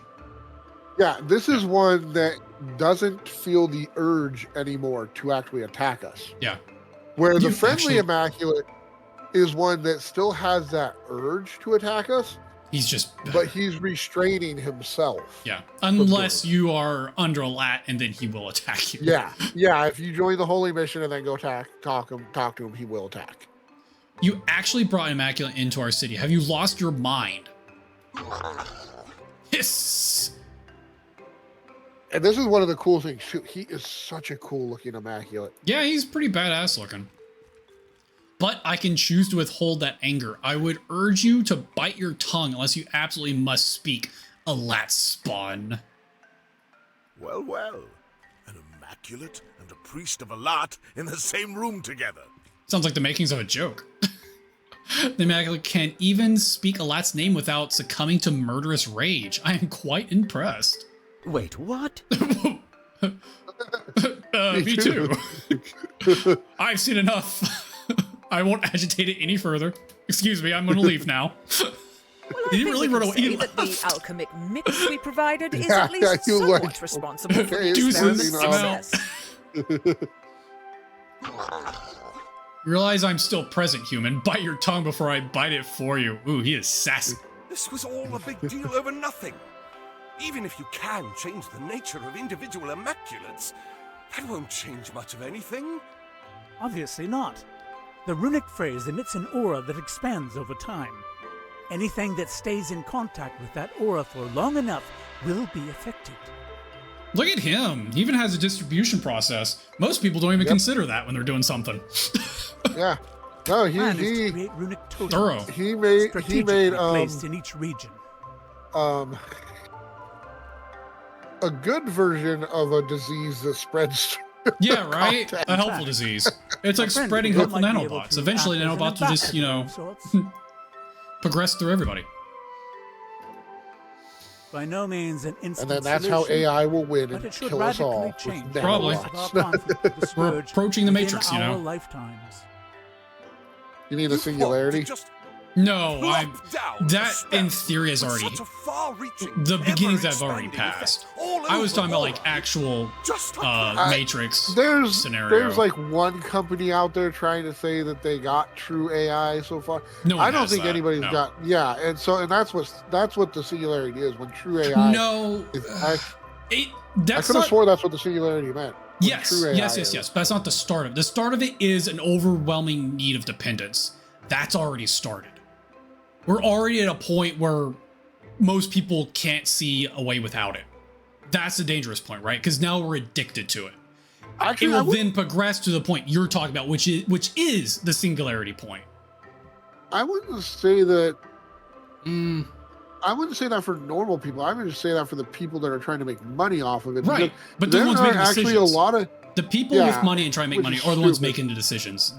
Yeah, this is one that doesn't feel the urge anymore to actually attack us. Yeah. Where the friendly Immaculate is one that still has that urge to attack us. He's just... But he's restraining himself. Yeah. Unless you are under a lat and then he will attack you. Yeah. Yeah, if you join the Holy Mission and then go talk to him, he will attack. You actually brought Immaculate into our city. Have you lost your mind? Hiss! And this is one of the cool things, too. He is such a cool looking Immaculate. Yeah, he's pretty badass looking. But I can choose to withhold that anger. I would urge you to bite your tongue unless you absolutely must speak a lat spawn. Well, well. An Immaculate and a priest of Alat in the same room together. Sounds like the makings of a joke. The Immaculate can even speak Alat's name without succumbing to murderous rage. I am quite impressed. Wait, what? Me too. I've seen enough. I won't agitate it any further. Excuse me, I'm going to leave now. Well, Did he really run away? Say that the alchemic mix we provided is at least somewhat responsible for the experiment's success. Realize I'm still present, human. Bite your tongue before I bite it for you. Ooh, he is sassy. This was all a big deal over nothing. Even if you can change the nature of individual Immaculates, that won't change much of anything. Obviously not. The runic phrase emits an aura that expands over time. Anything that stays in contact with that aura for long enough will be affected. Look at him. He even has a distribution process. Most people don't even consider that when they're doing something. Yeah. No, he create runic totems. Thorough. He made placed in each region. A good version of a disease that spreads. Yeah, right? A helpful disease. It's like spreading helpful nanobots. Eventually, nanobots will just, you know, progress through everybody. By no means an instant And then that's how AI will win and kill us all. Probably. We're approaching the Matrix, you know. Lifetimes. You need a singularity? No, that in theory is already the beginnings that have already passed. I was talking about like actual Matrix scenario. There's like one company out there trying to say that they got true AI so far. No, I don't think anybody's got. Yeah, and that's what the singularity is when true AI. No, I could have swore that's what the singularity meant. Yes. But that's not the start of it. The start of it is an overwhelming need of dependence. That's already started. We're already at a point where most people can't see a way without it. That's the dangerous point, right? Because now we're addicted to it. Actually, it will then progress to the point you're talking about, which is the singularity point. I wouldn't say that. I wouldn't say that for normal people. I would just say that for the people that are trying to make money off of it. Right, but the ones making actually decisions. A lot of the people with money and trying to make money are the ones making the decisions.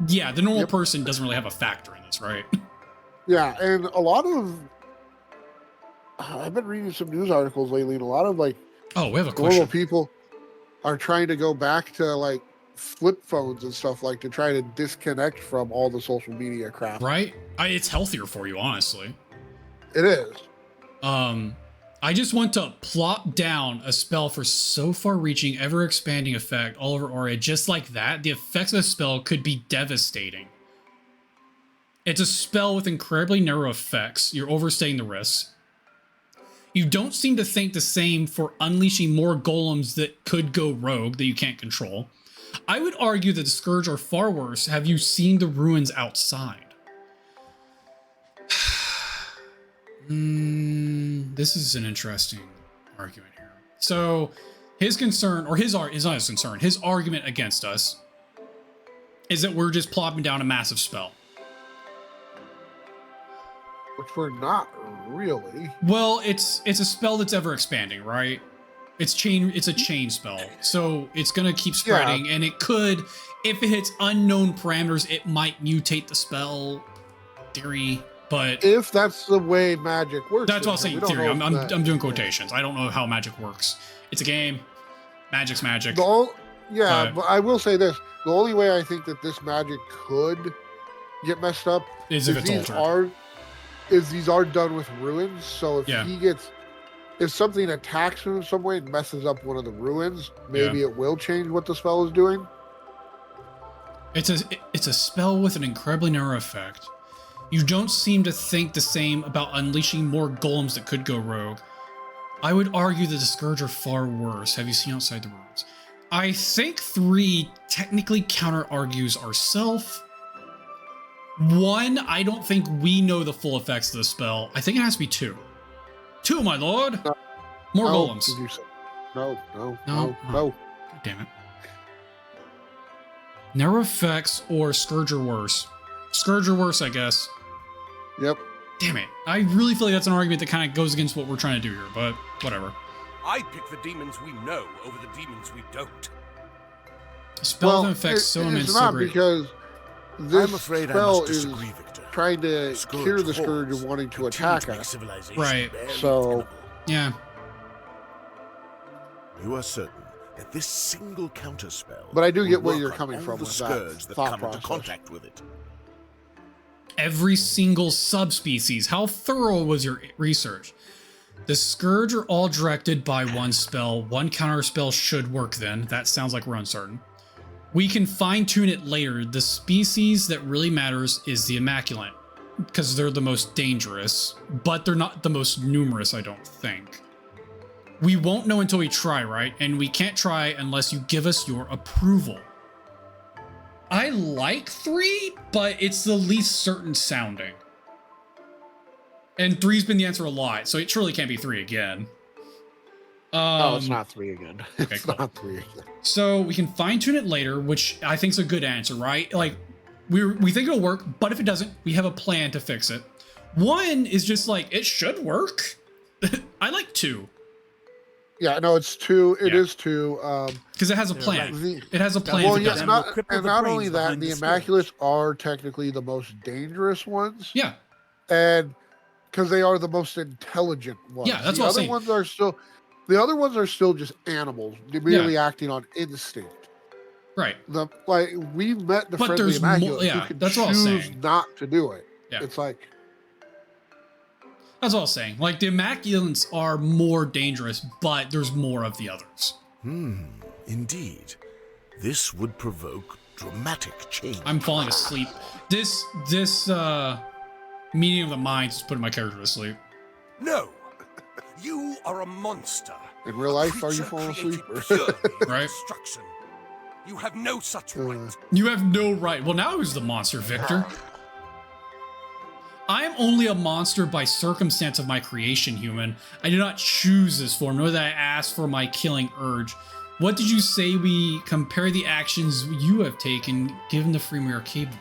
Yeah, the normal person doesn't really have a factor in this, right? Yeah, and a lot of I've been reading some news articles lately, and a lot of like we have a normal people are trying to go back to like flip phones and stuff, like to try to disconnect from all the social media crap. Right? It's healthier for you, honestly. It is. I just want to plop down a spell for so far-reaching, ever-expanding effect all over Aura. Just like that, the effects of the spell could be devastating. It's a spell with incredibly narrow effects. You're overstating the risks. You don't seem to think the same for unleashing more golems that could go rogue that you can't control. I would argue that the Scourge are far worse. Have you seen the ruins outside? This is an interesting argument here. So his concern, or his not his concern, his argument against us is that we're just plopping down a massive spell. Which we're not really. Well, it's a spell that's ever expanding, right? It's a chain spell. So it's gonna keep spreading, and it could, if it hits unknown parameters, it might mutate the spell theory. But if that's the way magic works, that's what I'm saying. Theory. I'm doing quotations. I don't know how magic works. It's a game. Magic's magic. But I will say this: the only way I think that this magic could get messed up is if it's altered. These are done with ruins. So if something attacks him in some way and messes up one of the ruins, maybe it will change what the spell is doing. It's a spell with an incredibly narrow effect. You don't seem to think the same about unleashing more golems that could go rogue. I would argue that the Scourge are far worse. Have you seen outside the ruins? I think 3 technically counter-argues ourself. 1, I don't think we know the full effects of the spell. I think it has to be 2. 2, my lord! More golems. No. God damn it. Narrow effects or Scourge or worse. Scourge or worse, I guess. Yep. Damn it. I really feel like that's an argument that kind of goes against what we're trying to do here, but whatever. I pick the demons we know over the demons we don't. Spells and effects so immense, so great. Because this I'm afraid spell I must disagree, Victor. Trying to cure the Scourge of wanting to attack us. Right. So, yeah. You are certain that this single counterspell. But I do get where you're coming from with Scourge that that come process. into contact with it. Every single subspecies. How thorough was your research? The Scourge are all directed by one spell. One counter spell should work then. That sounds like we're uncertain. We can fine-tune it later. The species that really matters is the Immaculate, because they're the most dangerous, but they're not the most numerous, I don't think. We won't know until we try, right? And we can't try unless you give us your approval. I like 3, but it's the least certain sounding. And 3's been the answer a lot, so it surely can't be 3 again. It's not 3 again. Okay, it's cool. not 3 again. So we can fine tune it later, which I think is a good answer, right? Like we think it'll work, but if it doesn't, we have a plan to fix it. 1 is just like, it should work. I like 2. Yeah, no, it's 2. It is 2. Because it has a plan. It has a plan. Well, yeah, not only that, the Immaculates are technically the most dangerous ones. Yeah. And because they are the most intelligent ones. Yeah, that's what I'm saying. The other ones are still just animals, merely acting on instinct. Right. We've met the friendly Immaculates who can that's what I was saying. Not to do it. Yeah. It's like... That's what I was saying. Like, the Immaculates are more dangerous, but there's more of the others. Indeed. This would provoke dramatic change. I'm falling asleep. This meeting of the minds is putting my character to sleep. No. You are a monster. In real life, are you falling asleep? Right? Destruction. You have no such right. You have no right. Well, now who's the monster, Victor? I am only a monster by circumstance of my creation, human. I did not choose this form, nor did I ask for my killing urge. What did you say we compare the actions you have taken, given the freedom we are capable?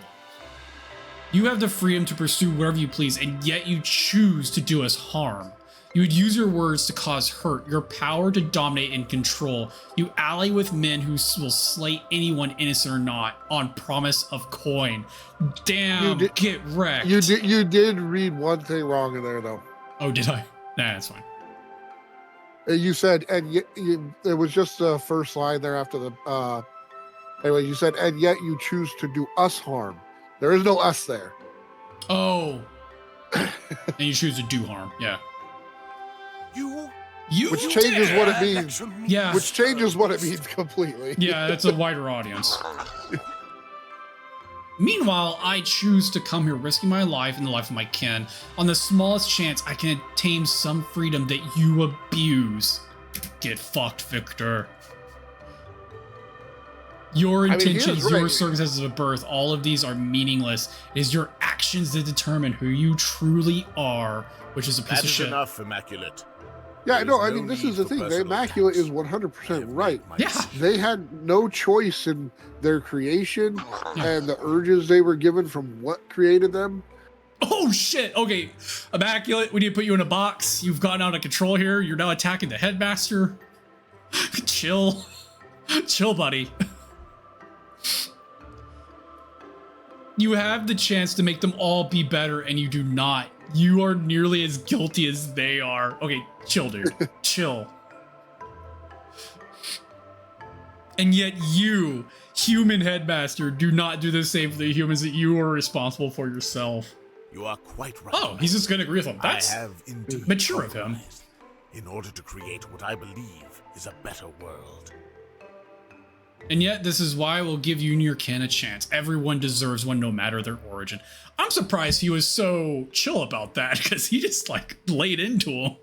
You have the freedom to pursue whatever you please, and yet you choose to do us harm. You would use your words to cause hurt, your power to dominate and control. You ally with men who will slay anyone innocent or not, on promise of coin. Damn, get wrecked. You did read one thing wrong in there, though. Oh, did I? Nah, that's fine. You said, and yet, it was just the first line there after the... anyway, you said, and yet you choose to do us harm. There is no us there. Oh. and you choose to do harm. Yeah. Which changes what it means. Yeah. Which changes what it means completely. Yeah, it's a wider audience. Meanwhile, I choose to come here risking my life and the life of my kin on the smallest chance I can attain some freedom that you abuse. Get fucked, Victor. Your intentions, your circumstances of birth, all of these are meaningless. It is your actions that determine who you truly are, which is a piece of shit. That is enough, Immaculate. Yeah, no, I mean, this is the thing. The Immaculate is 100% right. Yeah. They had no choice in their creation and the urges they were given from what created them. Oh, shit. Okay, Immaculate, we need to put you in a box. You've gotten out of control here. You're now attacking the headmaster. Chill. Chill, buddy. You have the chance to make them all be better, and you do not. You are nearly as guilty as they are. Okay, chill, dude. Chill. And yet you, human headmaster, do not do the same for the humans that you are responsible for yourself. You are quite right. Oh, he's just going to agree with him. That's I have indeed mature of him. In order to create what I believe is a better world. And yet, this is why I will give you and your kin a chance. Everyone deserves one, no matter their origin. I'm surprised he was so chill about that, because he just, like, laid into him.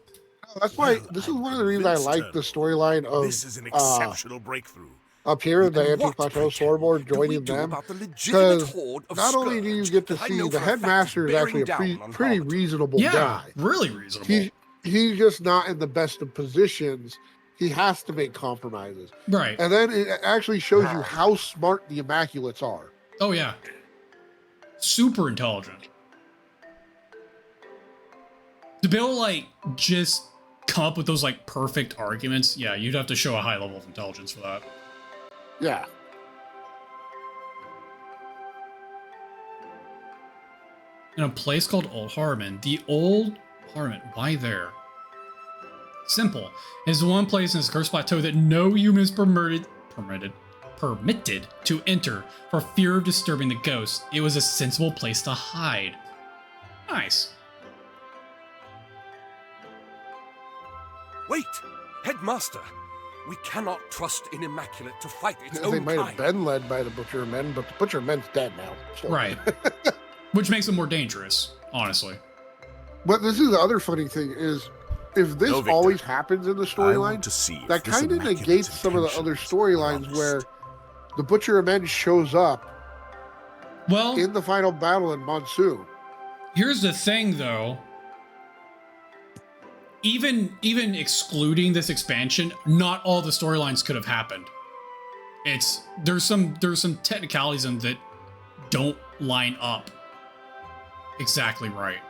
That's why, this is one of the reasons I like the storyline of... This is an exceptional breakthrough. Up here, the anti-plateau Sorobor joining them. Because not only do you get to see the headmaster is actually a pretty reasonable guy. Really reasonable. He's just not in the best of positions. He has to make compromises. Right. And then it actually shows you how smart the Immaculates are. Oh, yeah. Super intelligent. To be able to, like, just come up with those, like, perfect arguments, yeah, you'd have to show a high level of intelligence for that. Yeah. In a place called Old Harmon. The Old Harmon, why there? Simple. It is the one place in this cursed plateau that no human is permitted to enter for fear of disturbing the ghosts. It was a sensible place to hide. Nice. Wait! Headmaster! We cannot trust an Immaculate to fight its own They might have kind. been led by the Butcher Men, but the Butcher Men's dead now. So. Right. Which makes them more dangerous, honestly. But this is the other funny thing is, if this always happens in the storyline, that kind of negates some of the other storylines where the Butcher of Men shows up in the final battle in Monsoon. Here's the thing, though. Even excluding this expansion, not all the storylines could have happened. There's some technicalities in that don't line up exactly right.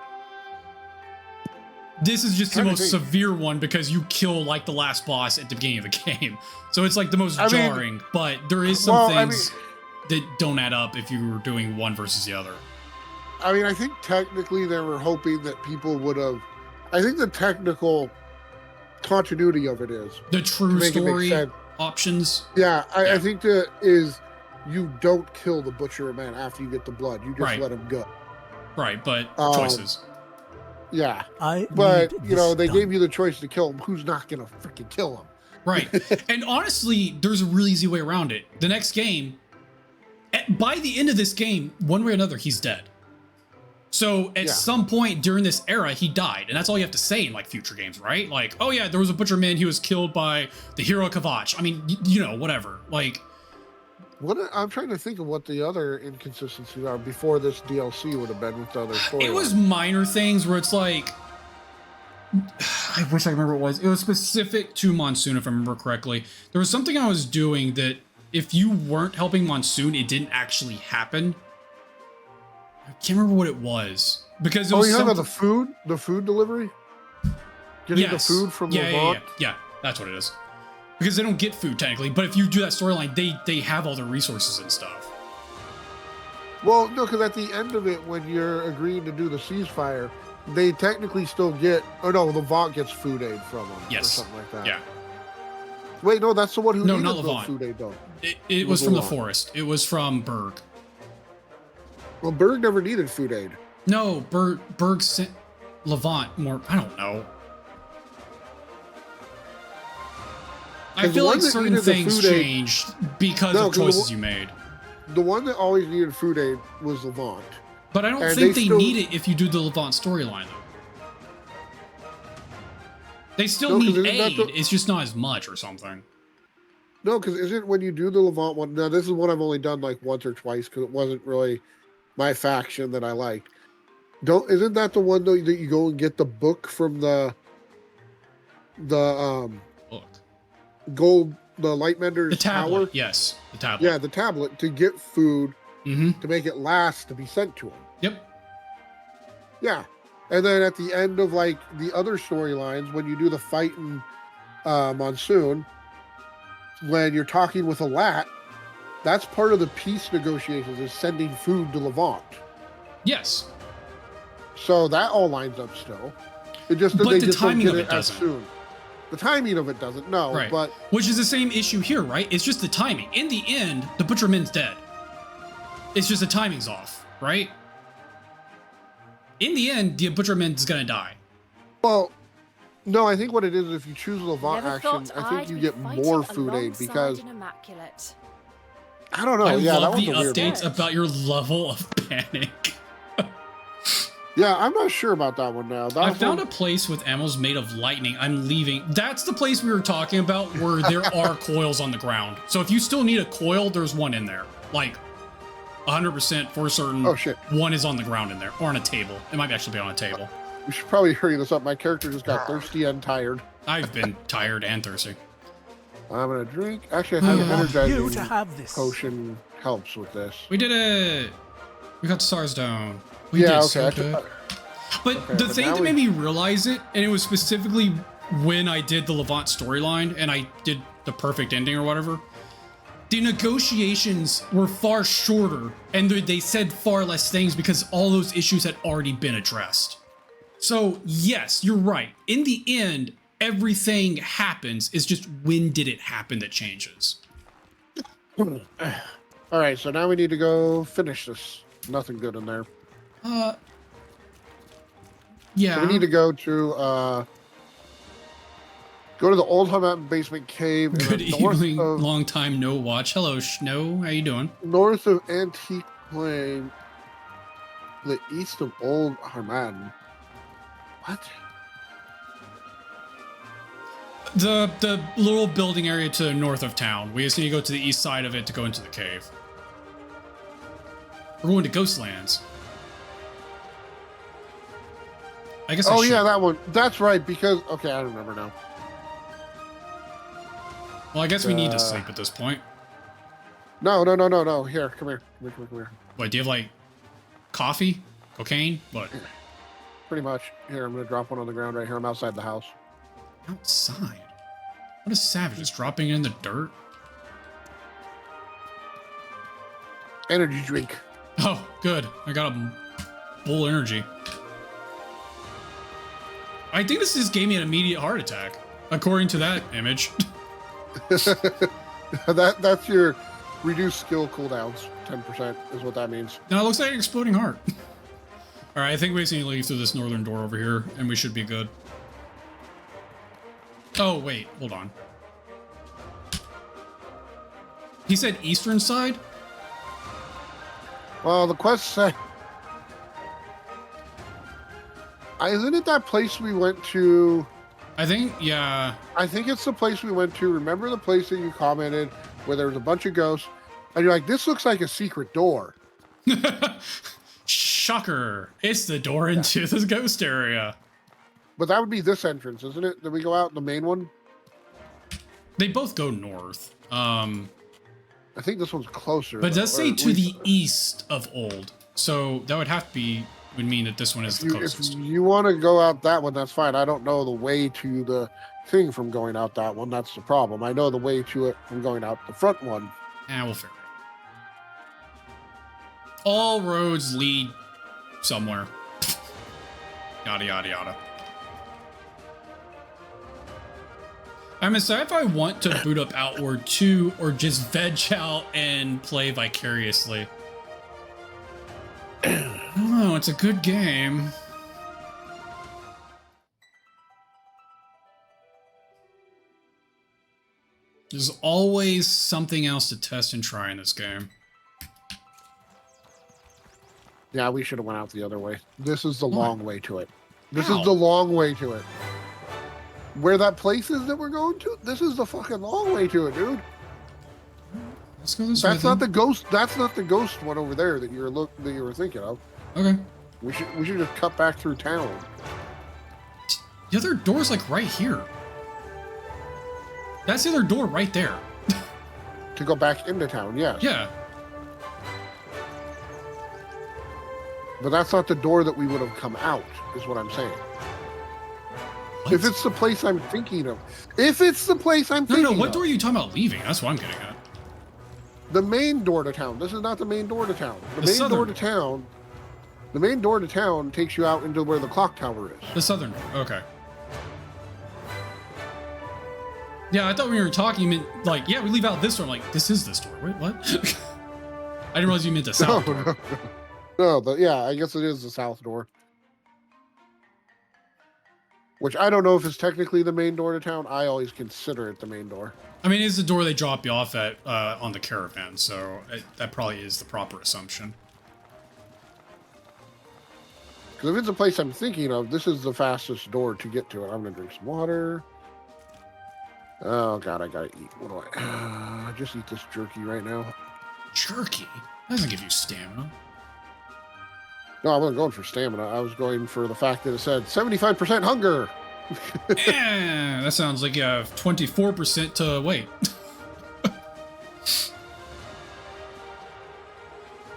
This is just the most severe one because you kill like the last boss at the beginning of the game. So it's like the most jarring, but there is some things that don't add up if you were doing one versus the other. I mean, I think technically they were hoping that people would have... I think the technical continuity of it is... The true story options? Yeah, I think that is you don't kill the Butcher of Men after you get the blood. You just let him go. Right, but choices. Yeah, but you know they gave you the choice to kill him. Who's not gonna freaking kill him? Right, and honestly, there's a really easy way around it. The next game, by the end of this game, one way or another, he's dead. So at some point during this era, he died, and that's all you have to say in like future games, right? Like, oh yeah, there was a Butcher Man, he was killed by the hero Kavach. I mean, you know, whatever. Like, I'm trying to think of what the other inconsistencies are before this DLC would have been with the other story. It was minor things where it's like, I wish I remember what it was. It was specific to Monsoon, if I remember correctly. There was something I was doing that if you weren't helping Monsoon, it didn't actually happen. I can't remember what it was because it was you talking about the food delivery? Getting the food from Levant? Yeah, that's what it is. Because they don't get food technically, but if you do that storyline, they have all the resources and stuff. Well, no, because at the end of it, when you're agreeing to do the ceasefire, they technically still get... Oh no, Levant gets food aid from them. Or something like that. Yeah. Wait, no, that's the one who needed not the Levant. food aid, though. It was from the forest. It was from Berg. Well, Berg never needed food aid. No, Berg sent Levant more. I don't know. I feel like certain things changed because of choices you made. The one that always needed food aid was Levant. But I don't think they need it if you do the Levant storyline, though. They still need aid. It's just not as much or something. No, because isn't when you do the Levant one... Now, this is one I've only done like once or twice because it wasn't really my faction that I liked. Isn't that the one, though, that you go and get the book from the book. Gold... The Lightmender's tablet, tower? yes. The tablet. Yeah, the tablet to get food to make it last to be sent to him. Yep. Yeah. And then at the end of like the other storylines, when you do the fight in Monsoon, when you're talking with a Lat, that's part of the peace negotiations is sending food to Levant. Yes. So that all lines up still. It just that they just don't get it as soon. The timing of it doesn't, no. Right. But which is the same issue here, right? It's just the timing. In the end, the Butcherman's dead. It's just the timing's off, right? In the end, the Butcherman's gonna die. Well, no, I think what it is if you choose Levant action, I think you get more food aid because I don't know. I love the updates about your level of panic. Yeah, I'm not sure about that one now. I found a place with ammos made of lightning. I'm leaving. That's the place we were talking about where there are coils on the ground. So if you still need a coil, there's one in there. Like 100% for certain. Oh, shit. One is on the ground in there or on a table. It might actually be on a table. We should probably hurry this up. My character just got thirsty and tired. I've been tired and thirsty. I'm going to drink. Actually, I think energizing potion helps with this. We did it. We got SARS down. Yeah, okay. But the thing that made me realize it, and it was specifically when I did the Levant storyline and I did the perfect ending or whatever, the negotiations were far shorter and they said far less things because all those issues had already been addressed. So yes, you're right. In the end, everything happens. It's just when did it happen that changes. All right, so now we need to go finish this. Nothing good in there. Yeah. So we need to go to the old Mountain basement cave. Good evening, long time no watch. Hello, Snow. How you doing? North of Antique Plain, the east of Old Harman. What? The little building area to the north of town. We just need to go to the east side of it to go into the cave. We're going to Ghostlands. I guess. Oh yeah, that one. That's right. Because okay, I remember now. Well, I guess we need to sleep at this point. No. Here, come here. What, do you have like coffee, cocaine? What? Pretty much. Here, I'm gonna drop one on the ground right here. I'm outside the house. Outside? What a savage! Just dropping it in the dirt. Energy drink. Oh, good. I got a full energy. I think this just gave me an immediate heart attack, according to that image. That's your reduced skill cooldowns. 10% is what that means. No, it looks like an exploding heart. All right, I think we just need to leave through this northern door over here, and we should be good. Oh, wait, hold on. He said eastern side? Well, the quest said... Isn't it that place we went to? I think, yeah. I think it's the place we went to. Remember the place that you commented where there was a bunch of ghosts? And you're like, this looks like a secret door. Shocker. It's the door into the ghost area. But that would be this entrance, isn't it? Did we go out the main one? They both go north. I think this one's closer. But it does say to the east of Old. So that would have to be... would mean that this one is the closest. If you want to go out that one, that's fine. I don't know the way to the thing from going out that one. That's the problem. I know the way to it from going out the front one. We'll figure it out. All roads lead somewhere. Yada, yada, yada. I'm deciding if I want to boot up Outward 2 or just veg out and play vicariously. I don't Oh, it's a good game. There's always something else to test and try in this game. Yeah, we should have went out the other way. This is the What? long way to it. This How? is the long way to it. Where that place is that we're going to, this is the fucking long way to it, dude. Let's go this way. That's not the ghost. That's not the ghost one over there that you were thinking of. Okay. We should just cut back through town. The other door's like right here. That's the other door right there. To go back into town, yes. Yeah. But that's not the door that we would have come out, is what I'm saying. What? If it's the place I'm thinking of. If it's the place I'm No, thinking no, what of. door are you talking about leaving? That's what I'm getting at. The main door to town. This is not the main door to town. The main southern door to town. The main door to town takes you out into where the clock tower is. The southern door. Okay. Yeah, I thought when you were talking, you meant, like, yeah, we leave out this door. I'm like, this is this door. Wait, what? I didn't realize you meant the south door. No, but yeah, I guess it is the south door. Which I don't know if it's technically the main door to town. I always consider it the main door. I mean, it's the door they drop you off at on the caravan, so that probably is the proper assumption. Because if it's a place I'm thinking of, this is the fastest door to get to it. I'm going to drink some water. Oh, God, I got to eat. What do I... just eat this jerky right now. Jerky? That doesn't give you stamina. No, I wasn't going for stamina. I was going for the fact that it said 75% hunger. Yeah, that sounds like you have 24% to wait. Can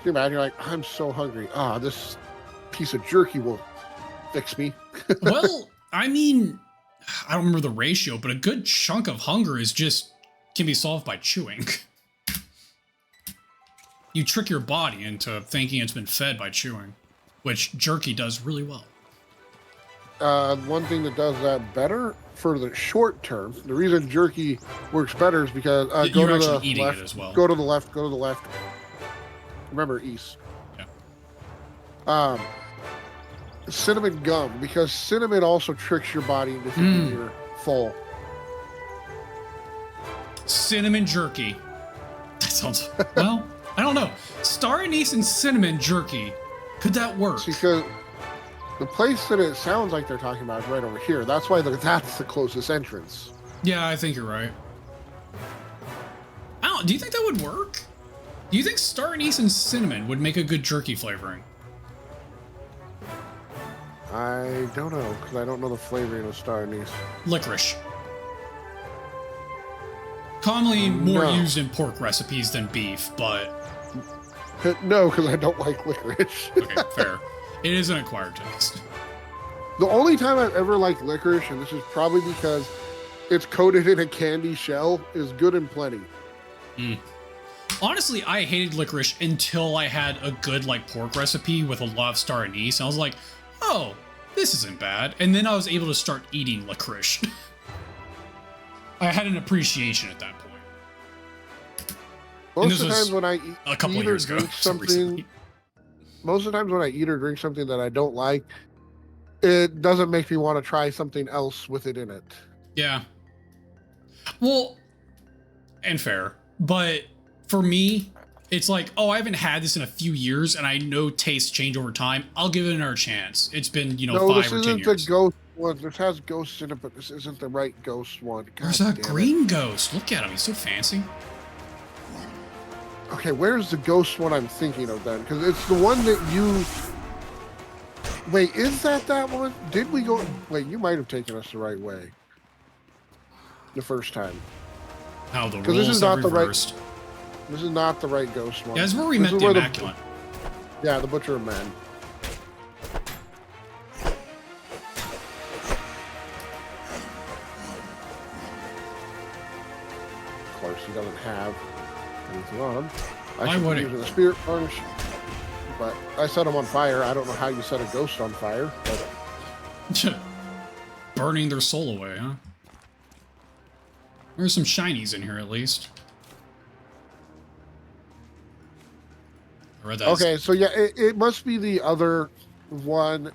you imagine? You're like, I'm so hungry. Ah, this piece of jerky will fix me. Well, I mean, I don't remember the ratio, but a good chunk of hunger can be solved by chewing. You trick your body into thinking it's been fed by chewing, which jerky does really well. One thing that does that better for the short term, the reason jerky works better is because go You're to actually the eating left, it as well. Go to the left, go to the left. Remember, east. Yeah. Cinnamon gum, because cinnamon also tricks your body into thinking you're full. Cinnamon jerky. That sounds, well, I don't know. Star anise and cinnamon jerky. Could that work? Because the place that it sounds like they're talking about is right over here. That's why that's the closest entrance. Yeah, I think you're right. Do you think that would work? Do you think star anise and cinnamon would make a good jerky flavoring? I don't know, because I don't know the flavoring of star anise. Licorice. Commonly more used in pork recipes than beef, but... No, because I don't like licorice. Okay, fair. It is an acquired taste. The only time I've ever liked licorice, and this is probably because it's coated in a candy shell, is Good and Plenty. Honestly, I hated licorice until I had a good like pork recipe with a lot of star anise. And I was like, oh, this isn't bad. And then I was able to start eating licorice. I had an appreciation at that point. Most of the times when I eat, a couple eat years or ago, drink something, most of the times when I eat or drink something that I don't like, it doesn't make me want to try something else with it in it. Yeah. Well, and fair. But for me, it's like, oh, I haven't had this in a few years, and I know tastes change over time. I'll give it another chance. It's been, 5 or 10 years. No, this isn't the ghost one. This has ghosts in it, but this isn't the right ghost one. God There's a damn green it. ghost. Look at him. He's so fancy. Okay, where's the ghost one I'm thinking of then? Because it's the one that you... Wait, is that one? Did we go... Wait, you might have taken us the right way. The first time. How the Because roles this is have not the reversed. right... This is not the right ghost one. Yeah, that's where we This met is the where Immaculate. Yeah, the Butcher of Men. Of course, he doesn't have anything on him. Why I should would be he? using the spirit punch, but I set him on fire. I don't know how you set a ghost on fire, but Burning their soul away, huh? There's some shinies in here at least. I read that. Okay, so yeah, it must be the other one.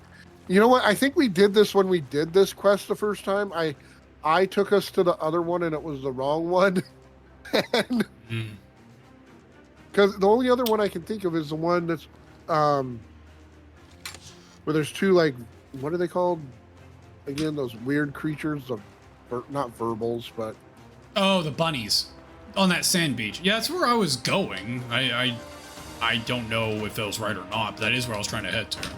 You know what? I think we did this when we did this quest the first time. I took us to the other one and it was the wrong one. Because the only other one I can think of is the one that's where there's two, like, what are they called again? Those weird creatures of not verbals, but Oh, the bunnies on that sand beach. Yeah, that's where I was going. I don't know if it was right or not, but that is where I was trying to head to.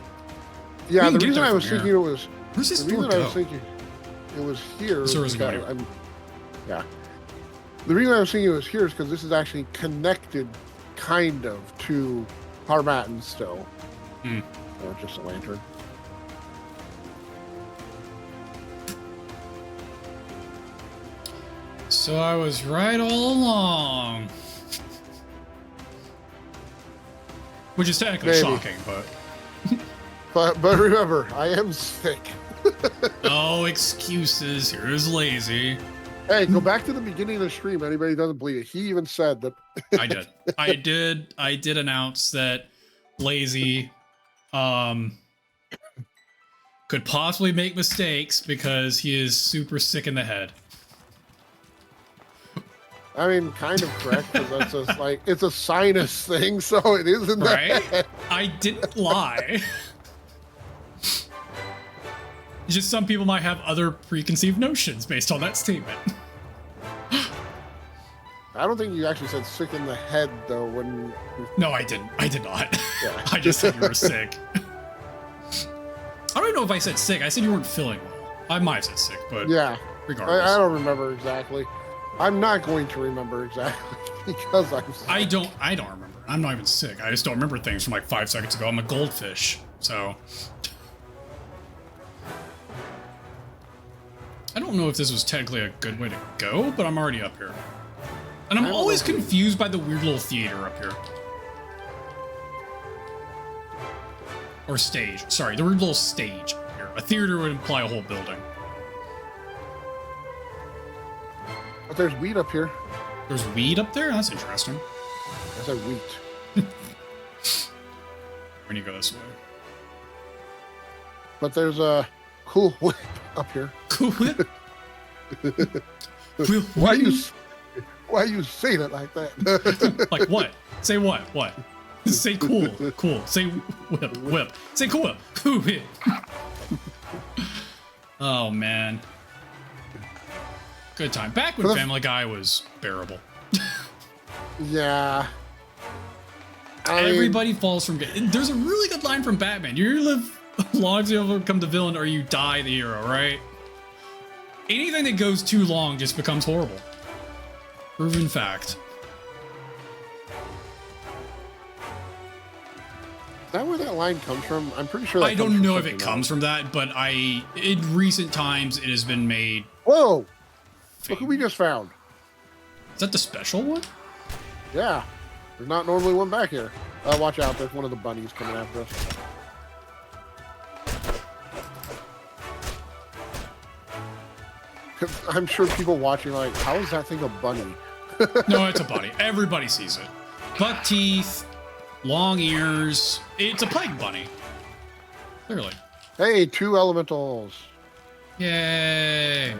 yeah, We the can get reason there I was from thinking here. it was Where's this the door reason I go? was thinking it was here. This door isn't because going anywhere. yeah. The reason I was thinking it was here is because this is actually connected, kind of, to Harmattan still. Or just a lantern. So I was right all along. Which is technically Maybe. shocking, but... But remember, I am sick. Oh, excuses. Here's Lazy. Hey, go back to the beginning of the stream. Anybody doesn't believe it. He even said that. I did announce that Lazy could possibly make mistakes because he is super sick in the head. I mean, kind of correct, because that's just like, it's a sinus thing, so it isn't Right? that. I didn't lie. Just some people might have other preconceived notions based on that statement. I don't think you actually said sick in the head, though, when... No, I didn't. I did not. Yeah. I just said you were sick. I don't even know if I said sick. I said you weren't feeling well. I might have said sick, but Yeah. regardless. I don't remember exactly. I'm not going to remember exactly, because I'm sick. I don't remember. I'm not even sick. I just don't remember things from like 5 seconds ago. I'm a goldfish, so... I don't know if this was technically a good way to go, but I'm already up here. And I'm always confused by the weird little theater up here. Or stage. Sorry, the weird little stage up here. A theater would imply a whole building. But there's weed up here. There's weed up there? That's interesting. I said wheat. When you go this way. But there's a cool whip up here. Cool whip? Why you say that like that? Like what? Say what? What? Say cool. Cool. Say whip. Whip. Say cool whip. Cool whip. Oh, man. Good time. Back when Family Guy was bearable. Yeah. Everybody falls from... There's a really good line from Batman. You live long as you overcome the villain or you die the hero, right? Anything that goes too long just becomes horrible. Proven fact. Is that where that line comes from? I'm pretty sure that I don't know if it comes from that, but in recent times it has been made. Whoa! Look who we just found. Is that the special one? Yeah. There's not normally one back here. Watch out, there's one of the bunnies coming after us. I'm sure people watching are like, how is that thing a bunny? No, it's a bunny. Everybody sees it. Buck teeth, long ears. It's a plague bunny. Clearly. Hey, 2 elementals. Yay.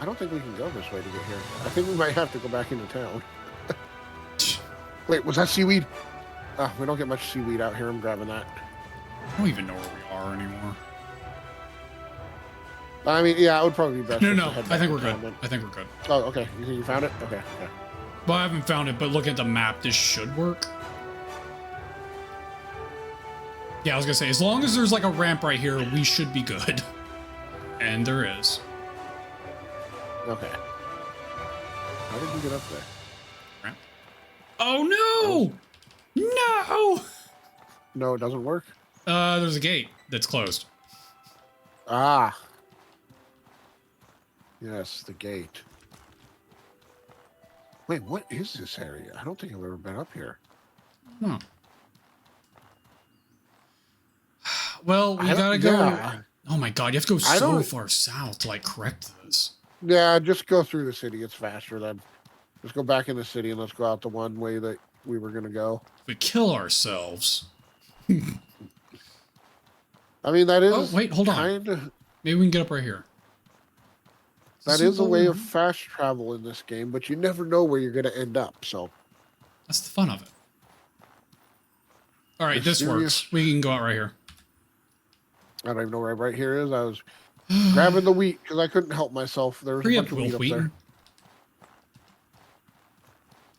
I don't think we can go this way to get here. I think we might have to go back into town. Wait, was that seaweed? We don't get much seaweed out here. I'm grabbing that. I don't even know where we are anymore. I mean, yeah, it would probably be best. No. I think we're good. I think we're good. Oh, okay. You found it? Okay. Well, I haven't found it, but looking at the map, this should work. Yeah, I was gonna say, as long as there's like a ramp right here, we should be good. And there is. Okay. How did we get up there? Ramp. Oh no! No! No, it doesn't work. There's a gate that's closed. Ah. Yes, the gate. Wait, what is this area? I don't think I've ever been up here. Hmm. Well, we gotta go. Yeah. Oh my god, you have to go so far south to like correct this. Yeah, just go through the city. It's faster then. Just go back in the city and let's go out the one way that we were gonna go. We kill ourselves. I mean, that is. Oh, wait, hold on. Maybe we can get up right here. That is a way of fast travel in this game, but you never know where you're gonna end up. So that's the fun of it. All right, this works. We can go out right here. I don't even know where right here is. I was grabbing the wheat because I couldn't help myself. There was a bunch of wheat up there.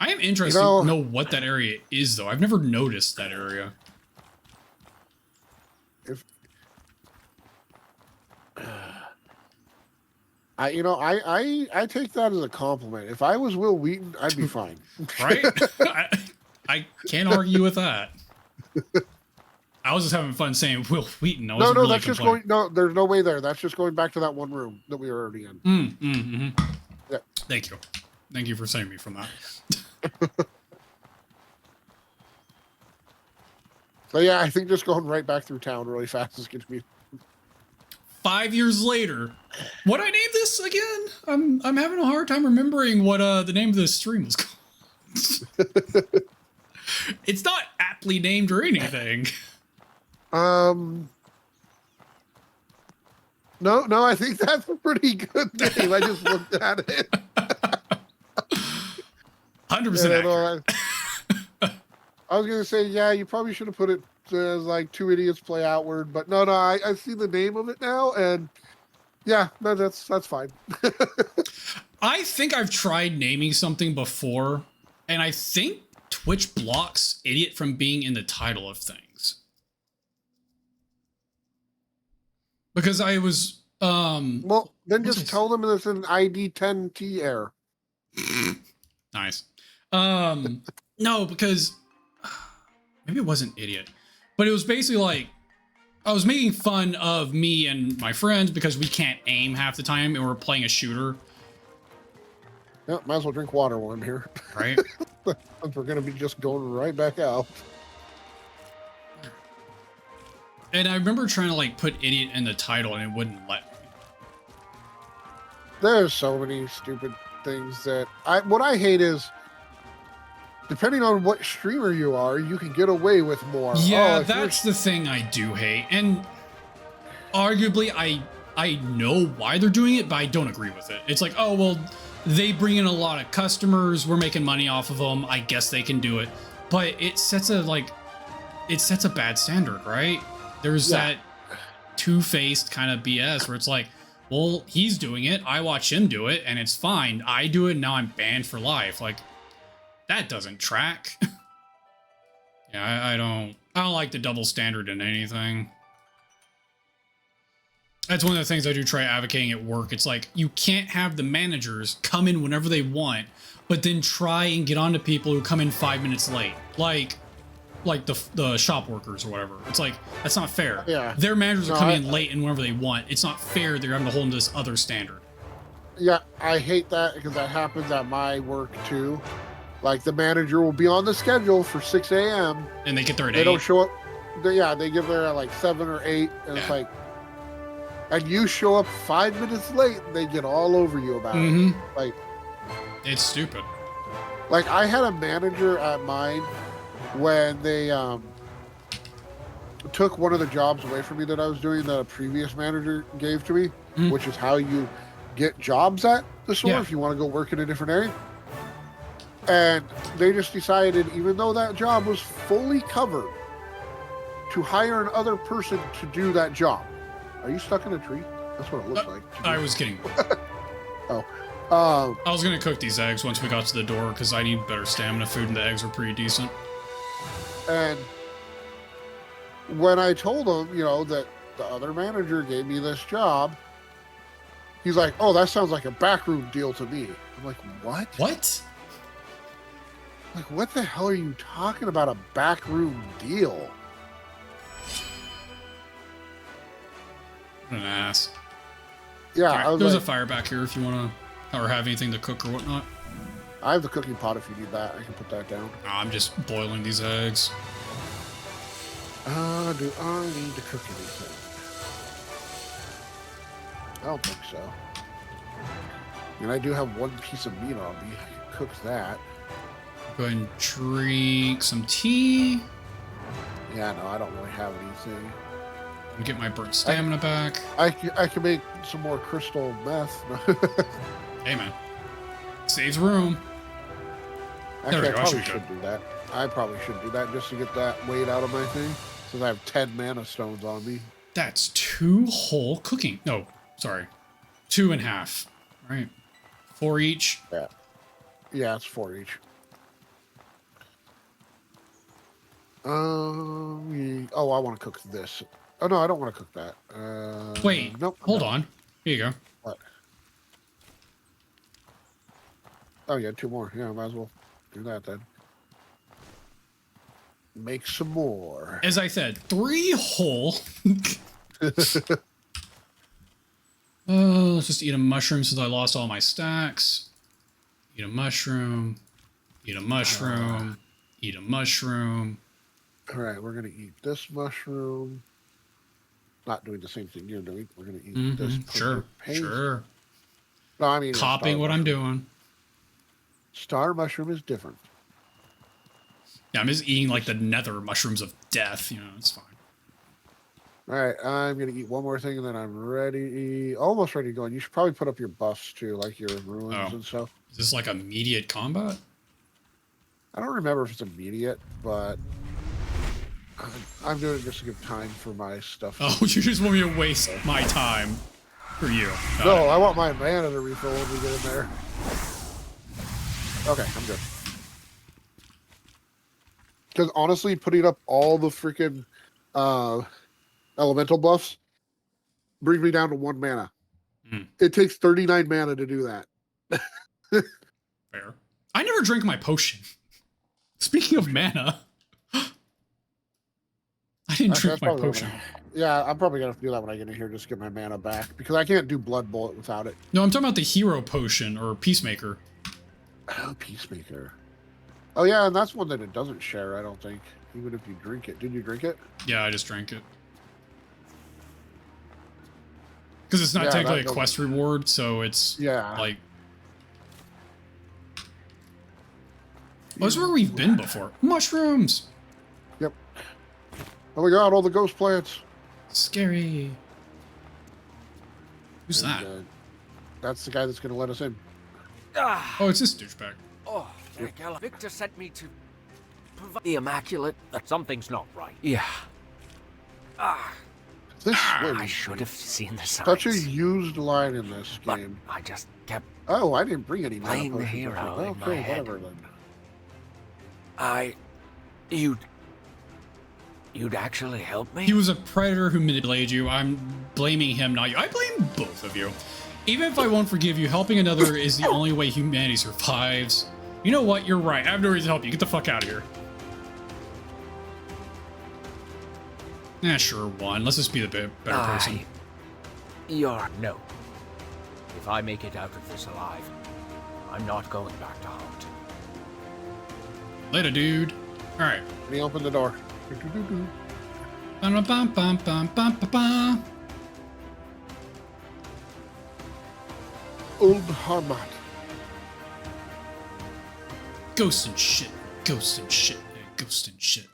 I am interested to know what that area is, though. I've never noticed that area. I take that as a compliment. If I was Will Wheaton, I'd be fine. Right? I can't argue with that. I was just having fun saying Will Wheaton. No, that's just going. No, there's no way there. That's just going back to that one room that we were already in. Yeah. Thank you for saving me from that. So yeah, I think just going right back through town really fast is going to be. 5 years later, what I named this again? I'm having a hard time remembering what the name of this stream was called. It's not aptly named or anything. No, I think that's a pretty good name. I just looked at it. 100% accurate. I was gonna say, yeah, you probably should have put it as like Two Idiots Play Outward, but no, I see the name of it now, and yeah, no, that's fine. I think I've tried naming something before, and I think Twitch blocks idiot from being in the title of things. Because I was well, then just tell them it's an ID 10T error. Nice. No, because maybe it wasn't idiot, but it was basically like I was making fun of me and my friends because we can't aim half the time and we're playing a shooter. Yeah, might as well drink water while I'm here. Right. We're gonna be just going right back out. And I remember trying to like put idiot in the title and it wouldn't let me. There's so many stupid things that what I hate is depending on what streamer you are, you can get away with more. Yeah, that's the thing I do hate. And arguably I know why they're doing it, but I don't agree with it. It's like, oh, well, they bring in a lot of customers, we're making money off of them, I guess they can do it. But it sets a bad standard, right? There's that two-faced kind of BS where it's like, well, he's doing it, I watch him do it, and it's fine. I do it, and now I'm banned for life. Like, that doesn't track. Yeah, I don't like the double standard in anything. That's one of the things I do try advocating at work. It's like, you can't have the managers come in whenever they want, but then try and get onto people who come in 5 minutes late. Like the shop workers or whatever. It's like, that's not fair. Yeah. Their managers are coming in late and whenever they want. It's not fair they're having to hold them to this other standard. Yeah, I hate that because that happens at my work too. Like the manager will be on the schedule for 6 a.m. and they get there at 8. They don't show up. They get there at like 7 or 8, and it's like, and you show up 5 minutes late, and they get all over you about it. Like, it's stupid. Like I had a manager at mine when they took one of the jobs away from me that I was doing that a previous manager gave to me, which is how you get jobs at the store if you want to go work in a different area. And they just decided, even though that job was fully covered, to hire another person to do that job. Are you stuck in a tree? That's what it looks like. I was kidding. I was going to cook these eggs once we got to the door because I need better stamina food and the eggs were pretty decent. And when I told him, that the other manager gave me this job, he's like, oh, that sounds like a backroom deal to me. I'm like, what? What? Like, what the hell are you talking about, a backroom deal? What an ass. Yeah, right, there's a fire back here if you want to, or have anything to cook or whatnot. I have the cooking pot if you need that. I can put that down. I'm just boiling these eggs. Do I need to cook anything? I don't think so. And I do have one piece of meat on me. I can cook that. Go ahead and drink some tea. Yeah, no, I don't really have anything. And get my burnt stamina back. I can make some more crystal meth. Hey, man. Saves room. Actually, I I probably should should do that. I probably should do that just to get that weight out of my thing. Since I have 10 mana stones on me. That's 2 whole cooking. No, sorry. 2.5. All right. 4 each. Yeah. Yeah, it's 4 each. Oh, I want to cook this. Oh, no, I don't want to cook that. Wait, nope. Hold on. Here you go. What? Oh, yeah, 2 more. Yeah, might as well do that then. Make some more. As I said, 3 whole. Let's just eat a mushroom since I lost all my stacks. Eat a mushroom. Eat a mushroom. Eat a mushroom. All right, we're going to eat this mushroom. Not doing the same thing you're doing. We're going to eat this. Sure, sure. No, I mean, copying what I'm doing. Star mushroom is different. Yeah, I'm just eating like the nether mushrooms of death. You know, it's fine. All right, I'm going to eat one more thing and then I'm ready. Almost ready to go. And you should probably put up your buffs too, like your ruins and stuff. Is this like immediate combat? I don't remember if it's immediate, but I'm doing it just to give time for my stuff. Oh, you just want me to waste my time for you. No, I want my mana to refill when we get in there. Okay, I'm good. Because honestly, putting up all the freaking elemental buffs brings me down to 1 mana. It takes 39 mana to do that. Fair. I never drank my potion. Speaking of mana, I didn't drink my potion. Yeah, I'm probably going to have to do that when I get in here just to get my mana back. Because I can't do Blood Bullet without it. No, I'm talking about the hero potion or Peacemaker. Oh, Peacemaker. Oh, yeah, and that's one that it doesn't share, I don't think. Even if you drink it. Did you drink it? Yeah, I just drank it. Because it's not technically a quest reward, so it's like... Oh, that's where we've been before. Mushrooms! Yep. Oh my god, all the ghost plants. Scary. Who's that? That's the guy that's going to let us in. Oh, it's this douchebag. Oh, Victor sent me to provide the Immaculate. Something's not right. Yeah. I should have seen the signs. Such a used line in this game. But I just kept. Oh, I didn't bring any playing the hero in my head. Whatever then. You'd actually help me? He was a predator who manipulated you. I'm blaming him, not you. I blame both of you. Even if I won't forgive you, helping another is the only way humanity survives. You know what? You're right. I have no reason to help you. Get the fuck out of here. Yeah, sure, 1. Let's just be the better person. No. If I make it out of this alive, I'm not going back to Haunt. Later, dude. Alright. Let me open the door. Old Harmat. Ghost and shit. Ghost and shit. Yeah, ghost and shit.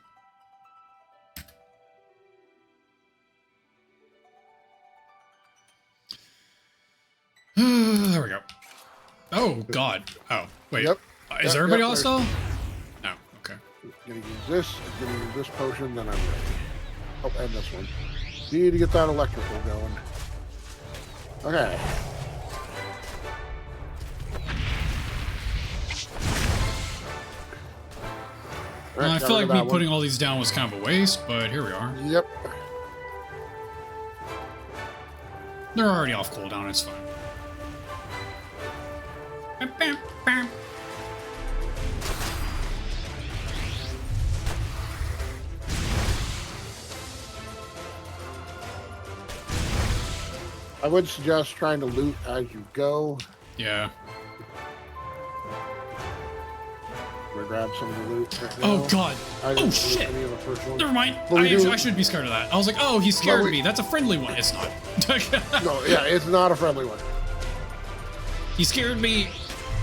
There we go. Oh, God. Oh, wait. Yep. Is everybody else still? No. Okay. I'm going to use this. I'm going to use this potion, then I'm ready. Oh, and this one. Need to get that electrical going. Okay. Well, I feel like me putting all these down was kind of a waste, but here we are. Yep. They're already off cooldown, it's fine. I would suggest trying to loot as you go. Yeah. I'm gonna grab some of the loot right now. Oh, God. Oh, shit. Never mind. I should be scared of that. I was like, oh, he scared me. That's a friendly one. It's not. No, yeah, it's not a friendly one. He scared me,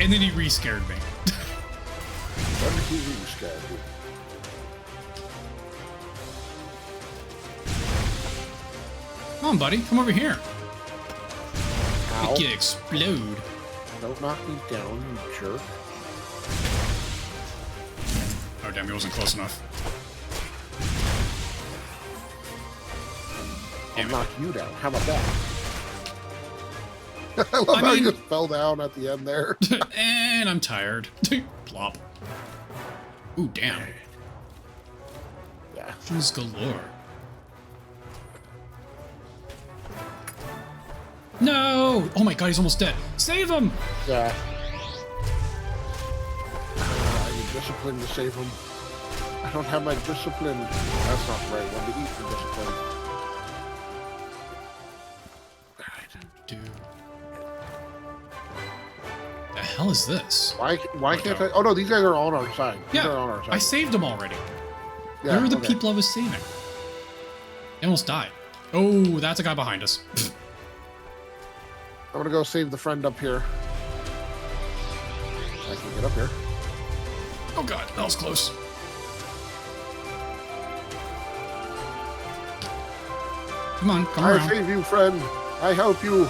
and then he re-scared me. Who are you scared of? Come on, buddy. Come over here. Ow. Make it explode. Don't knock me down, you jerk. Oh, damn. He wasn't close enough. I'll knock you down. How about that? I love how you just fell down at the end there. And I'm tired. Plop. Ooh, damn. Yeah. Shoes galore. No! Oh my god, he's almost dead. Save him! Yeah. I need discipline to save him. I don't have my discipline. That's not the right one to eat for discipline. Dude. The hell is this? Why can't I? Oh no, these guys are on our side. These Yeah, are on our side. I saved them already. Yeah, They're the okay. people I was saving. They almost died. Oh, that's a guy behind us. I'm gonna go save the friend up here. I can get up here. Oh god, that was close. Come on, come I around. save you, friend. I help you.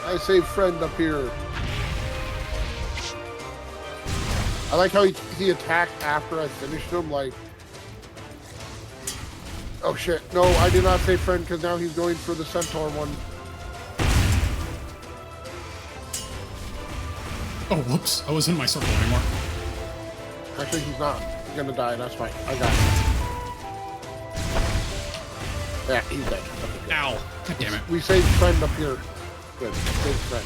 I save friend up here. I like how he attacked after I finished him, like... Oh shit, no, I did not save friend because now he's going for the centaur one. Oh, whoops. I wasn't in my circle anymore. Actually, he's not. He's gonna die, that's fine. I got it. Yeah, he's dead. Okay, good. Ow. God damn it. We saved friend up here. Good. Saved friend.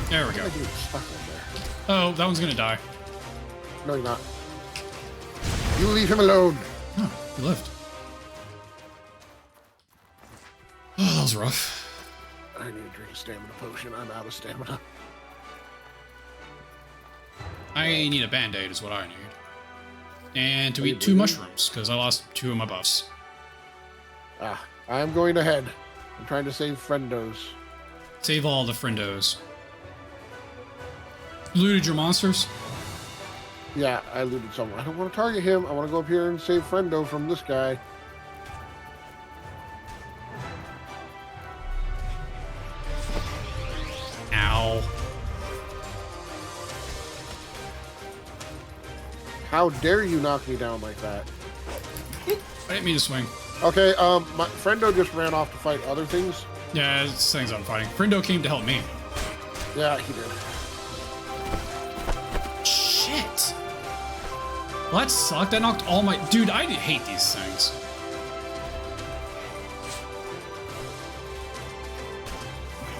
There we What go. am I doing stuck in there? Oh, that one's gonna die. No, he's not. You leave him alone. Oh, he lived. Oh, that was rough. I need to drink a stamina potion. I'm out of stamina. I need a band-aid is what I need. And to Are you eat 2 bleeding? mushrooms, because I lost 2 of my buffs. Ah, I am going ahead. I'm trying to save friendos. Save all the friendos. Looted your monsters? Yeah, I looted someone. I don't want to target him. I want to go up here and save friendo from this guy. Ow. How dare you knock me down like that? I didn't mean to swing. Okay, my friendo just ran off to fight other things. Yeah, it's things I'm fighting. Friendo came to help me. Yeah, he did. Shit. Well, that sucked. That knocked all my... Dude, I hate these things.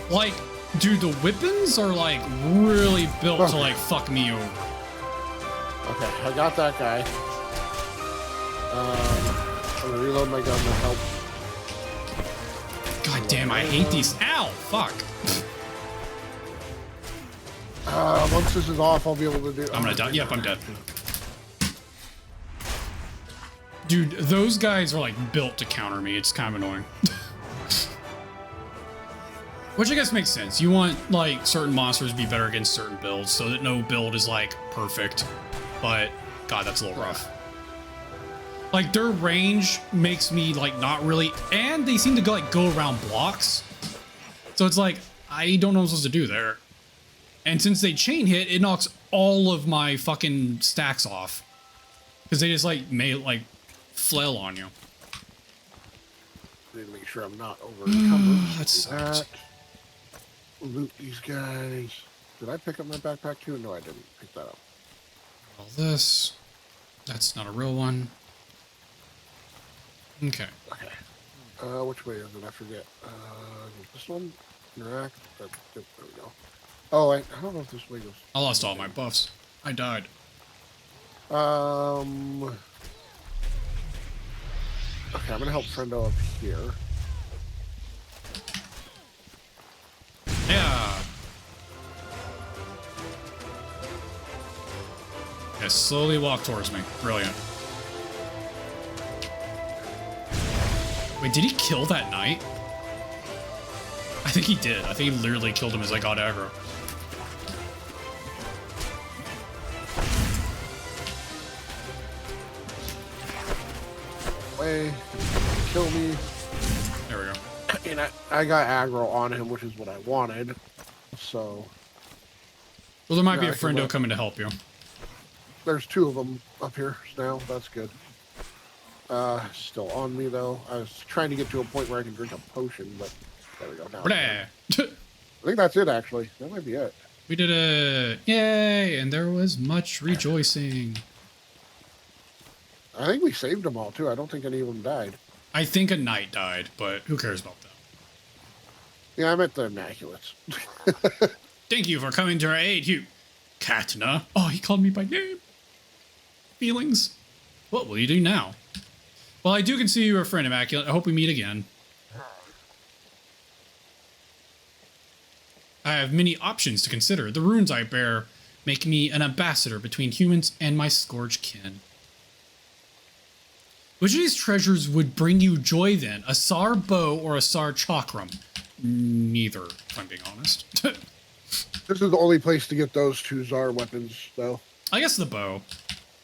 Like, dude, the weapons are, like, really built to, like, fuck me over. Okay, I got that guy. I'm gonna reload my gun to help. God damn, I hate these. Ow! Fuck. Once this is off, I'll be able to do... I'm gonna die. Yep, I'm dead. Dude, those guys are, like, built to counter me. It's kind of annoying. Which I guess makes sense. You want, like, certain monsters to be better against certain builds so that no build is, like, perfect. But, God, that's a little rough. Like, their range makes me, like, not really... And they seem to go, like, go around blocks. So it's like, I don't know what I'm supposed to do there. And since they chain hit, it knocks all of my fucking stacks off. Because they just, like, flail on you. I need to make sure I'm not over encumbered. That sucks. Loot these guys. Did I pick up my backpack too? No, I didn't pick that up. All this. That's not a real one. Okay. Okay. Which way is it? I forget. This one? Interact? There we go. Oh, I don't know if this way goes. I lost all my buffs. I died. Okay, I'm gonna help Friendo up here. Yeah. Yeah, slowly walk towards me. Brilliant. Wait, did he kill that knight? I think he did. I think he literally killed him as I got aggro. away. Kill me. There we go. And I got aggro on him, which is what I wanted. So. Well, there might be Yeah, a friendo coming to help you. There's 2 of them up here now. That's good. Still on me though. I was trying to get to a point where I can drink a potion, but there we go. Now I think that's it. Actually, that might be it. We did it! Yay! And there was much rejoicing. I think we saved them all too. I don't think any of them died. I think a knight died, but who cares about that? Yeah, I meant the Immaculates. Thank you for coming to our aid, you Katna. Oh, he called me by name. Feelings. What will you do now? Well, I do consider you a friend, Immaculate. I hope we meet again. I have many options to consider. The runes I bear make me an ambassador between humans and my scourge kin. Which of these treasures would bring you joy then? A Sar bow or a Sar chakram? Neither, if I'm being honest. This is the only place to get those 2 Zar weapons, though. I guess the bow.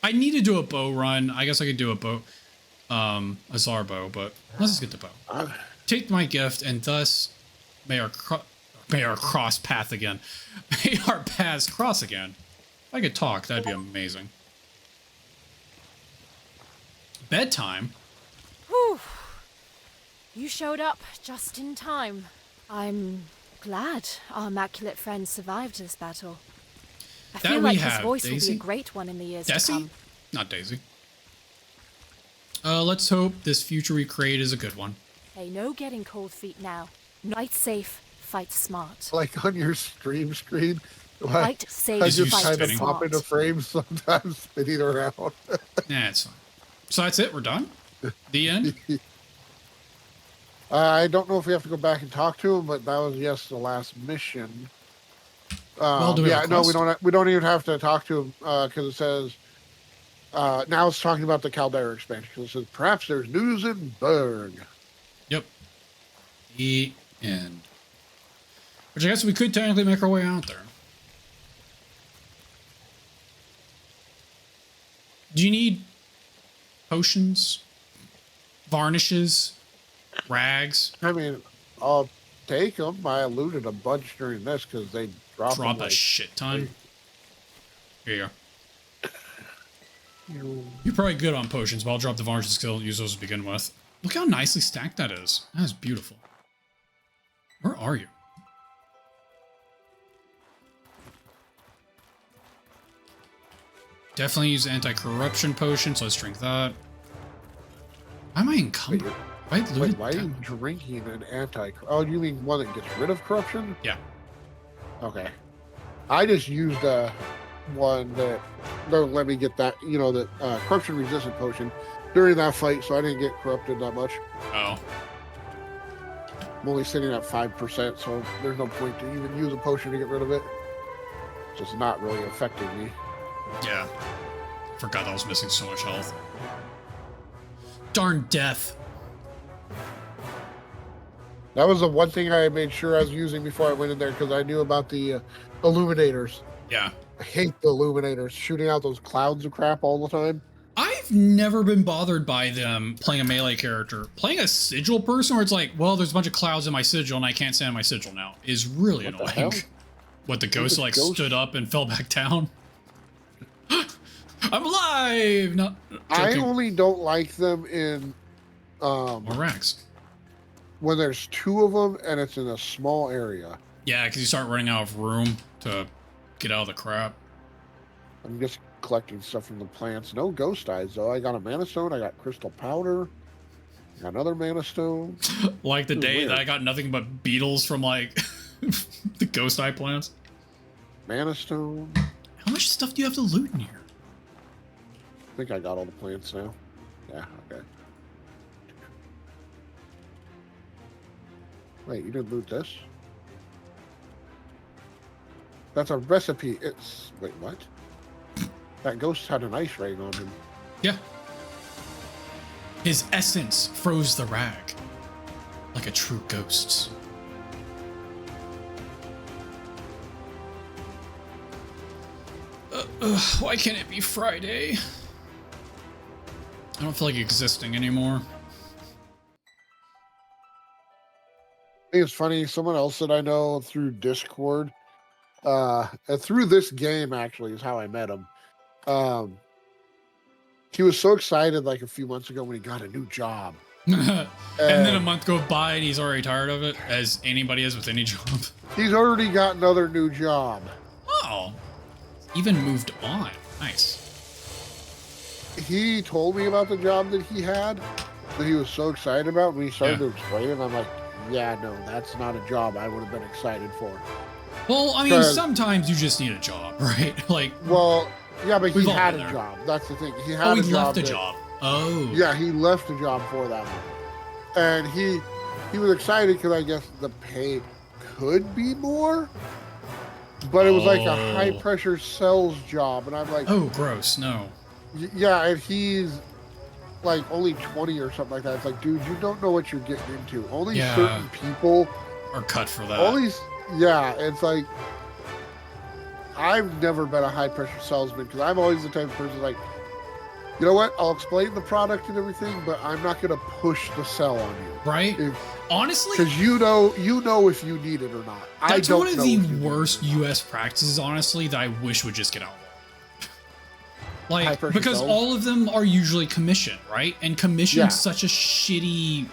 I need to do a bow run. I guess I could do a bow, a Zar bow, but let's just get the bow. Take my gift, and thus may our cross path again. May our paths cross again. If I could talk, that'd be amazing. Bedtime. Whew. You showed up just in time. I'm glad our immaculate friend survived this battle. I feel like his voice will be a great one in the years to come. Not Daisy. Let's hope this future we create is a good one. Hey, no getting cold feet now. Fight safe, fight smart. Like on your stream screen. Fight safe, I just fight kind of smart. pop into frames sometimes, spinning around. Nah, it's fine. So that's it. We're done. The end. I don't know if we have to go back and talk to him, but that was the last mission. Well, do we have a quest? We don't even have to talk to him because it says now it's talking about the Caldera expansion. Because it says perhaps there's news in Berg. Yep. The end. Which I guess we could technically make our way out there. Do you need potions, varnishes, rags? I mean, I'll take them. I looted a bunch during this because they drop a like, shit ton. Here you go. You... You're probably good on potions, but I'll drop the varnishes because I'll use those to begin with. Look how nicely stacked that is. That is beautiful. Where are you? Definitely use anti-corruption potion, so let's drink that. Why am I encumbered? Wait, why are you drinking an Oh, you mean one that gets rid of corruption? Yeah. Okay. I just used one that don't let me get that, the corruption resistant potion during that fight, so I didn't get corrupted that much. Oh. I'm only sitting at 5%, so there's no point to even use a potion to get rid of it. It's just not really affecting me. Yeah. Forgot I was missing so much health. Darn death. That was the one thing I made sure I was using before I went in there because I knew about the illuminators. Yeah. I hate the illuminators shooting out those clouds of crap all the time. I've never been bothered by them playing a melee character. Playing a sigil person where it's like, well, there's a bunch of clouds in my sigil and I can't stand my sigil now is really annoying. What, the ghost stood up and fell back down? I'm alive! Not I only don't like them in more racks. When there's 2 of them and it's in a small area. Yeah, because you start running out of room to get out of the crap. I'm just collecting stuff from the plants. No ghost eyes though. I got a mana stone, I got crystal powder, I got another mana stone. Like the day that I got nothing but beetles from like the ghost eye plants. Mana stone. How much stuff do you have to loot in here? I think I got all the plants now. Yeah, okay. Wait, you didn't loot this? That's a recipe. It's... Wait, what? That ghost had an ice ring on him. Yeah. His essence froze the rag. Like a true ghost's. Why can't it be Friday? I don't feel like existing anymore. think it's funny. Someone else that I know through Discord, and through this game actually is how I met him. He was so excited like a few months ago when he got a new job. And then a month goes by and he's already tired of it, as anybody is with any job. He's already got another new job. Oh, even moved on. Nice. He told me about the job that he had that he was so excited about. When he started to explain it, I'm like, yeah, no, that's not a job I would have been excited for. Well, I mean, sometimes you just need a job, right? Like, well, yeah, but he had a job. That's the thing. He had a job. Left a job. Oh. Yeah, he left a job for that one. And he was excited because I guess the pay could be more. But it was like a high pressure sales job. And I'm like, oh, gross. No. Yeah, and he's like only 20 or something like that. It's like, dude, you don't know what you're getting into. Only certain people are cut for that. It's like, I've never been a high pressure salesman because I'm always the type of person like, you know what? I'll explain the product and everything, but I'm not going to push the sell on you. Right? Honestly, because you know if you need it or not. That's one of the worst U.S. practices, honestly, that I wish would just get out. Like, because all of them are usually commission, right? And commission's such a shitty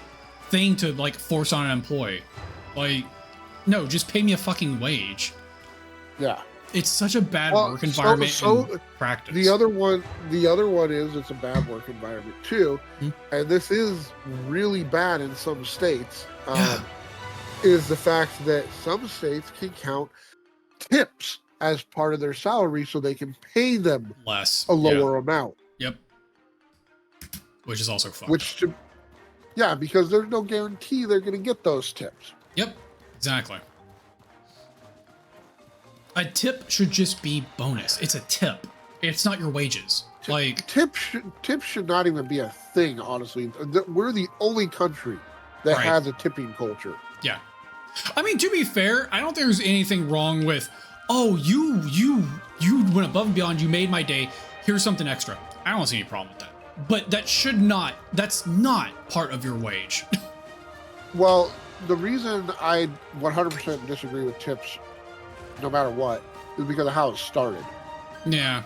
thing to like force on an employee. Like, no, just pay me a fucking wage. Yeah. It's such a bad work environment and practice. The other one is it's a bad work environment too, and this is really bad in some states. Is the fact that some states can count tips as part of their salary, so they can pay them a lower amount. Yep. Which is also fucked. Because there's no guarantee they're going to get those tips. Yep. Exactly. A tip should just be bonus. It's a tip. It's not your wages. Like tips should not even be a thing. Honestly, we're the only country that has a tipping culture. Yeah, I mean, to be fair, I don't think there's anything wrong with. Oh, you went above and beyond. You made my day. Here's something extra. I don't see any problem with that. But that should not. That's not part of your wage. Well, the reason I 100% disagree with tips, no matter what, is because of how it started. Yeah.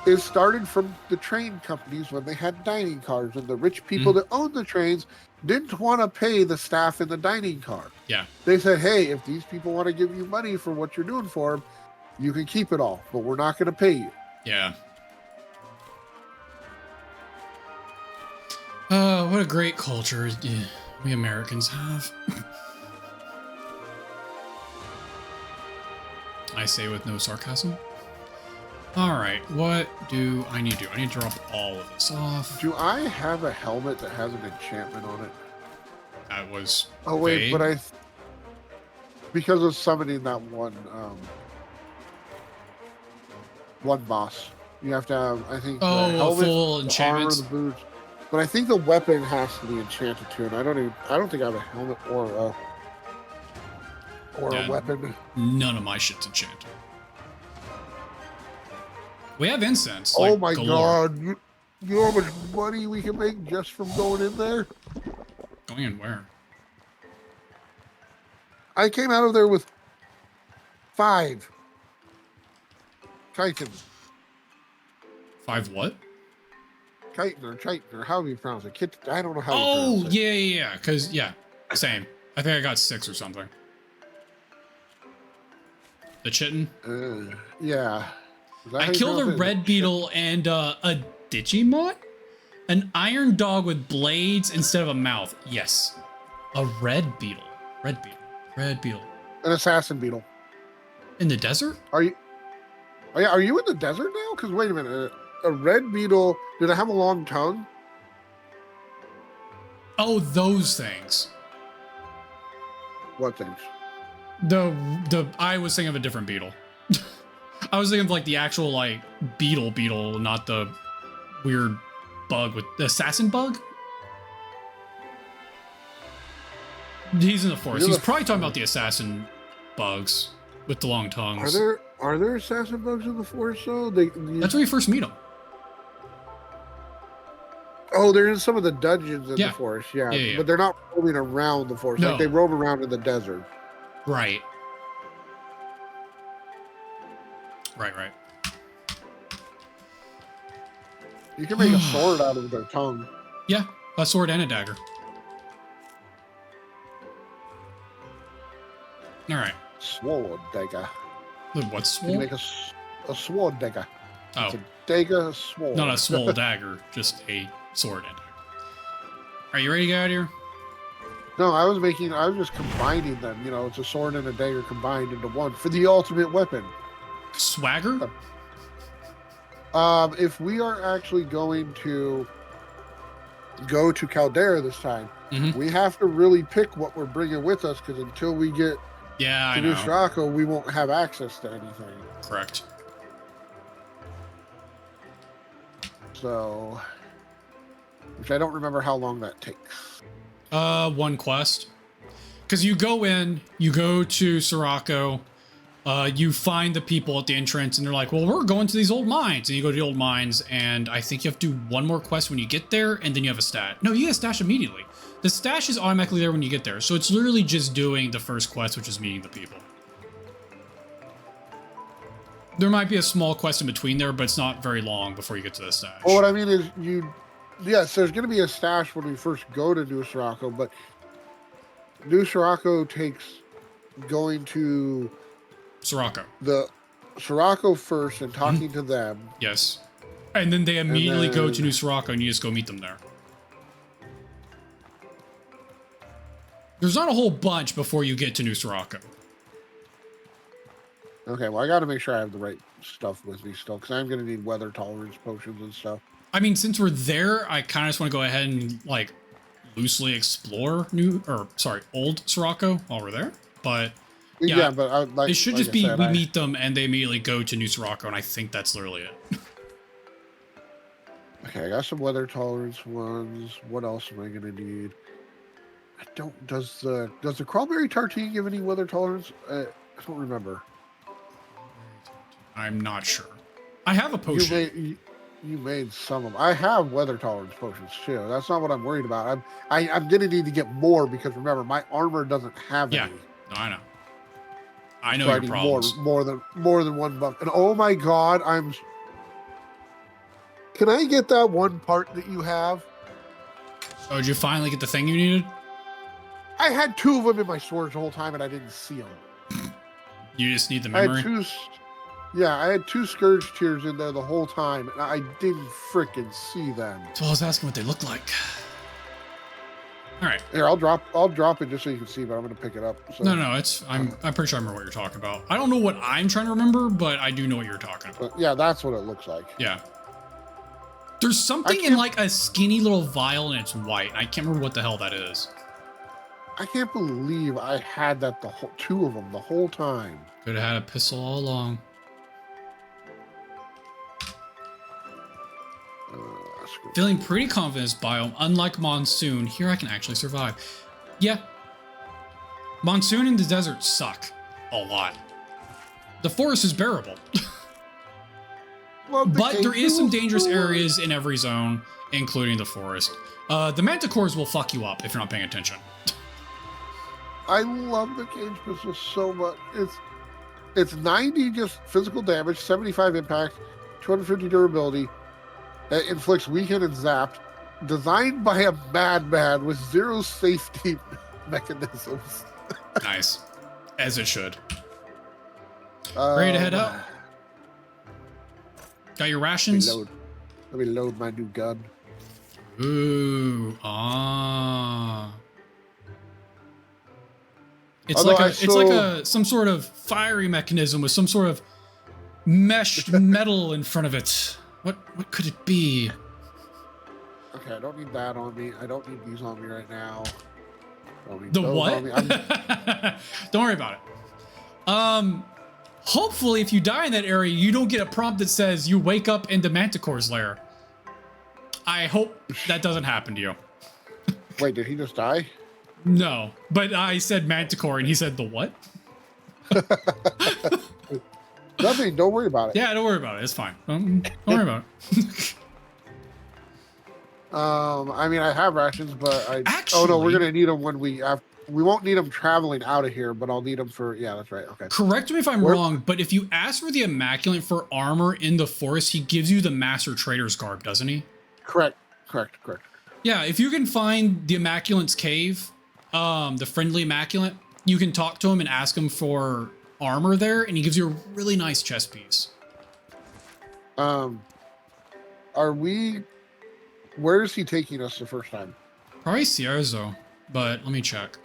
It started from the train companies when they had dining cars, and the rich people that owned the trains didn't want to pay the staff in the dining car. Yeah. They said, hey, if these people want to give you money for what you're doing for them, you can keep it all, but we're not going to pay you. Yeah. What a great culture we Americans have. I say with no sarcasm. All right, what do I need to do? I need to drop all of this off. Do I have a helmet that has an enchantment on it? That was wait, vague. but because of summoning that one boss, you have to have, I think, the helmet, full enchantment, the armor, the boots. But I think the weapon has to be enchanted too, and I don't think I have a helmet or a weapon. None of my shit's enchanted. We have incense. Oh my god! You know how much money we can make just from going in there? Going in where? I came out of there with 5 chitin. 5 what? Chitin, or however you pronounce it. I don't know how you pronounce it. Yeah. Because, same. I think I got 6 or something. The chitin? Yeah. I killed a red beetle and a Digimon? An iron dog with blades instead of a mouth. Yes. A red beetle. Red beetle. An assassin beetle. In the desert? Are you in the desert now? Because wait a minute. A red beetle, did it have a long tongue? Oh, those things. What things? I was thinking of a different beetle. I was thinking of like the actual like beetle, not the weird bug with the assassin bug. He's in the forest. He's probably talking about the assassin bugs with the long tongues. Are there assassin bugs in the forest though? That's where you first meet them. Oh, they're in some of the dungeons in Yeah. the forest, Yeah. But they're not roaming around the forest. No. Like they roam around in the desert. Right. Right. You can make a sword out of their tongue. Yeah, a sword and a dagger. All right. Sword dagger. What's You can sword? make a sword dagger. Oh, It's a dagger sword. not a swole dagger, just a sword and dagger. Are you ready to get out of here? No, I was just combining them. You know, it's a sword and a dagger combined into one for the ultimate weapon. Swagger? If we are actually going to go to Caldera this time, we have to really pick what we're bringing with us, because until we get Yeah, to I know. Nusrako, we won't have access to anything. Correct. So, which I don't remember how long that takes. One quest. Because you go in, you go to Sorobor, you find the people at the entrance, and they're like, well, we're going to these old mines. And you go to the old mines, and I think you have to do one more quest when you get there, and then you have a stat. No, you get a stash immediately. The stash is automatically there when you get there. So it's literally just doing the first quest, which is meeting the people. There might be a small quest in between there, but it's not very long before you get to the stash. Well, what I mean is yes, there's going to be a stash when we first go to Nusrako, but Nusrako takes going to Sorobor. the Sorobor first and talking to them. Yes. And then they immediately go to Sorobor and you just go meet them there. There's not a whole bunch before you get to Sorobor. Okay, well, I got to make sure I have the right stuff with me still, because I'm going to need weather tolerance potions and stuff. I mean, since we're there, I kind of just want to go ahead and, like, loosely explore old Sorobor while we're there. But, yeah, but it should just be we meet them and they immediately go to Sorobor, and I think that's literally it. Okay, I got some weather tolerance ones. What else am I going to need? I don't... Does the crawberry tartine give any weather tolerance? I don't remember. I'm not sure. I have a potion. You made some of them. I have weather tolerance potions too. That's not what I'm worried about. I'm gonna need to get more, because remember, my armor doesn't have any. No, I know. I know So your I need problems. more than one buff. And oh my god, can I get that one part that you have? Oh, did you finally get the thing you needed? I had two of them in my storage the whole time and I didn't see them. You just need the memory? I had two Scourge Tears in there the whole time, and I didn't frickin' see them. So I was asking what they look like. All right. Here, I'll drop it just so you can see, but I'm gonna pick it up. So. No, I'm pretty sure I remember what you're talking about. I don't know what I'm trying to remember, but I do know what you're talking about. But yeah, that's what it looks like. Yeah. There's something in like a skinny little vial and it's white. I can't remember what the hell that is. I can't believe I had that two of them the whole time. Could have had a pistol all along. Feeling pretty confident in this biome. Unlike Monsoon, here I can actually survive. Yeah. Monsoon and the desert suck a lot. The forest is bearable. But there is some dangerous areas in every zone, including the forest. The manticores will fuck you up if you're not paying attention. I love the cage pistol so much. It's 90 just physical damage, 75 impact, 250 durability. It inflicts weakened and zapped. Designed by a madman with zero safety mechanisms. Nice. As it should. Ready to head out? Got your rations? Let me load my new gun. Ooh. Ah. It's like some sort of fiery mechanism with some sort of meshed metal in front of it. What could it be? Okay, I don't need that on me. I don't need these on me right now. The what? Don't worry about it. Hopefully, if you die in that area, you don't get a prompt that says you wake up in the Manticore's lair. I hope that doesn't happen to you. Wait, did he just die? No, but I said Manticore and he said the what? Nothing, don't worry about it. Yeah, don't worry about it. It's fine. Don't worry about it. I mean, I have rations, but Actually, oh no, we're gonna need them when we won't need them traveling out of here, but I'll need them for. Yeah, that's right. Okay. Correct me if I'm wrong, but if you ask for the Immaculate for armor in the forest, he gives you the Master Trader's garb, doesn't he? Correct. Yeah, if you can find the Immaculate's cave, the friendly Immaculate, you can talk to him and ask him for armor there, and he gives you a really nice chest piece. Where is he taking us the first time? Probably Cierzo, but let me check.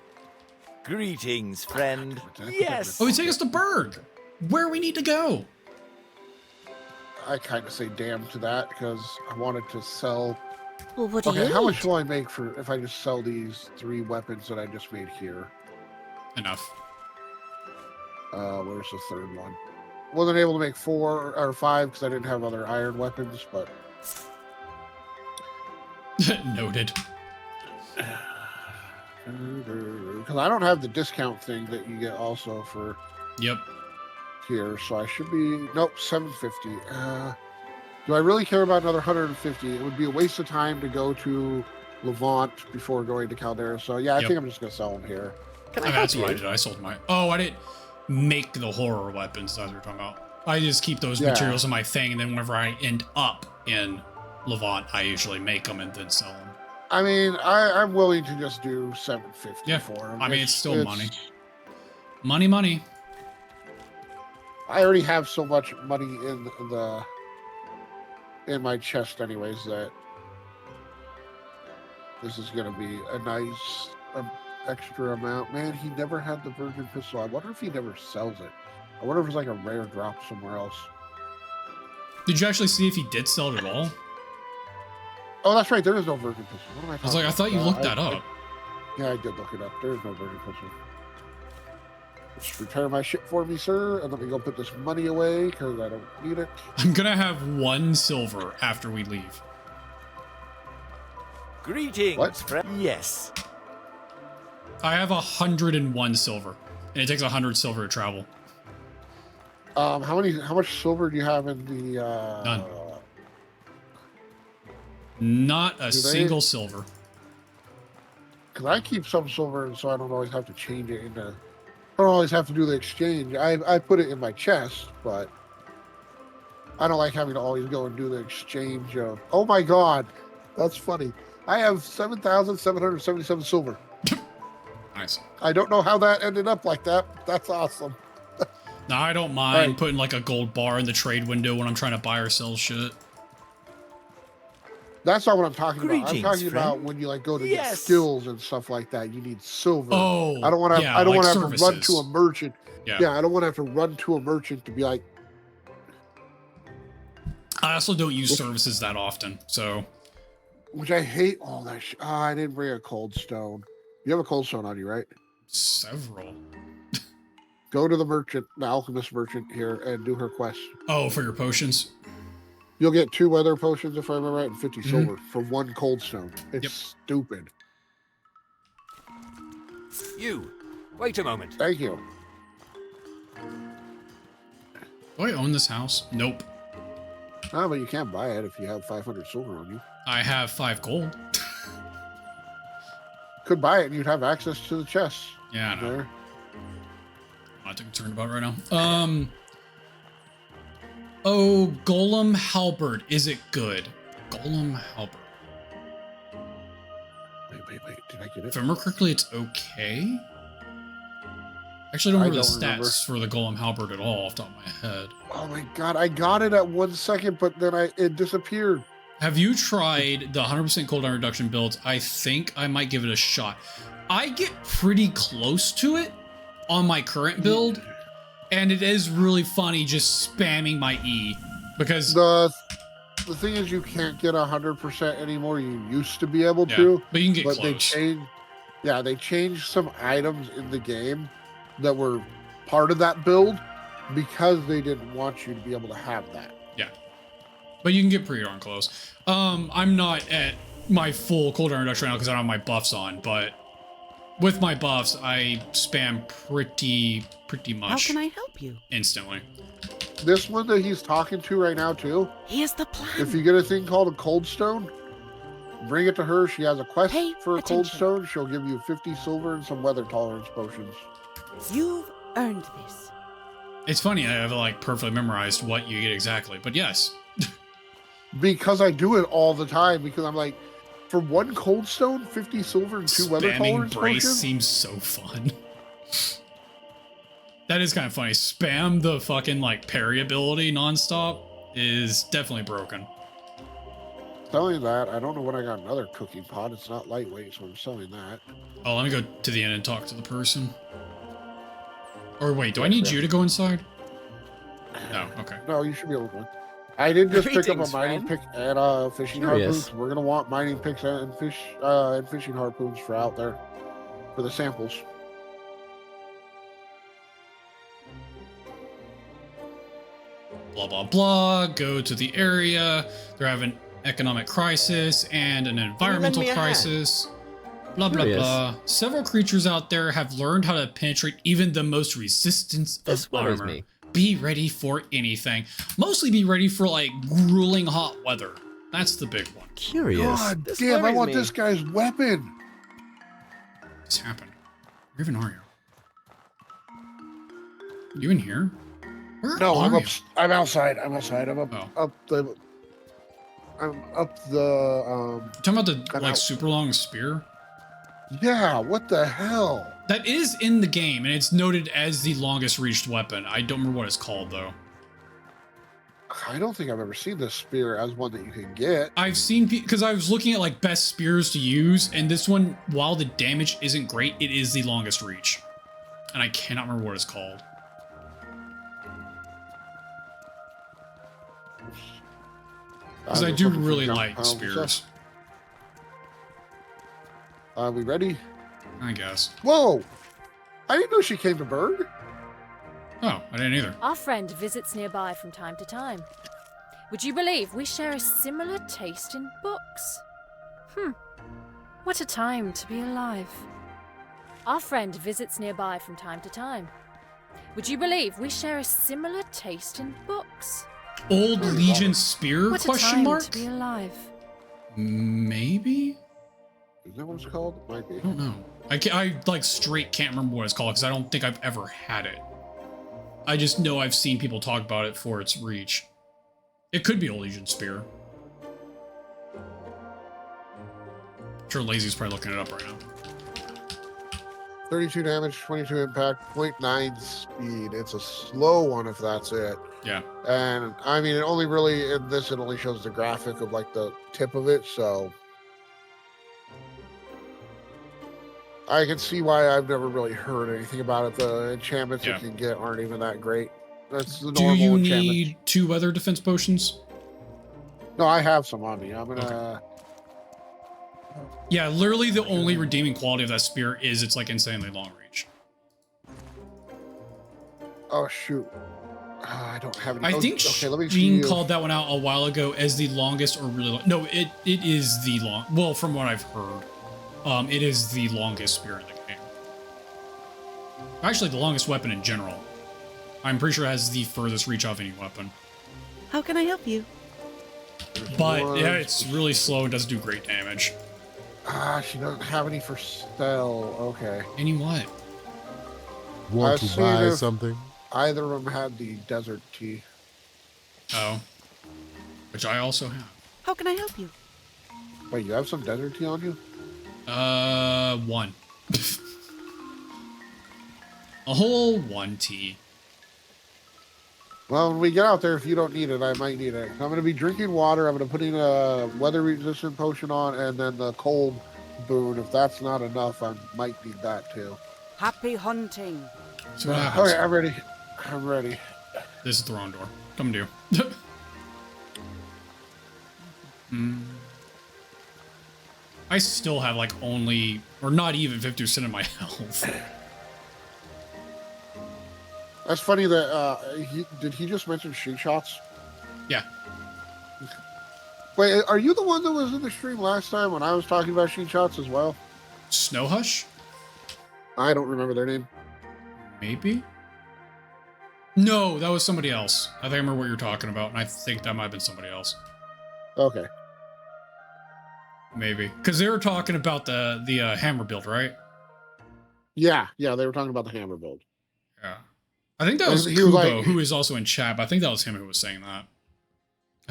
Greetings, friend. Yes. Oh, he's taking us to Berg, where we need to go. I kind of say damn to that because I wanted to sell. Well, what do you how need? much will I make for if I just sell these 3 weapons that I just made here? Enough. Where's the third one? Wasn't able to make 4 or 5 because I didn't have other iron weapons, but noted. Because I don't have the discount thing that you get also for here, so I should be 750. Do I really care about another 150? It would be a waste of time to go to Levant before going to Caldera. So yeah, I think I'm just gonna sell them here. That's what I did. I sold my. Oh, I didn't make the horror weapons that we were talking about. I just keep those materials in my thing, and then whenever I end up in Levant, I usually make them and then sell them. I mean, I'm willing to just do 750 for them. I mean, it's still money. Money. I already have so much money in my chest anyways that this is going to be a nice extra amount. Man, he never had the Virgin Pistol. I wonder if he never sells it. I wonder if it's like a rare drop somewhere else. Did you actually see if he did sell it at all? Oh, that's right. There is no Virgin Pistol. What am I talking I was like, I thought you looked that up. Yeah, I did look it up. There is no Virgin Pistol. Just repair my shit for me, sir, and let me go put this money away because I don't need it. I'm gonna have 1 silver after we leave. Greetings, friend. Yes. I have 101 silver, and it takes 100 silver to travel. How much silver do you have in the? None. Not a single silver. Because I keep some silver, and so I don't always have to change it into. I don't always have to do the exchange. I put it in my chest, but I don't like having to always go and do the exchange of. Oh my god, that's funny. I have 7,777 silver. Nice. I don't know how that ended up like that. That's awesome. No, I don't mind putting like a gold bar in the trade window when I'm trying to buy or sell shit. That's not what I'm talking about. I'm talking about when you like go to get skills and stuff like that. You need silver. Oh, I don't want to. I don't want to have services. to run to a merchant. Yeah, I don't want to have to run to a merchant to be like. I also don't use services that often, so. Which I hate all that. I didn't bring a cold stone. You have a cold stone on you, right? Several. Go to the merchant, the alchemist merchant here, and do her quest. Oh, for your potions. You'll get 2 weather potions, if I remember right, and 50 silver for 1 cold stone. It's stupid. You, wait a moment. Thank you. Do I own this house? Nope. No, but you can't buy it if you have 500 silver on you. I have 5 gold. Could buy it and you'd have access to the chest. Yeah, I know. There. I'm not too concerned about it right now. Oh, Golem Halberd. Is it good? Golem Halberd. Wait. Did I get it? If I remember correctly, it's okay. Actually, I don't remember the stats for the Golem Halberd at all off the top of my head. Oh my god, I got it at 1 second, but then it disappeared. Have you tried the 100% cooldown reduction builds? I think I might give it a shot. I get pretty close to it on my current build, and it is really funny just spamming my E because the thing is you can't get 100% anymore. You used to be able to, but you can get close. They changed some items in the game that were part of that build because they didn't want you to be able to have that. Yeah, but you can get pretty darn close. I'm not at my full cooldown reduction right now because I don't have my buffs on, but with my buffs, I spam pretty much. How can I help you? Instantly. This one that he's talking to right now too. Here's the plan. If you get a thing called a cold stone, bring it to her. She has a quest Pay for a cold attention. stone. She'll give you 50 silver and some weather tolerance potions. You've earned this. It's funny, I have like perfectly memorized what you get exactly, but yes. Because I do it all the time, because I'm like, for one cold stone, 50 silver and 2 weather tolerance Spamming brace potions? seems so fun. That is kind of funny. Spam the fucking like parry ability nonstop is definitely broken. Selling that, I don't know when I got another cooking pot. It's not lightweight, so I'm selling that. Oh, let me go to the end and talk to the person. Or wait, do I need you to go inside? No, okay. No, you should be able to. I did just pick up a Greetings, mining friend. pick and fishing Curious. harpoons. We're gonna want mining picks and fishing harpoons for out there for the samples. Blah, blah, blah. Go to the area. They're having economic crisis and an environmental me a hand? crisis. Blah, blah, Curious. blah. Several creatures out there have learned how to penetrate even the most resistance This of worries armor. me. Be ready for anything. Mostly be ready for like grueling hot weather. That's the big one. Curious. God This damn, I worries want me. this guy's weapon. What's happened? Where even are you? You in here? Where No, are I'm you? up. I'm outside. I'm outside. I'm up. Oh. Up the. I'm up the. Talking about the I'm like out. super long spear? Yeah. What the hell? That is in the game, and it's noted as the longest reached weapon. I don't remember what it's called though. I don't think I've ever seen this spear as one that you can get. I've seen because I was looking at like best spears to use, and this one, while the damage isn't great, it is the longest reach, and I cannot remember what it's called. Because I was do looking for really junk like piles and spears. stuff. Are we ready? I guess. Whoa! I didn't know she came to Berg. Oh, I didn't either. Our friend visits nearby from time to time. Would you believe we share a similar taste in books? What a time to be alive. Our friend visits nearby from time to time. Would you believe we share a similar taste in books? Old Legion spear? What a Question time mark? to be alive. Maybe. Is that what it's called? It might be. I don't know. I like straight can't remember what it's called because I don't think I've ever had it. I just know I've seen people talk about it for its reach. It could be a Legion spear. I'm sure Lazy's probably looking it up right now. 32 damage, 22 impact, 0.9 speed. It's a slow one if that's it. Yeah. And I mean, it only really, in this, it only shows the graphic of like the tip of it. So I can see why I've never really heard anything about it. The enchantments you can get aren't even that great. That's the Do normal you enchantment. need 2 weather defense potions? No, I have some on me. I'm gonna. Okay. Yeah, literally the only redeeming quality of that spear is it's like insanely long reach. Oh shoot! I don't have any. I oh, think okay, let me Gene see. called that one out a while ago as the longest or really long. No, it is the long. Well, from what I've heard, it is the longest spear in the game. Actually, the longest weapon in general. I'm pretty sure it has the furthest reach of any weapon. How can I help you? But yeah, it's really slow and doesn't do great damage. She doesn't have any for sell. Okay. Any what? Want to buy something? Either of them had the desert tea. Oh. Which I also have. How can I help you? Wait, you have some desert tea on you? 1. A whole 1 tea. Well, when we get out there, if you don't need it, I might need it. I'm going to be drinking water. I'm going to put in a weather-resistant potion on, and then the cold boon. If that's not enough, I might need that too. Happy hunting. So what happens? Okay, I'm ready. I'm ready. This is the wrong door. Come do. I still have like only, or not even 50% of my health. That's funny that did he just mention sheet shots? Yeah. Wait, are you the one that was in the stream last time when I was talking about sheet shots as well? Snow Hush? I don't remember their name. Maybe? No, that was somebody else. I think I remember what you're talking about, and I think that might have been somebody else. Okay. maybe. Because they were talking about the hammer build, right? Yeah, they were talking about the hammer build. Yeah. I think that was Kubo, who is also in chat. I think that was him who was saying that.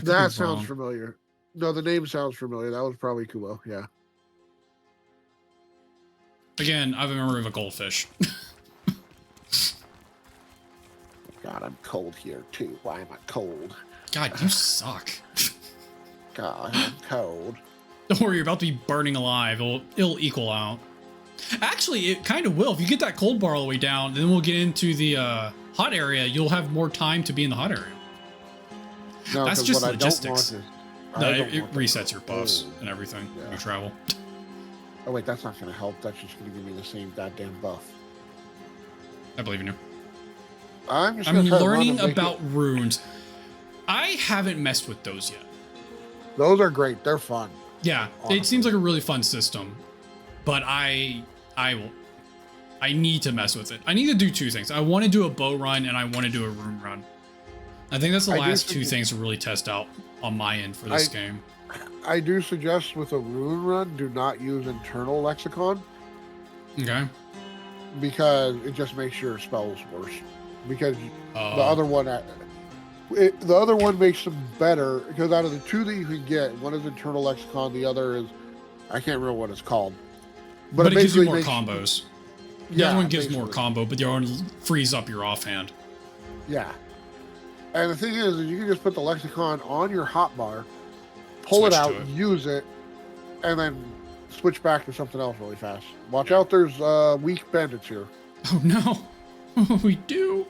That sounds familiar. No, the name sounds familiar. That was probably Kubo, yeah. Again, I have a memory of a goldfish. God, I'm cold here, too. Why am I cold? God, you suck. God, I'm cold. Don't worry, you're about to be burning alive. It'll equal out. Actually, it kind of will. If you get that cold bar all the way down, then we'll get into the hot area. You'll have more time to be in the hot area. No, that's just what logistics. I don't want it resets your buffs and everything when you travel. Oh, wait, that's not going to help. That's just going to give me the same goddamn buff. I believe in you. I'm learning about runes. I haven't messed with those yet. Those are great. They're fun. Yeah, honestly. It seems like a really fun system, but I need to mess with it. I need to do two things. I want to do a bow run and I want to do a rune run. I think that's the last two things to really test out on my end for this game. I do suggest with a rune run, do not use internal lexicon. Okay. Because it just makes your spells worse. Because the other one makes them better. Because out of the two that you can get, one is internal lexicon, the other is I can't remember what it's called. But it gives you more combos. The other one gives more combo, but the other one frees up your offhand. Yeah. And the thing is you can just put the lexicon on your hotbar, pull it out, use it, and then switch back to something else really fast. Watch out, there's weak bandits here. Oh no. We do.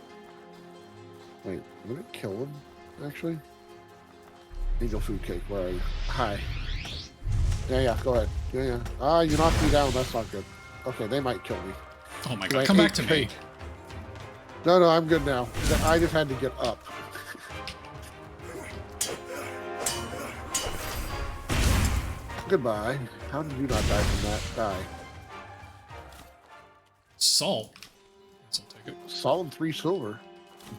Wait, I'm gonna kill him, actually. Angel food cake, where are you? Hi. Yeah, go ahead. Yeah. Ah, you knocked me down, that's not good. Okay, they might kill me. Oh my god, come back to me. No, I'm good now. I just had to get up. Goodbye. How did you not die from that? Die. Salt. I'll take it. Salt and 3 silver.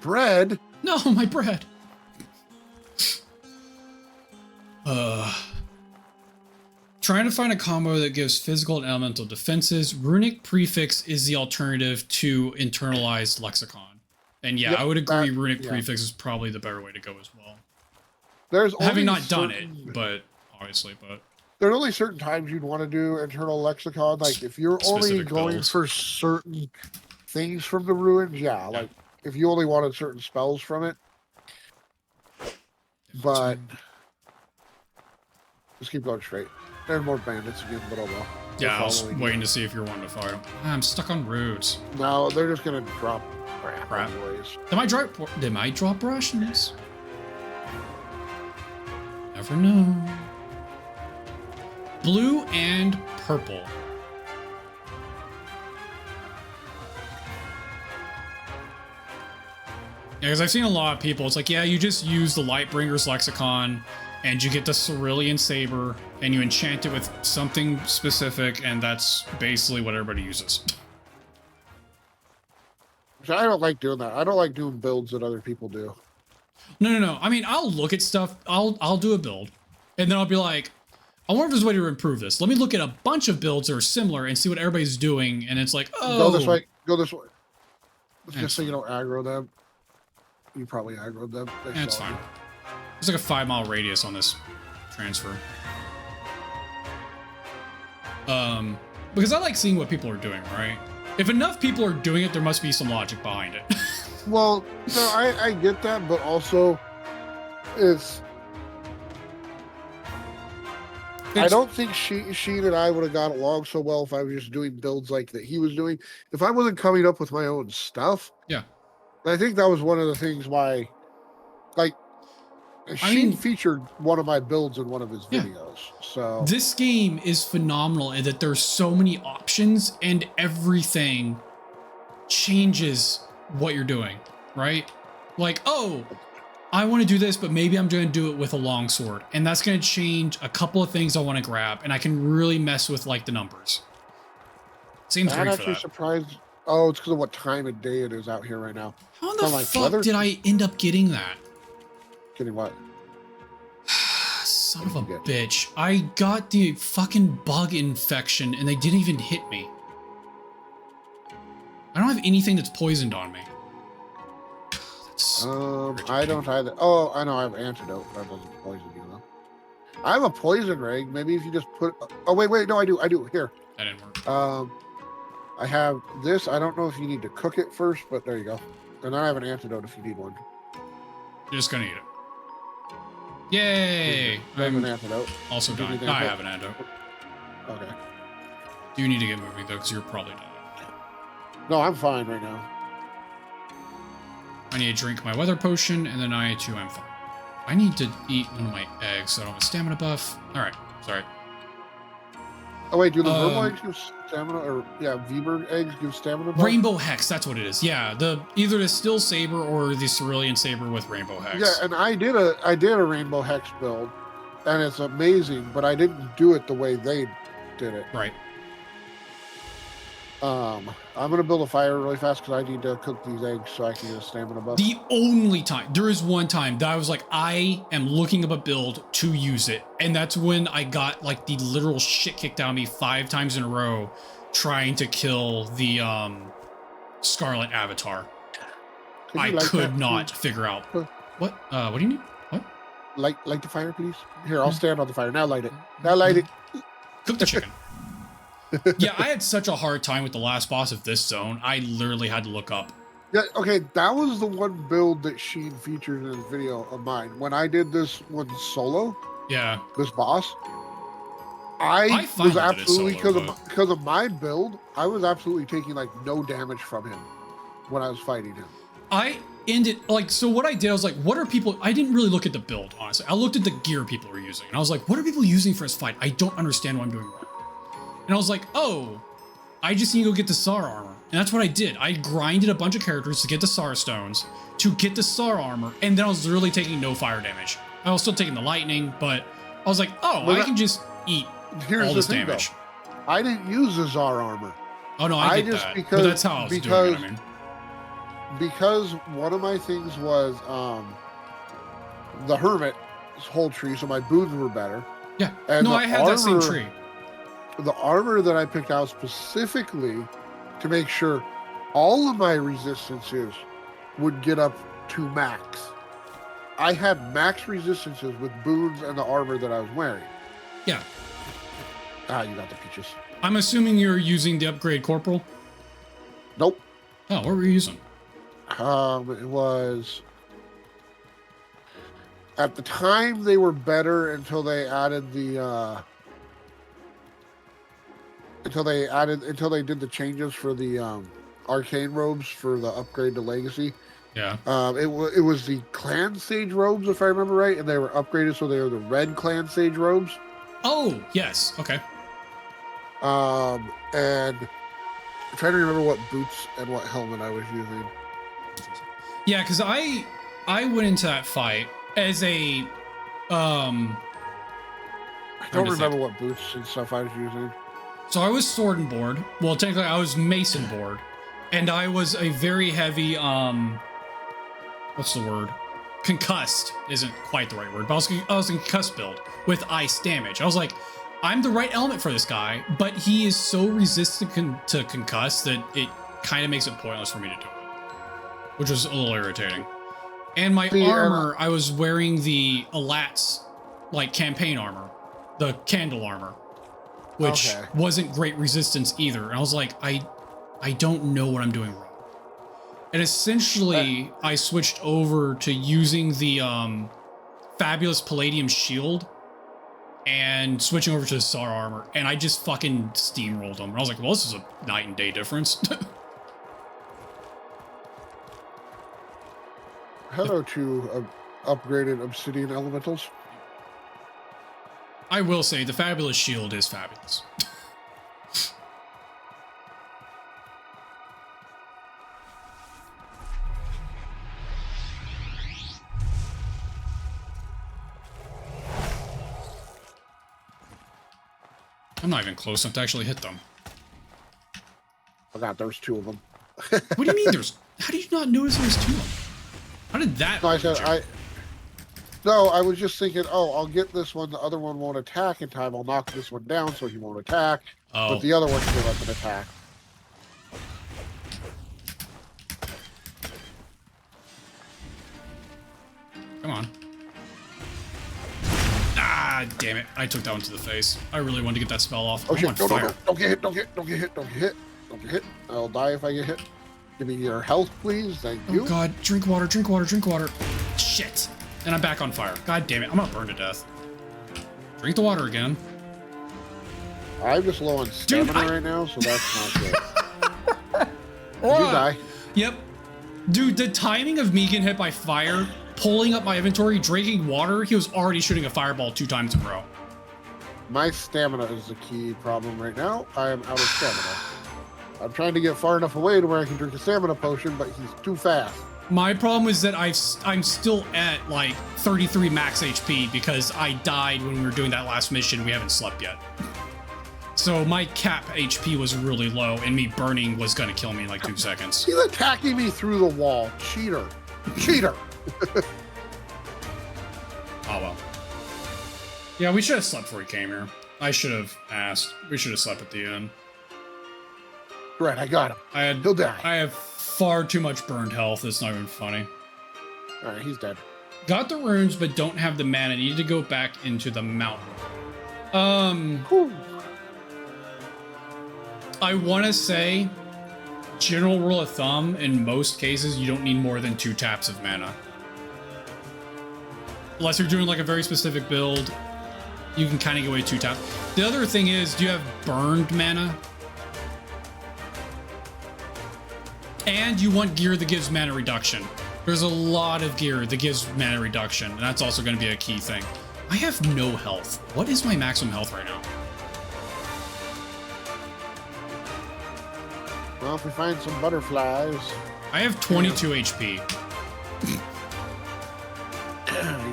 Bread? No, my bread. Trying to find a combo that gives physical and elemental defenses. Runic Prefix is the alternative to internalized lexicon. And yeah, I would agree Runic Prefix is probably the better way to go as well. There's having not done it, but obviously, there's only certain times you'd want to do internal lexicon. Like if you're only going for certain things from the ruins, like if you only wanted certain spells from it. But just keep going straight. There's more bandits again, but oh well. Yeah, I was waiting to see if you're one to fire. I'm stuck on roots. No, they're just gonna drop crap. They might drop rations. Never know. Blue and purple. Yeah, because I've seen a lot of people, it's like, yeah, you just use the Lightbringer's Lexicon, and you get the Cerulean Saber, and you enchant it with something specific, and that's basically what everybody uses. I don't like doing that. I don't like doing builds that other people do. No. I mean, I'll look at stuff, I'll do a build, and then I'll be like, I wonder if there's a way to improve this. Let me look at a bunch of builds that are similar and see what everybody's doing, and it's like, oh. Go this way. Just so you don't aggro them. You probably aggroed them. That's fine. There's like a 5-mile radius on this transfer. Because I like seeing what people are doing, right? If enough people are doing it, there must be some logic behind it. Well, no, I get that, but also I don't think Sheen and I would have got along so well if I was just doing builds like that he was doing. If I wasn't coming up with my own stuff. Yeah. I think that was one of the things why, like, Sheen featured one of my builds in one of his videos. So this game is phenomenal in that there's so many options and everything changes what you're doing, right? Like, oh, I want to do this, but maybe I'm going to do it with a longsword, and that's going to change a couple of things I want to grab, and I can really mess with like the numbers. Seems great for that. I'm actually surprised. Oh, it's because of what time of day it is out here right now. How the fuck did I end up getting that? Getting what? Son of a bitch. I got the fucking bug infection and they didn't even hit me. I don't have anything that's poisoned on me. I don't either. Oh, I know I have antidote. That doesn't poison you though. I have a poison ring. Maybe if you just put. Oh wait, no, I do. Here. That didn't work. I have this. I don't know if you need to cook it first, but there you go. And I have an antidote if you need one. You're just gonna eat it. Yay! I have an antidote. Also dying. I have an antidote. Okay. Do you need to get moving though, because you're probably dying. No, I'm fine right now. I need to drink my weather potion, and then I'm fine. I need to eat one of my eggs so I don't have a stamina buff. Alright, sorry. Oh wait, do the verbal eggs give stamina, or V-bird eggs give stamina buff? Rainbow Hex, that's what it is. Yeah, either the Steel Saber or the Cerulean Saber with Rainbow Hex. Yeah, and I did a Rainbow Hex build, and it's amazing, but I didn't do it the way they did it. Right. I'm gonna build a fire really fast because I need to cook these eggs so I can get a stamina buff. The only time, there is one time that I was like, I am looking up a build to use it. And that's when I got like the literal shit kicked out of me 5 times in a row trying to kill the Scarlet Avatar. I could not figure out. What? What do you need? What? Light the fire, please. Here, I'll stand on the fire. Now light it. Now light it. Cook the chicken. Yeah, I had such a hard time with the last boss of this zone. I literally had to look up. Yeah, okay, that was the one build that Sheen featured in his video of mine. When I did this one solo, this boss, I was absolutely, because of my build, I was absolutely taking like no damage from him when I was fighting him. I ended, like, so what I did, I was like, what are people, I didn't really look at the build, honestly. I looked at the gear people were using, and I was like, what are people using for this fight? I don't understand what I'm doing wrong. And I was like, oh, I just need to go get the Sar armor. And that's what I did. I grinded a bunch of characters to get the Sar stones, to get the Sar armor, and then I was literally taking no fire damage. I was still taking the lightning, but I was like, oh, I can just eat all this damage. Though. I didn't use the Zar armor. Oh no, I get that. But that's how I was doing it, I mean. Because one of my things was the Hermit's whole tree, so my boons were better. Yeah, and no, I had that same tree. The armor that I picked out specifically to make sure all of my resistances would get up to max. I had max resistances with boons and the armor that I was wearing. Yeah. Ah, you got the peaches. I'm assuming you're using the upgrade corporal? Nope. Oh, what were you using? It was... At the time, they were better until they added the... Until they did the changes for the arcane robes for the upgrade to legacy. Yeah. It was the clan sage robes, if I remember right, and they were upgraded so they were the red clan sage robes. Oh yes, okay. And I'm trying to remember what boots and what helmet I was using. Yeah, because I went into that fight as a I don't remember what boots and stuff I was using. So I was sword and board. Well, technically I was mason board. And I was a very heavy, what's the word? Concussed isn't quite the right word, but I was in concussed build with ice damage. I was like, I'm the right element for this guy, but he is so resistant to concuss that it kind of makes it pointless for me to do it, which was a little irritating. And my armor, I was wearing the Alat's, like, campaign armor, the candle armor, which wasn't great resistance either. And I was like, I don't know what I'm doing wrong. And essentially, I switched over to using the Fabulous Palladium Shield and switching over to the Sar armor. And I just fucking steamrolled them. And I was like, well, this is a night and day difference. Hello to upgraded Obsidian Elementals. I will say, the Fabulous Shield is fabulous. I'm not even close enough to actually hit them. I got there's 2 of them. What do you mean there's... How do you not notice there's 2 of them? How did that... No, I said No, I was just thinking, oh, I'll get this one. The other one won't attack in time. I'll knock this one down so he won't attack. Oh. But the other one can give up an attack. Come on. Ah, damn it. I took that one to the face. I really wanted to get that spell off. Oh, I'm shit. on No, fire. no. Don't get hit. Don't get hit. Don't get hit. Don't get hit. I'll die if I get hit. Give me your health, please. Thank you. Oh, God. Drink water, drink water, drink water. Shit. And I'm back on fire. God damn it. I'm gonna burn to death. Drink the water again. I'm just low on stamina right now, so that's not good. You die. Yep. Dude, the timing of me getting hit by fire, pulling up my inventory, drinking water, he was already shooting a fireball 2 times in a row. My stamina is the key problem right now. I am out of stamina. I'm trying to get far enough away to where I can drink a stamina potion, but he's too fast. My problem is that I'm still at like 33 max HP because I died when we were doing that last mission. We haven't slept yet. So my cap HP was really low, and me burning was gonna kill me in like 2 seconds. He's attacking me through the wall. Cheater. Cheater. Oh well. Yeah, we should have slept before we came here. I should have asked. We should have slept at the end. Right, I got him. He'll die. I have far too much burned health. It's not even funny. All right, he's dead. Got the runes, but don't have the mana. Need to go back into the mountain. Whew. I want to say, general rule of thumb, in most cases, you don't need more than 2 taps of mana. Unless you're doing like a very specific build, you can kind of go away 2 taps. The other thing is, do you have burned mana? And you want gear that gives mana reduction. There's a lot of gear that gives mana reduction, and that's also going to be a key thing. I have no health. What is my maximum health right now? Well, if we find some butterflies. I have 22 HP.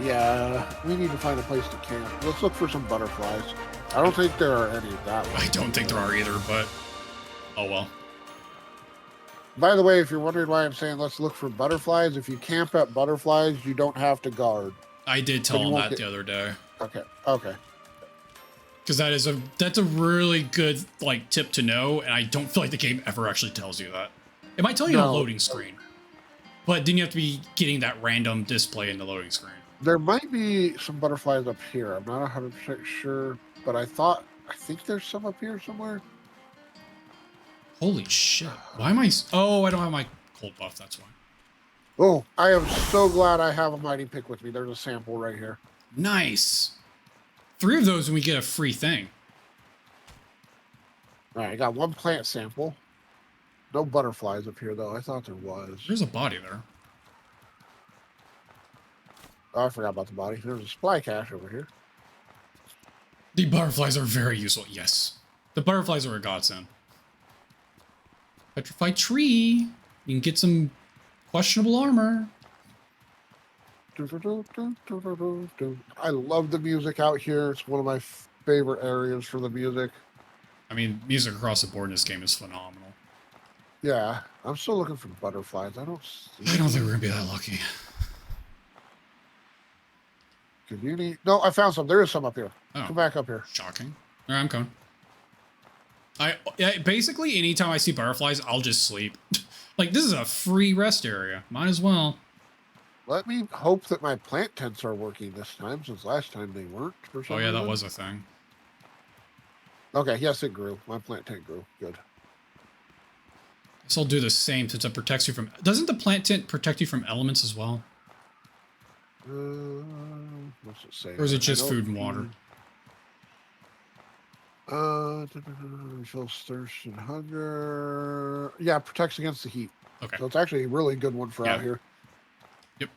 Yeah, we need to find a place to camp. Let's look for some butterflies. I don't think there are any that way. I don't think there are either, but oh well. By the way, if you're wondering why I'm saying let's look for butterflies, if you camp at butterflies, you don't have to guard. I did tell him that the other day. Okay, okay. Because that's a really good like tip to know, and I don't feel like the game ever actually tells you that. It might tell you on a loading screen, but then you have to be getting that random display in the loading screen. There might be some butterflies up here. I'm not 100% sure, but I think there's some up here somewhere. Holy shit. Why am I... Oh, I don't have my cold buff, that's why. Oh, I am so glad I have a mighty pick with me. There's a sample right here. Nice. 3 of those and we get a free thing. All right, I got 1 plant sample. No butterflies up here, though. I thought there was. There's a body there. Oh, I forgot about the body. There's a supply cache over here. The butterflies are very useful. Yes. The butterflies are a godsend. Petrified tree. You can get some questionable armor. I love the music out here. It's one of my favorite areas for the music. I mean, music across the board in this game is phenomenal. Yeah, I'm still looking for butterflies. I don't think we're gonna be that lucky. No, I found some. There is some up here. Oh, come back up here. Shocking. All right, I'm coming. Basically, anytime I see butterflies, I'll just sleep. Like, this is a free rest area. Might as well. Let me hope that my plant tents are working this time, since last time they weren't. For some reason. That was a thing. Okay, yes, it grew. My plant tent grew. Good. Guess I'll do the same since it protects you from... Doesn't the plant tent protect you from elements as well? What's it say? Or is it just food and water? Fills thirst and hunger. Yeah, protects against the heat. Okay. So it's actually a really good one for out here. Yep.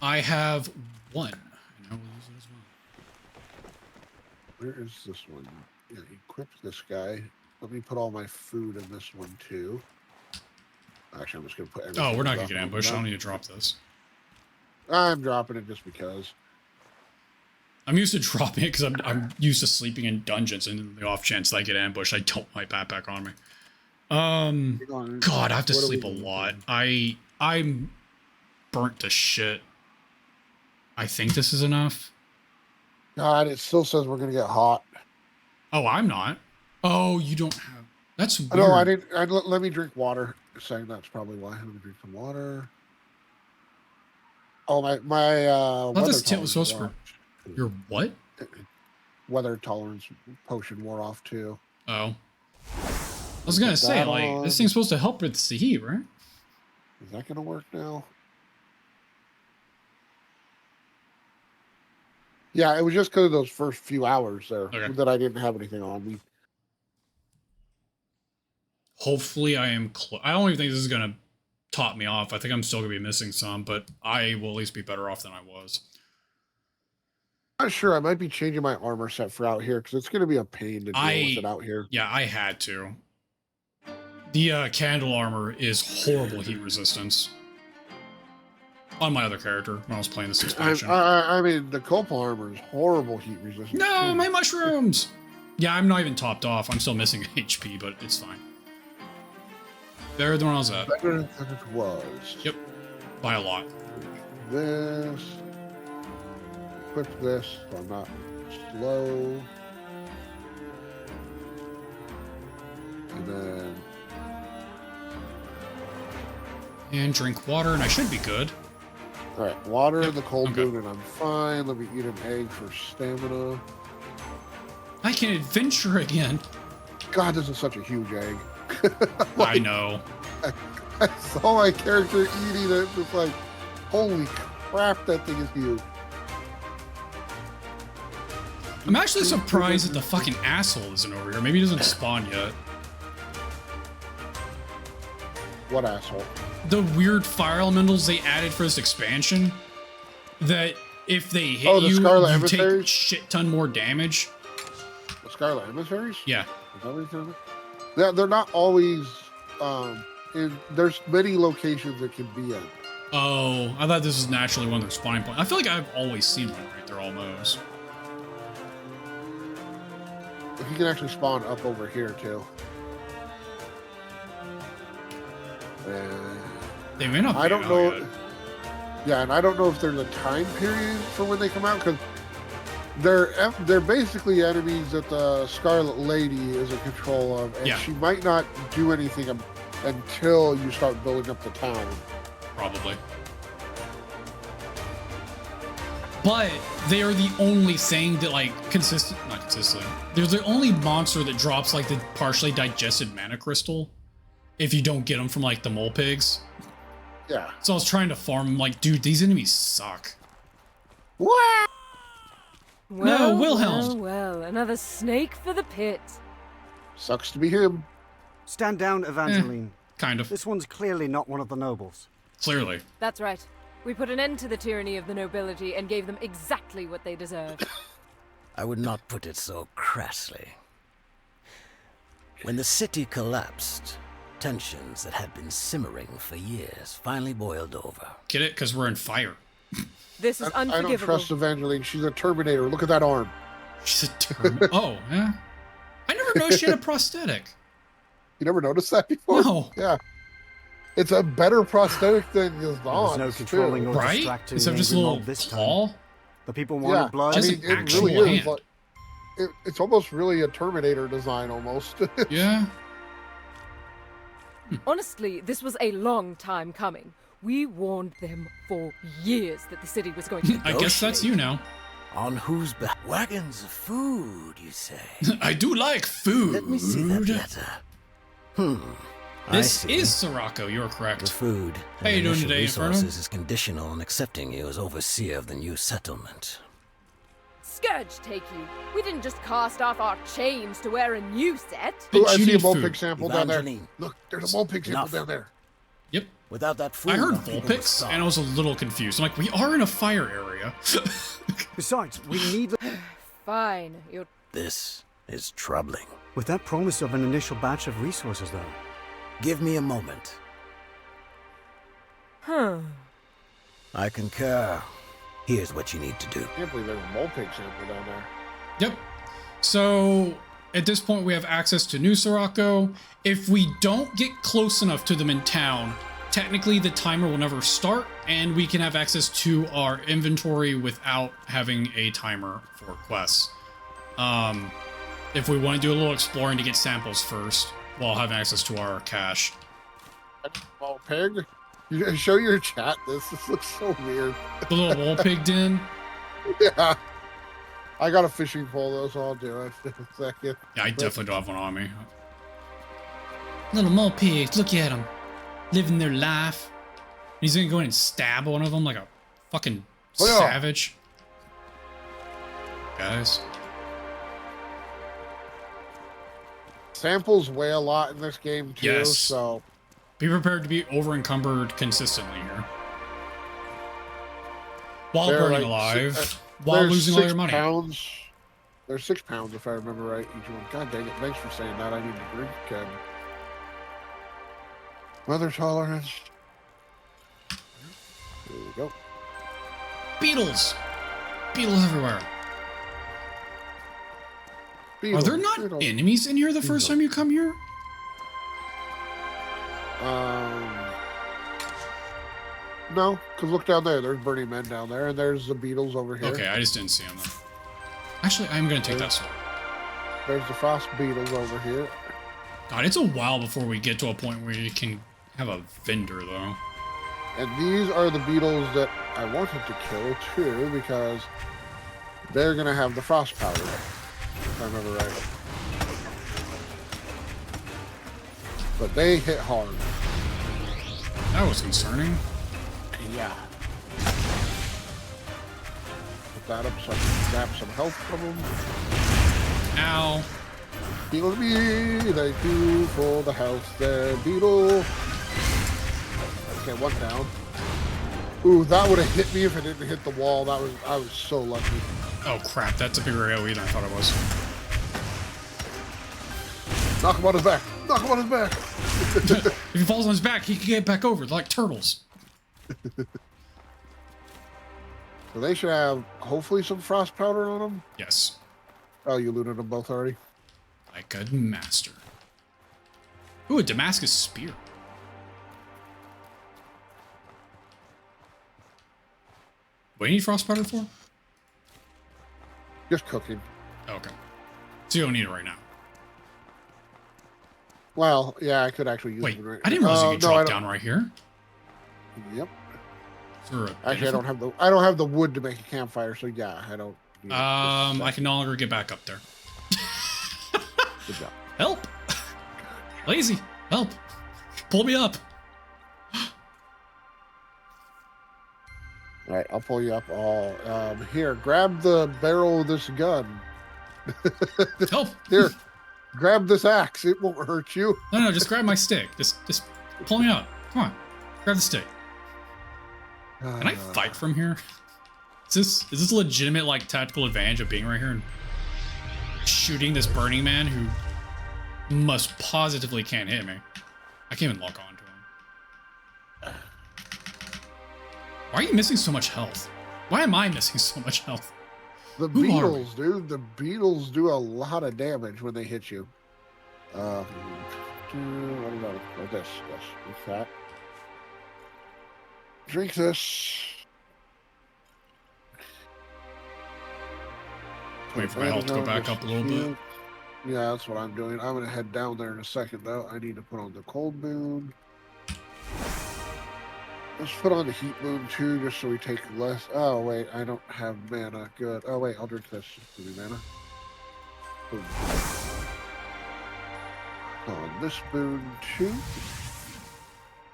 I have 1. And I will use it as well. Where is this one? Yeah, equip this guy. Let me put all my food in this one too. Actually, I'm just going to put everything. Oh, we're not going to get ambushed. I don't need to drop this. I'm dropping it just because. I'm used to dropping it because I'm used to sleeping in dungeons, and in the off chance that I get ambushed, I don't want my backpack on me. God, I have to sleep a lot. I'm burnt to shit. I think this is enough. God, it still says we're gonna get hot. Oh, I'm not. Oh, you don't have. That's weird. No, I didn't. Let me drink water. Saying that's probably why. Let me drink some water. Oh, my What this tip was supposed for? Your what? Weather tolerance potion wore off too. Oh. I was gonna say, like, this thing's supposed to help with the heat, right? Is that gonna work now? Yeah, it was just because of those first few hours there that I didn't have anything on me. Hopefully I am I don't even think this is gonna top me off. I think I'm still gonna be missing some, but I will at least be better off than I was. I'm not sure. I might be changing my armor set for out here because it's gonna be a pain to deal with it out here. Yeah, I had to. The candle armor is horrible heat resistance. On my other character when I was playing this expansion. I mean, the copal armor is horrible heat resistance. No, my mushrooms! Yeah, I'm not even topped off. I'm still missing HP, but it's fine. Better than when I was at. Better than it was. Yep. By a lot. This. Equip this so I'm not slow. And then. And drink water, and I should be good. Alright, water, the cold boon, and I'm fine. Let me eat an egg for stamina. I can adventure again. God, this is such a huge egg. I know. I saw my character eating it, just like, holy crap, that thing is huge. I'm actually surprised that the fucking asshole isn't over here. Maybe he doesn't spawn yet. What asshole? The weird fire elementals they added for this expansion. That if they hit you, you take a shit ton more damage. The Scarlet Emissaries? Yeah. They're not always there's many locations that can be in. Oh, I thought this was naturally one of their spawning points. I feel like I've always seen one right there almost. If you can actually spawn up over here too. They may not be. I don't know. Yet. Yeah, and I don't know if there's a time period for when they come out because they're basically enemies that the Scarlet Lady is in control of, and she might not do anything until you start building up the town. Probably. But they are the only thing that, like, not consistently. They're the only monster that drops, like, the partially digested mana crystal if you don't get them from, like, the mole pigs. Yeah. So I was trying to farm them, like, dude, these enemies suck. What? No, Wilhelm. Well, another snake for the pit. Sucks to be him. Stand down, Evangeline. Kind of. This one's clearly not one of the nobles. Clearly. That's right. We put an end to the tyranny of the nobility and gave them exactly what they deserved. I would not put it so crassly. When the city collapsed, tensions that had been simmering for years finally boiled over. Get it? Because we're in fire. This is unforgivable. I don't trust Evangeline. She's a Terminator. Look at that arm. She's a Terminator. Oh, yeah. I never noticed she had a prosthetic. You never noticed that before? No. Yeah. It's a better prosthetic than his arms. There's no controlling or right? distracting Instead of just a little this claw? time. The people wanted blood. I mean, it really is. Like, it's almost really a Terminator design, almost. Yeah. Honestly, this was a long time coming. We warned them for years that the city was going to... I guess that's you now. On whose back? Wagons of food, you say? I do like food. Let me see that letter. This is Sirocco, you're correct. The food How you doing today, resources Inferno? is conditional on accepting you as overseer of the new settlement. Scourge take you. We didn't just cast off our chains to wear a new set. Oh, I see a mole pig sample down there. Look, there's a mole pig sample down there. Yep. Without that food, I heard Vulpix, and I was a little confused. I'm like, we are in a fire area. Besides, we need... Fine, you're... This is troubling. With that promise of an initial batch of resources, though. Give me a moment. I concur. Here's what you need to do. I can't believe there's a mole pig sample down there. Yep. So, at this point, we have access to New Sirocco. If we don't get close enough to them in town, technically the timer will never start, And we can have access to our inventory without having a timer for quests. If we want to do a little exploring to get samples first, while having access to our cache. Wall pig? You show your chat this. This looks so weird. The little wall pig den? Yeah. I got a fishing pole though, so I'll do it in a second. Yeah, I definitely don't have one on me. Little mole pigs, look at them. Living their life. He's gonna go in and stab one of them like a fucking savage. Guys. Samples weigh a lot in this game too, yes. So be prepared to be over encumbered consistently here. While burning alive, while losing all your money. They're 6 pounds if I remember right, each one. God dang it, thanks for saying that. I need to drink and weather tolerance. There we go. Beetles! Beetles everywhere. Are there not enemies in here the first time you come here? No, because look down there. There's burning men down there, and there's the beetles over here. Okay, I just didn't see them though. Actually, I'm going to take that sword. There's the frost beetles over here. God, it's a while before we get to a point where you can have a vendor though. And these are the beetles that I wanted to kill too, because they're going to have the frost powder, if I remember right. But they hit hard. That was concerning. Yeah. Put that up so I can grab some health from them. Ow. Beetle me, thank you for the health there, beetle. Okay, one down. Ooh, that would have hit me if it didn't hit the wall. I was so lucky. Oh crap, that's a bigger AoE than I thought it was. Knock him on his back. Knock him on his back. If he falls on his back, he can get back over like turtles. So they should have, hopefully, some frost powder on them? Yes. Oh, you looted them both already? Like a master. Ooh, a Damascus spear. What do you need frost powder for? Just cooking. Okay. So you don't need it right now. Well, yeah, I could actually use it right now. I didn't realize you could drop down right here. Yep. Actually, I don't have the wood to make a campfire, so yeah, I don't. I can no longer get back up there. Good job. Help! Lazy, help! Pull me up. All right, I'll pull you up. Here, grab the barrel of this gun. Help! Here, grab this axe. It won't hurt you. No, just grab my stick. Just pull me up. Come on, grab the stick. Can I fight from here? Is this a legitimate like tactical advantage of being right here and shooting this burning man who most positively can't hit me? I can't even lock on to him. Why are you missing so much health? Why am I missing so much health? The beetles, dude. The beetles do a lot of damage when they hit you. What about this? Yes, what's that? Drink this. Wait for my health to go back up a little bit. Yeah, that's what I'm doing. I'm going to head down there in a second, though. I need to put on the cold moon. Let's put on the heat moon, too, just so we take less. Oh, wait, I don't have mana. Good. Oh, wait, I'll drink this. Give me mana. Boom. On this moon, too.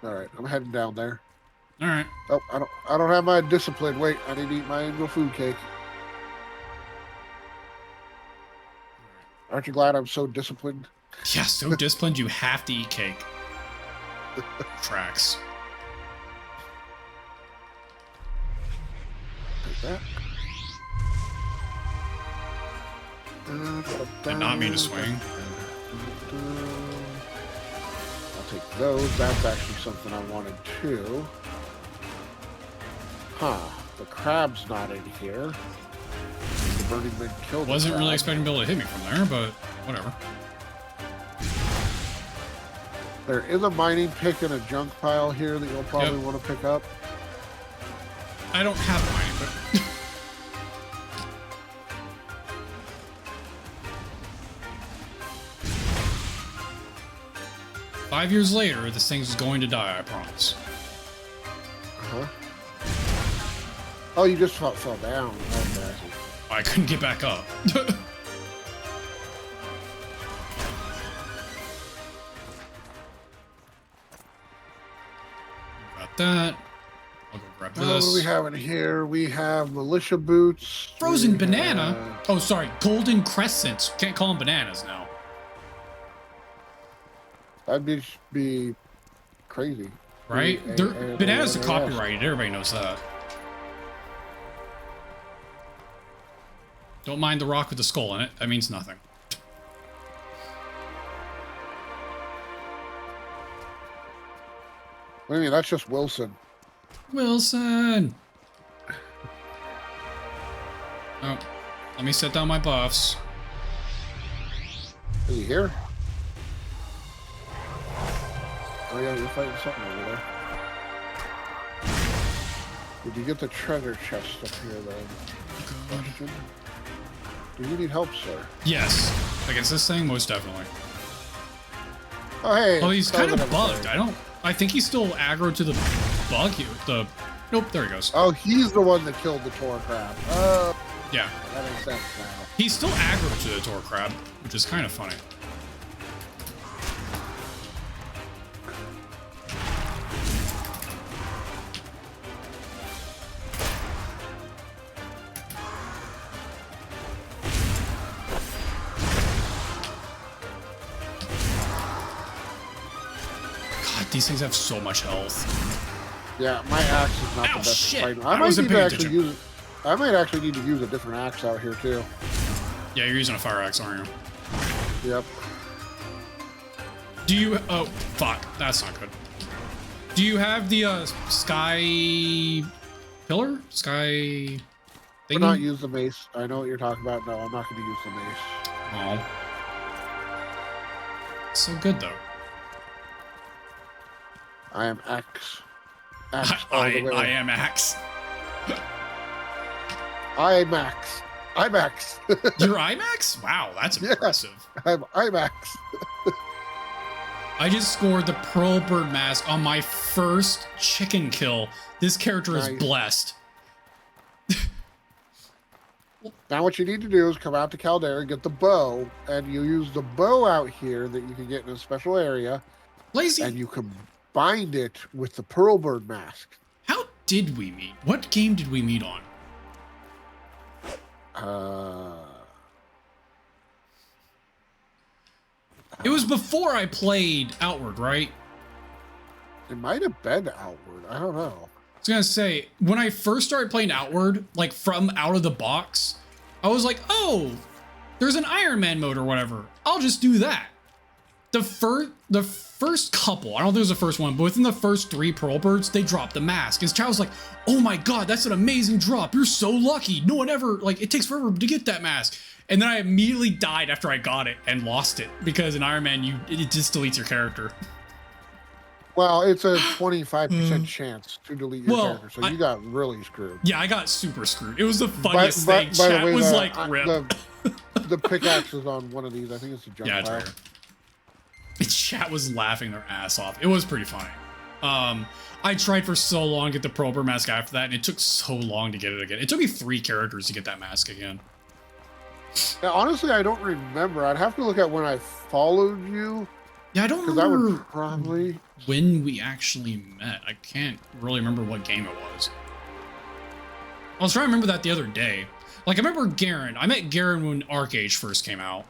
All right, I'm heading down there. All right. Oh, I don't have my discipline. Wait, I need to eat my angel food cake. Aren't you glad I'm so disciplined? Yeah, so disciplined you have to eat cake. Tracks. Take that. Did not mean to swing. I'll take those. That's actually something I wanted too. Huh. The crab's not in here. The burning man killed Wasn't really expecting to be able to hit me from there, but whatever. There is a mining pick and a junk pile here that you'll probably want to pick up. I don't have mine, but... 5 years later, this thing's going to die, I promise. Uh-huh. Oh, you just fell down. Okay. I couldn't get back up. Got that. I'll go grab this. What do we have in here? We have militia boots. Frozen banana? Oh, sorry. Golden crescents. Can't call them bananas now. That'd be crazy. Right? Bananas are copyrighted. Everybody knows that. Don't mind the rock with the skull in it. That means nothing. What do you mean? That's just Wilson. Wilson! Oh, let me set down my buffs. Are you here? Oh yeah, you're fighting something over there. Did you get the treasure chest up here then? Question. Do you need help, sir? Yes. Against this thing, most definitely. Oh hey. Oh, he's kind of bugged. I think he's still aggro to the bug here. Nope, there he goes. Oh, he's the one that killed the Tor crab. Yeah. That makes sense now. He's still aggro to the Tor crab, which is kind of funny. These things have so much health. Yeah, my axe is not the best. Shit. I might need to actually use. I might actually need to use a different axe out here too. Yeah, you're using a fire axe, aren't you? Yep. Do you? Oh, fuck. That's not good. Do you have the sky pillar? Sky. We're not use the mace. I know what you're talking about. No, I'm not going to use the mace. Oh. So good though. I am Axe. I am Axe. I'm Axe. I'm Axe. You're IMAX? Wow, that's impressive. Yeah, I'm Axe. I just scored the Pearl Bird mask on my first chicken kill. This character is blessed. Now what you need to do is come out to Caldera, get the bow, and you use the bow out here that you can get in a special area. Lazy. And you can bind it with the Pearl Bird mask. How did we meet? What game did we meet on? It was before I played Outward, right? It might have been Outward. I don't know. I was gonna say, when I first started playing Outward, like from out of the box, I was like, oh, there's an Iron Man mode or whatever. I'll just do that. The first couple, I don't think it was the first one, but within the first 3 Pearl Birds, they dropped the mask. His child was like, oh my god, that's an amazing drop. You're so lucky. No one ever, like, it takes forever to get that mask. And then I immediately died after I got it and lost it because in Iron Man, it just deletes your character. Well, it's a 25% chance to delete your character, so you got really screwed. Yeah, I got super screwed. It was the funniest thing. Chat was like, rip. The pickaxe is on one of these. I think it's a jump pile. Chat was laughing their ass off. It was pretty funny. I tried for so long to get the Pearl Bird mask after that, and it took so long to get it again. It took me 3 characters to get that mask again. Now, honestly, I don't remember. I'd have to look at when I followed you. Yeah, I don't remember that would probably when we actually met. I can't really remember what game it was. I was trying to remember that the other day. Like, I remember Garen. I met Garen when Arcage first came out.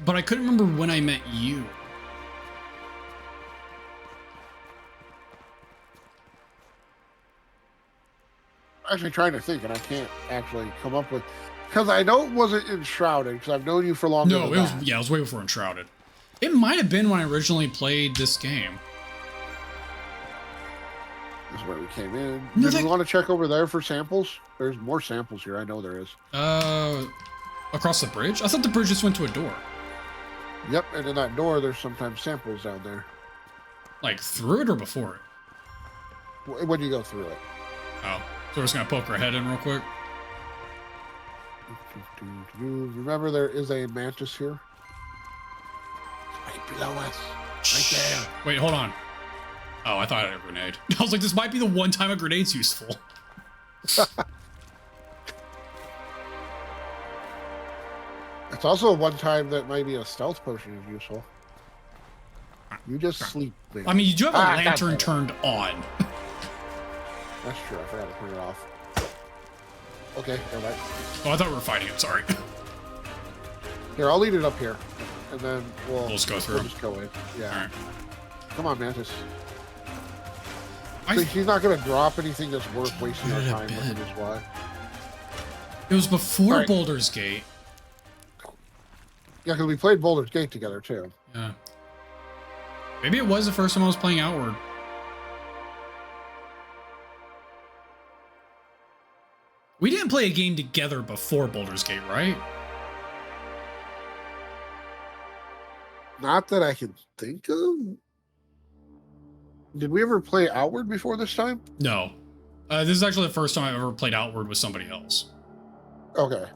But I couldn't remember when I met you. I'm actually trying to think, and I can't actually come up with... Because I know it wasn't Enshrouded, because I've known you for longer than that. Yeah, it was way before Enshrouded. It might have been when I originally played this game. This is where we came in. Do you want to check over there for samples? There's more samples here. I know there is. Across the bridge? I thought the bridge just went to a door. Yep, and in that door, there's sometimes samples down there. Like through it or before it? When you go through it. Oh, so we're just gonna poke our head in real quick. You remember there is a mantis here? Right below us. Right there. Wait, hold on. Oh, I thought I had a grenade. I was like, this might be the one time a grenade's useful. It's also one time that maybe a stealth potion is useful. You just sleep, man. I mean, you do have a lantern turned on. That's true. I forgot to turn it off. Okay, never mind. Oh, I thought we were fighting. I'm sorry. Here, I'll lead it up here, and then we'll just go through. We'll just go in. Yeah. All right. Come on, Mantis. He's not going to drop anything that's worth wasting our time with, is why. It was before Baldur's Gate. Yeah, because we played Baldur's Gate together, too. Yeah. Maybe it was the first time I was playing Outward. We didn't play a game together before Baldur's Gate, right? Not that I can think of. Did we ever play Outward before this time? No. This is actually the first time I've ever played Outward with somebody else. Okay.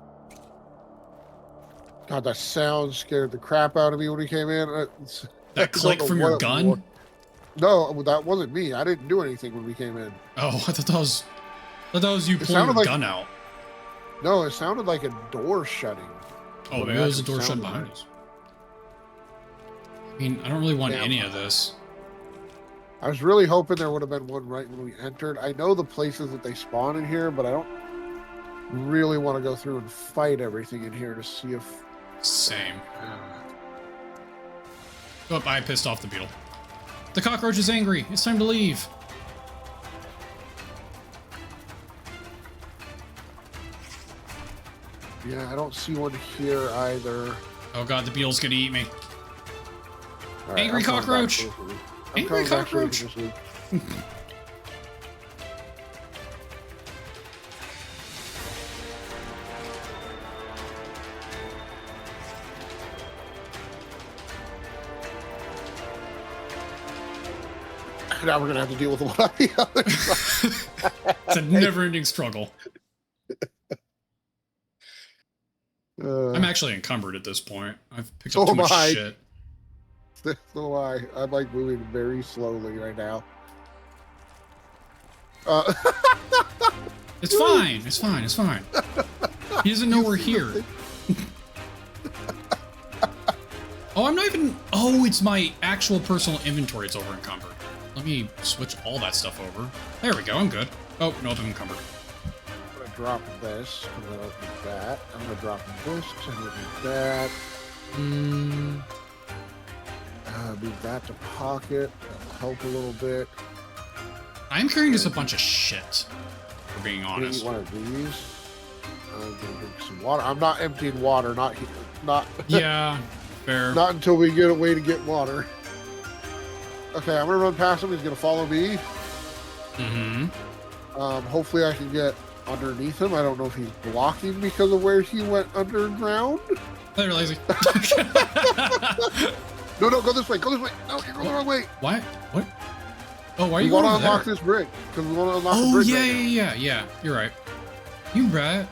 God, that sound scared the crap out of me when he came in. That click from your gun? No, that wasn't me. I didn't do anything when we came in. Oh, I thought that was you pulling your gun out. No, it sounded like a door shutting. Oh, maybe it was a door shut behind us. I mean, I don't really want any of this. I was really hoping there would have been one right when we entered. I know the places that they spawn in here, but I don't really want to go through and fight everything in here to see if... Same. Oh, I pissed off the beetle. The cockroach is angry. It's time to leave. Yeah, I don't see one here either. Oh god, the beetle's gonna eat me. Right, angry cockroach! Angry cockroach! Now we're gonna have to deal with one on the other side. It's a never-ending struggle. I'm actually encumbered at this point. I've picked up too much shit. So I'm like moving very slowly right now. It's fine. It's fine. It's fine. He doesn't know we're here. Oh, I'm not even... Oh, it's my actual personal inventory. It's over encumbered. Let me switch all that stuff over. There we go. I'm good. Oh, no, I'm encumbered. I'm going to drop this. I'm going to open that. I'm going to drop this. I'm going to do that. Move that to pocket. That'll help a little bit. I'm carrying just a bunch of shit, for being honest. Eat one of these. I'm going to drink some water. I'm not emptying water. Not. Yeah, fair. Not until we get a way to get water. Okay, I'm going to run past him. He's going to follow me. Mm-hmm. Hopefully I can get underneath him. I don't know if he's blocking because of where he went underground. They're lazy. No, go this way. Go this way. No, you're going the wrong way. What? What? Oh, why are you going over there? We want to unlock this bridge. Because we want to unlock the bridge. Oh, yeah. You're right. You right.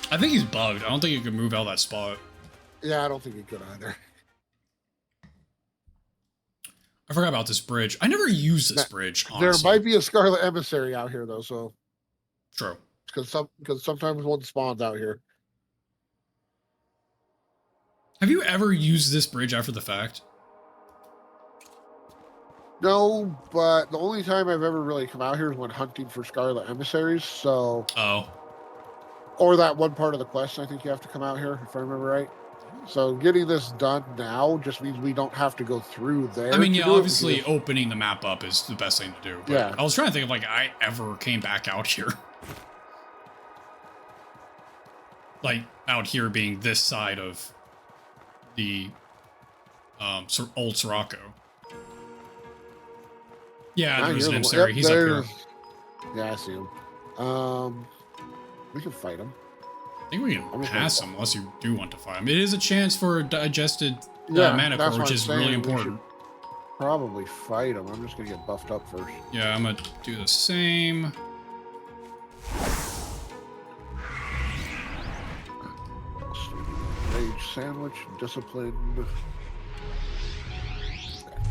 I think he's bugged. I don't think he can move out of that spot. Yeah, I don't think he could either. I forgot about this bridge. I never used this bridge, honestly. There might be a Scarlet Emissary out here, though, so... True. Because sometimes one spawns out here. Have you ever used this bridge after the fact? No, but the only time I've ever really come out here is when hunting for Scarlet Emissaries, so... Oh. Or that one part of the quest, I think you have to come out here, if I remember right. So getting this done now just means we don't have to go through there. I mean, yeah, obviously opening the map up is the best thing to do. But yeah. I was trying to think of, like, I ever came back out here. Like, out here being this side of the old Sirocco. Yeah, there was an emissary. He's up here. Yeah, I see him. We can fight him. I think we can pass him unless you do want to fight him. It is a chance for a digested mana core, which is really important. probably fight him. I'm just gonna get buffed up first. Yeah, I'm gonna do the same. Rage sandwich, discipline.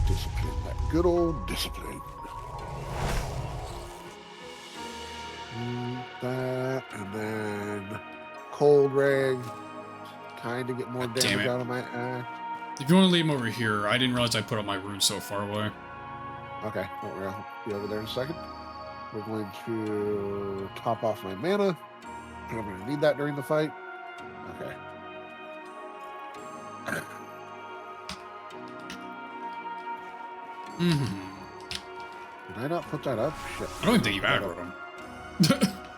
Discipline, that good old discipline. That, and then cold rag. Kind of get more damage out of my axe. If you want to leave him over here, I didn't realize I put up my rune so far away. Okay, don't worry, I'll be over there in a second. We're going to top off my mana. And I'm going to need that during the fight. Okay. Did I not put that up? Shit. I don't even think you aggroed him.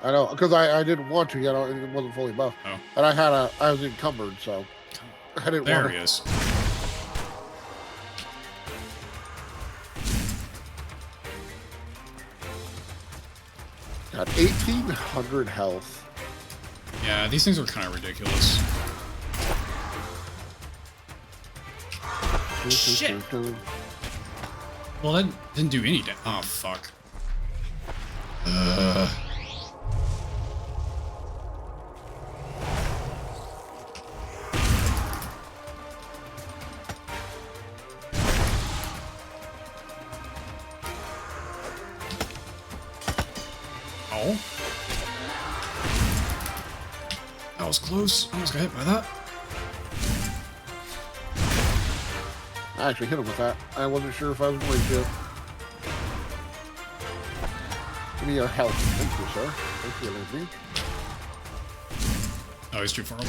I know, because I didn't want to yet. It wasn't fully buffed. Oh. And I was encumbered, so I didn't there want he is. Got 1,800 health. Yeah, these things are kind of ridiculous. Shit! Well, that didn't do any damage. Oh, fuck. Oh. That was close. I almost got hit by that. I actually hit him with that. I wasn't sure if I was going to. Give me your health. Thank you, sir. Thank you, Lizzie. Oh, he's too far away.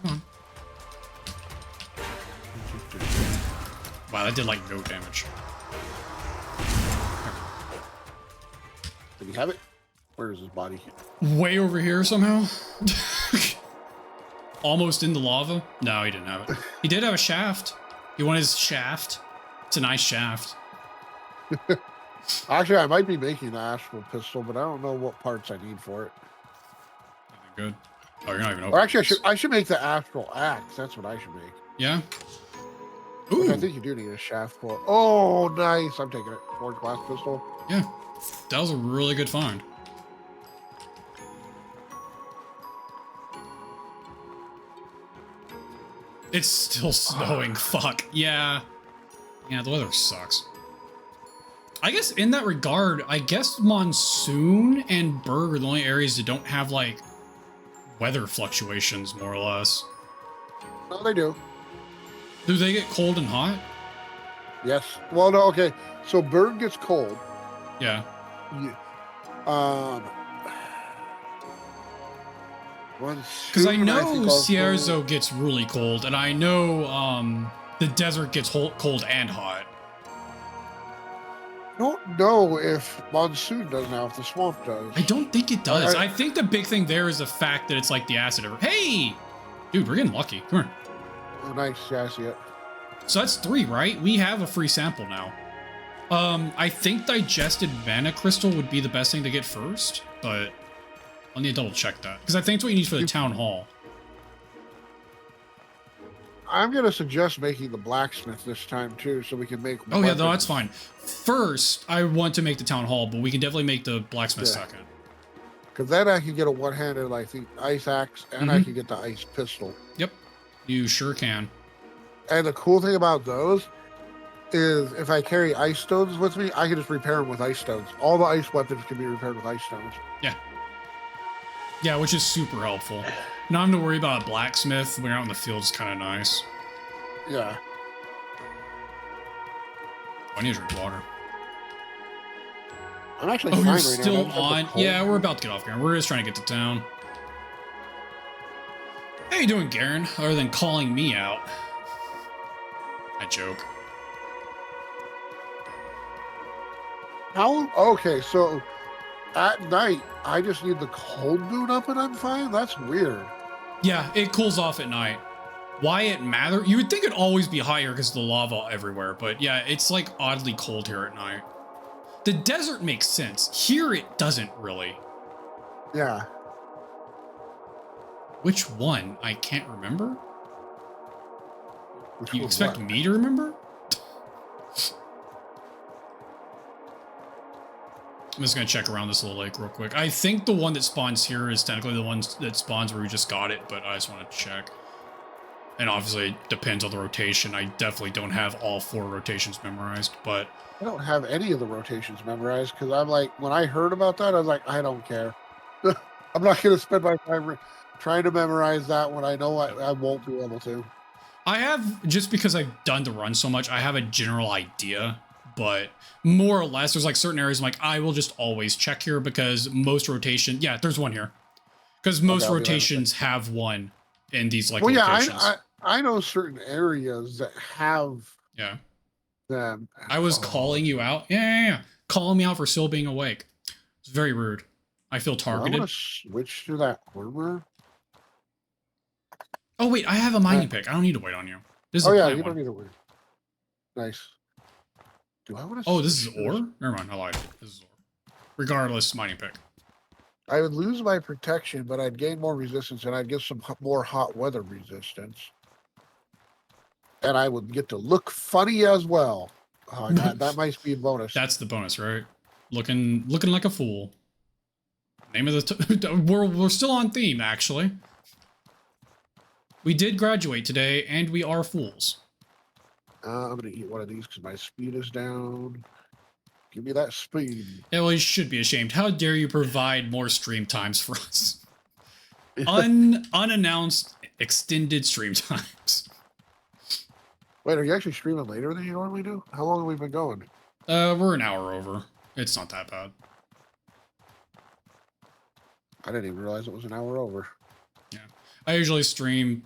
Come on. Wow, that did like no damage. Did he have it? Where is his body? Way over here somehow. Almost in the lava. No, he didn't have it. He did have a shaft. He wanted his shaft. It's a nice shaft. Actually, I might be making the astral pistol, but I don't know what parts I need for it. Good. Oh, you're not even Or open. actually, I should make the astral axe. That's what I should make. Yeah. Which Ooh. I think you do need a shaft for. Oh, nice. I'm taking it. Forge glass pistol. Yeah. That was a really good find. It's still snowing. Fuck. Yeah. Yeah, the weather sucks. I guess in that regard, I guess Monsoon and Berg are the only areas that don't have, like, weather fluctuations, more or less. No, they do. Do they get cold and hot? Yes. Well, no, okay. So Berg gets cold. Yeah. Because I know Cierzo gets really cold, and I know the desert gets cold and hot. I don't know if Monsoon does now, if the swamp does. I don't think it does. I think the big thing there is the fact that it's like the acid. Hey! Dude, we're getting lucky. Come here. Oh, nice. Yeah, I see it. So that's 3, right? We have a free sample now. I think digested mana crystal would be the best thing to get first, but I'll need to double check that. Because I think it's what you need for the town hall. I'm going to suggest making the blacksmith this time, too, so we can make... Oh, yeah, no, that's fine. First, I want to make the town hall, but we can definitely make the blacksmith second. Because then I can get a one-handed, I think, ice axe, and I can get the ice pistol. Yep, you sure can. And the cool thing about those is if I carry ice stones with me, I can just repair them with ice stones. All the ice weapons can be repaired with ice stones. Yeah. Yeah, which is super helpful. Not having to worry about a blacksmith when you're out in the field is kind of nice. Yeah. I need to drink water. I'm actually fine you're right still now. On? Yeah, we're about to get off ground. We're just trying to get to town. How you doing, Garen? Other than calling me out. I joke. How? Okay, so at night, I just need the cold boot up and I'm fine? That's weird. Yeah, it cools off at night. Why it matter? You would think it'd always be higher because of the lava everywhere, but yeah, it's like oddly cold here at night. The desert makes sense. Here it doesn't really. Yeah. Which one? I can't remember. Which You expect me to remember? I'm just gonna check around this little lake real quick. I think the one that spawns here is technically the one that spawns where we just got it, but I just want to check. And obviously, it depends on the rotation. I definitely don't have all 4 rotations memorized, but... I don't have any of the rotations memorized, because I'm like, when I heard about that, I was like, I don't care. I'm not going to spend my time trying to memorize that when I know I won't be able to. I have, just because I've done the run so much, I have a general idea, but more or less, there's like certain areas I'm like, I will just always check here because most rotation... Yeah, there's one here. Because most rotations have one in these like locations. I know certain areas that have them. I was calling you out. Yeah. Calling me out for still being awake. It's very rude. I feel targeted. I'm gonna switch to that armor. Oh wait, I have a mining pick. I don't need to wait on you. This is you don't need to wait. Nice. Do I want to? Oh, this is ore? Never mind, I lied. This is ore. Regardless, mining pick. I would lose my protection, but I'd gain more resistance, and I'd get some more hot weather resistance. And I would get to look funny as well. Oh, that might be a bonus. That's the bonus, right? Looking like a fool. Name of the... we're still on theme, actually. We did graduate today, and we are fools. I'm going to eat one of these because my speed is down. Give me that speed. Yeah, well, you should be ashamed. How dare you provide more stream times for us? Unannounced extended stream times. Wait, are you actually streaming later than you normally do? How long have we been going? We're an hour over. It's not that bad. I didn't even realize it was an hour over. Yeah. I usually stream...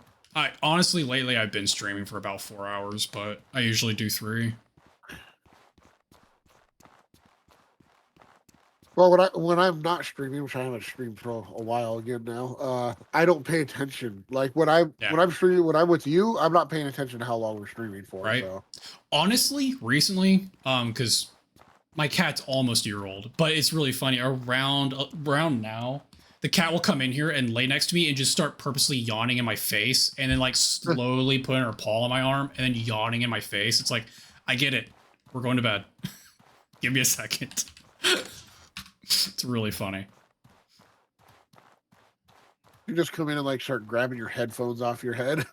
honestly, lately I've been streaming for about 4 hours, but I usually do 3. Well, when I'm not streaming, which I haven't streamed for a while again now, I don't pay attention. Like when I'm streaming, when I'm with you, I'm not paying attention to how long we're streaming for. Right. So. Honestly, recently, because my cat's almost a year old, but it's really funny. Around now, the cat will come in here and lay next to me and just start purposely yawning in my face, and then like slowly putting her paw on my arm and then yawning in my face. It's like, I get it. We're going to bed. Give me a second. It's really funny. You just come in and like start grabbing your headphones off your head.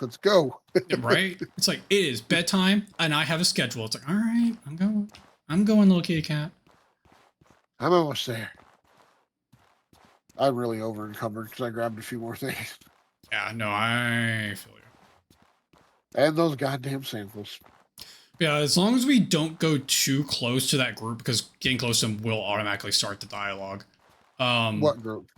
Let's go. Right? It's like, it is bedtime and I have a schedule. It's like, all right, I'm going, little kitty cat. I'm almost there. I'm really over encumbered because I grabbed a few more things. Yeah, no, I feel you. And those goddamn samples. Yeah, as long as we don't go too close to that group, because getting close to them will automatically start the dialogue. What group?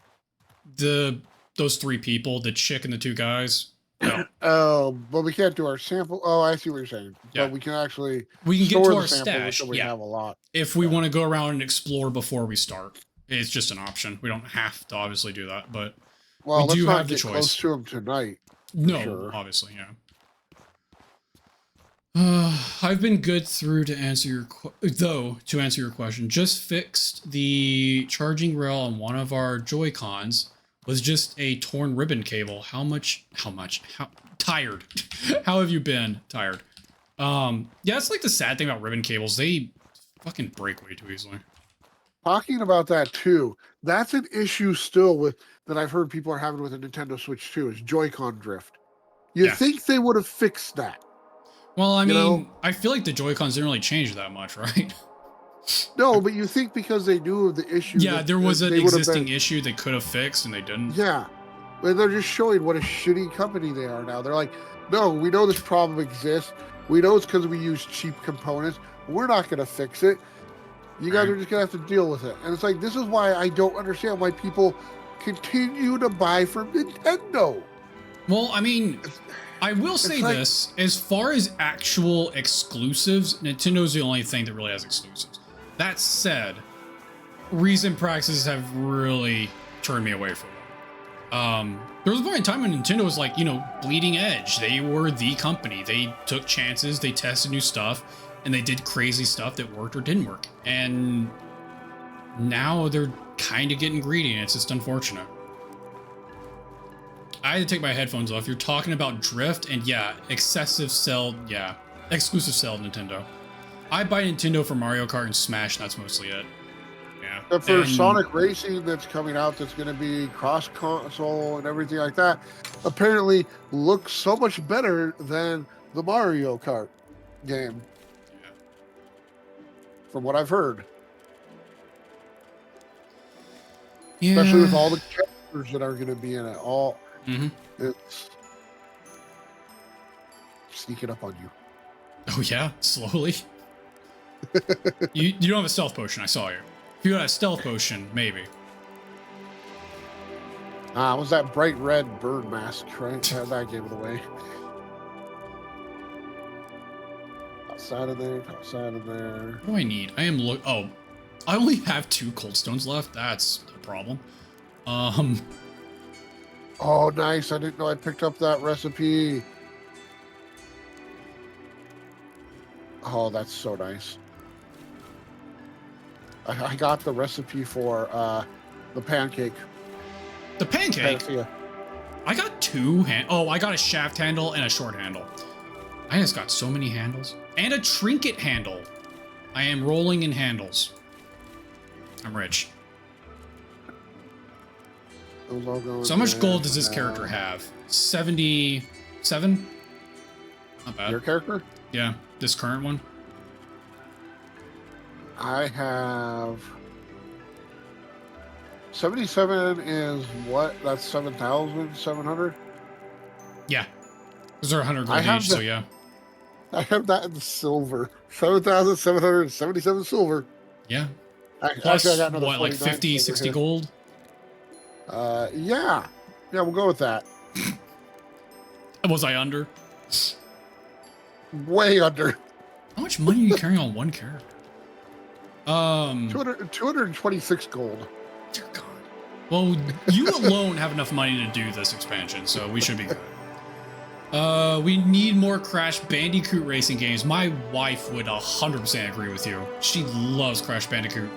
Those 3 people, the chick and the 2 guys. No. Oh, but we can't do our sample. Oh, I see what you're saying. Yeah. But we can actually get to our stash. We have a lot. If we want to go around and explore before we start, it's just an option. We don't have to obviously do that, but we do have the choice. Close to them tonight. No, obviously, yeah. I've been good through to answer your question. Just fixed the charging rail on one of our Joy-Cons. Was just a torn ribbon cable. How tired? How have you been? Tired. Yeah, it's like the sad thing about ribbon cables. They fucking break way too easily. Talking about that too, that's an issue still that I've heard people are having with the Nintendo Switch 2 is Joy-Con drift. You think they would have fixed that? Well, I mean, I feel like the Joy-Cons didn't really change that much, right? No, but you think because they knew the issue. Yeah, there was an existing issue they could have fixed and they didn't. Yeah. But they're just showing what a shitty company they are now. They're like, no, we know this problem exists. We know it's because we use cheap components. We're not going to fix it. You guys are just going to have to deal with it. And it's like, this is why I don't understand why people continue to buy from Nintendo. Well, I mean, I will say this. As far as actual exclusives, Nintendo's the only thing that really has exclusives. That said, recent practices have really turned me away from them. There was a point in time when Nintendo was like, bleeding edge. They were the company. They took chances, they tested new stuff, and they did crazy stuff that worked or didn't work. And now they're kind of getting greedy, and it's just unfortunate. I had to take my headphones off. You're talking about drift, and yeah, exclusive sell, Nintendo. I buy Nintendo for Mario Kart and Smash. That's mostly it. Yeah. But for Sonic Racing that's coming out, that's going to be cross console and everything like that, apparently looks so much better than the Mario Kart game. Yeah. From what I've heard. Yeah. Especially with all the characters that are going to be in it. It's sneaking up on you. Oh yeah, slowly. you don't have a stealth potion. I saw you. If you had a stealth potion, maybe. It was that bright red bird mask, right? That gave it away. Outside of there, outside of there. What do I need? I only have 2 cold stones left. That's a problem. Oh, nice. I didn't know I picked up that recipe. Oh, that's so nice. I got the recipe for the pancake. The pancake? Yeah. I got 2 I got a shaft handle and a short handle. I just got so many handles. And a trinket handle. I am rolling in handles. I'm rich. So how much gold does this character have? 77? Not bad. Your character? Yeah, this current one. I have 77 is what? That's 7,700? Yeah. Those are 100 gold each, so yeah. I have that in silver. 7,777 silver. Yeah. Plus, I got another what, like 50, 60 gold? Yeah. Yeah, we'll go with that. Was I under? Way under. How much money are you carrying on one character? 226 gold. Dear God. Well, you alone have enough money to do this expansion, so we should be good. We need more Crash Bandicoot racing games. My wife would 100% agree with you. She loves Crash Bandicoot.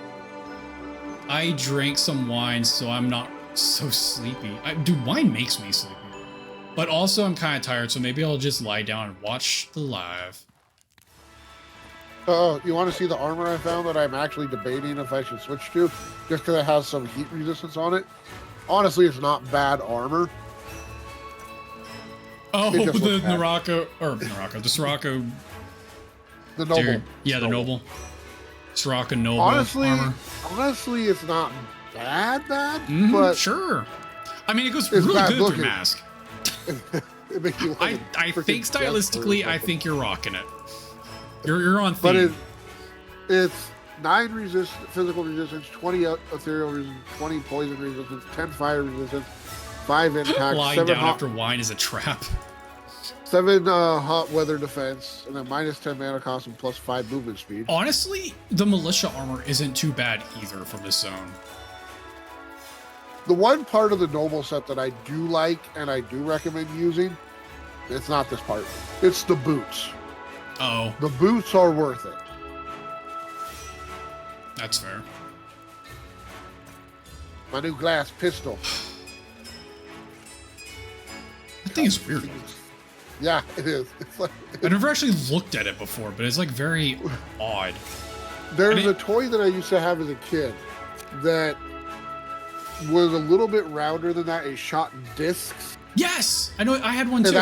I drank some wine, so I'm not so sleepy. Dude, wine makes me sleepy. But also, I'm kind of tired, so maybe I'll just lie down and watch the live. Oh, you want to see the armor I found that I'm actually debating if I should switch to? Just because it has some heat resistance on it. Honestly, it's not bad armor. Oh, the Sorobor, the Soraka. The Noble. Dude, yeah, the Noble. Soraka Noble armor. Honestly, it's not bad, but... Sure. I mean, it goes really good with your mask. It makes you I think stylistically, I think you're rocking it. You're on theme. But it's 9 physical resistance, 20 ethereal resistance, 20 poison resistance, 10 fire resistance, 5 impact, lying 7 down after wine is a trap. 7 hot weather defense, and then minus 10 mana cost and plus 5 movement speed. Honestly, the militia armor isn't too bad either from this zone. The one part of the Noble set that I do like and I do recommend using, it's not this part, it's the boots. Oh. The boots are worth it. That's fair. My new glass pistol. That thing is weird. Yeah, it is. It's like, I've never actually looked at it before, but it's like very odd. There's a toy that I used to have as a kid that was a little bit rounder than that. It shot discs. Yes! I know, I had one too.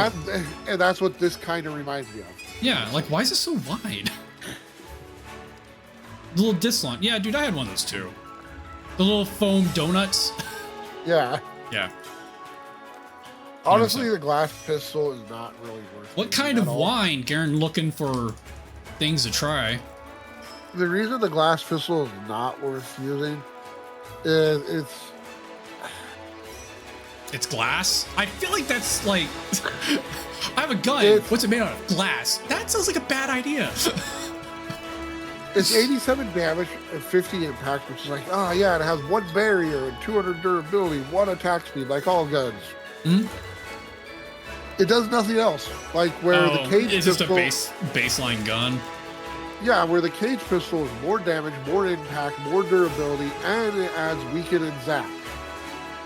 And that's what this kind of reminds me of. Yeah, like, why is it so wide? The little disc launch. Yeah, dude, I had one of those too. The little foam donuts. Yeah. Yeah. Honestly, the glass pistol is not really worth it. What kind of wine? Garen looking for things to try. The reason the glass pistol is not worth using is it's glass? I feel like that's like... I have a gun. What's it made out of? Glass. That sounds like a bad idea. It's 87 damage and 50 impact, which is like, oh yeah, it has 1 barrier and 200 durability, 1 attack speed, like all guns. Mm-hmm. It does nothing else. Like where the cage it's pistol... just a baseline gun. Yeah, where the cage pistol is more damage, more impact, more durability, and it adds weaken and zap.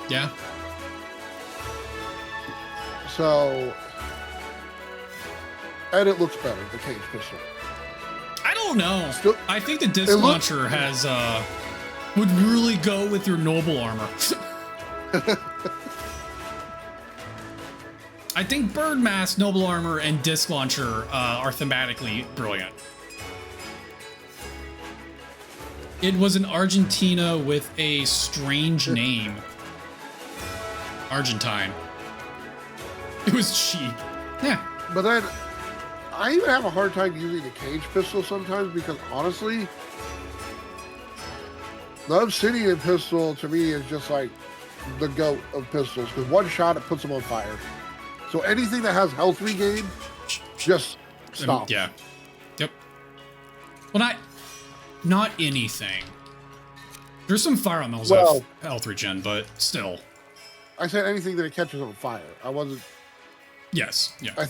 Yeah. So... And it looks better, the cage pistol. I don't know. I think the disc launcher has would really go with your noble armor. I think bird mask, noble armor, and disc launcher are thematically brilliant. It was in Argentina with a strange name. Argentine. It was cheap. Yeah. But then, I even have a hard time using the cage pistol sometimes because honestly, the Obsidian pistol to me is just like the GOAT of pistols because one shot it puts them on fire. So anything that has health regain, just stop. Yeah. Yep. Well, not anything. There's some firearm that have health regen, but still. I said anything that it catches on fire. I wasn't. Yes. Yeah. I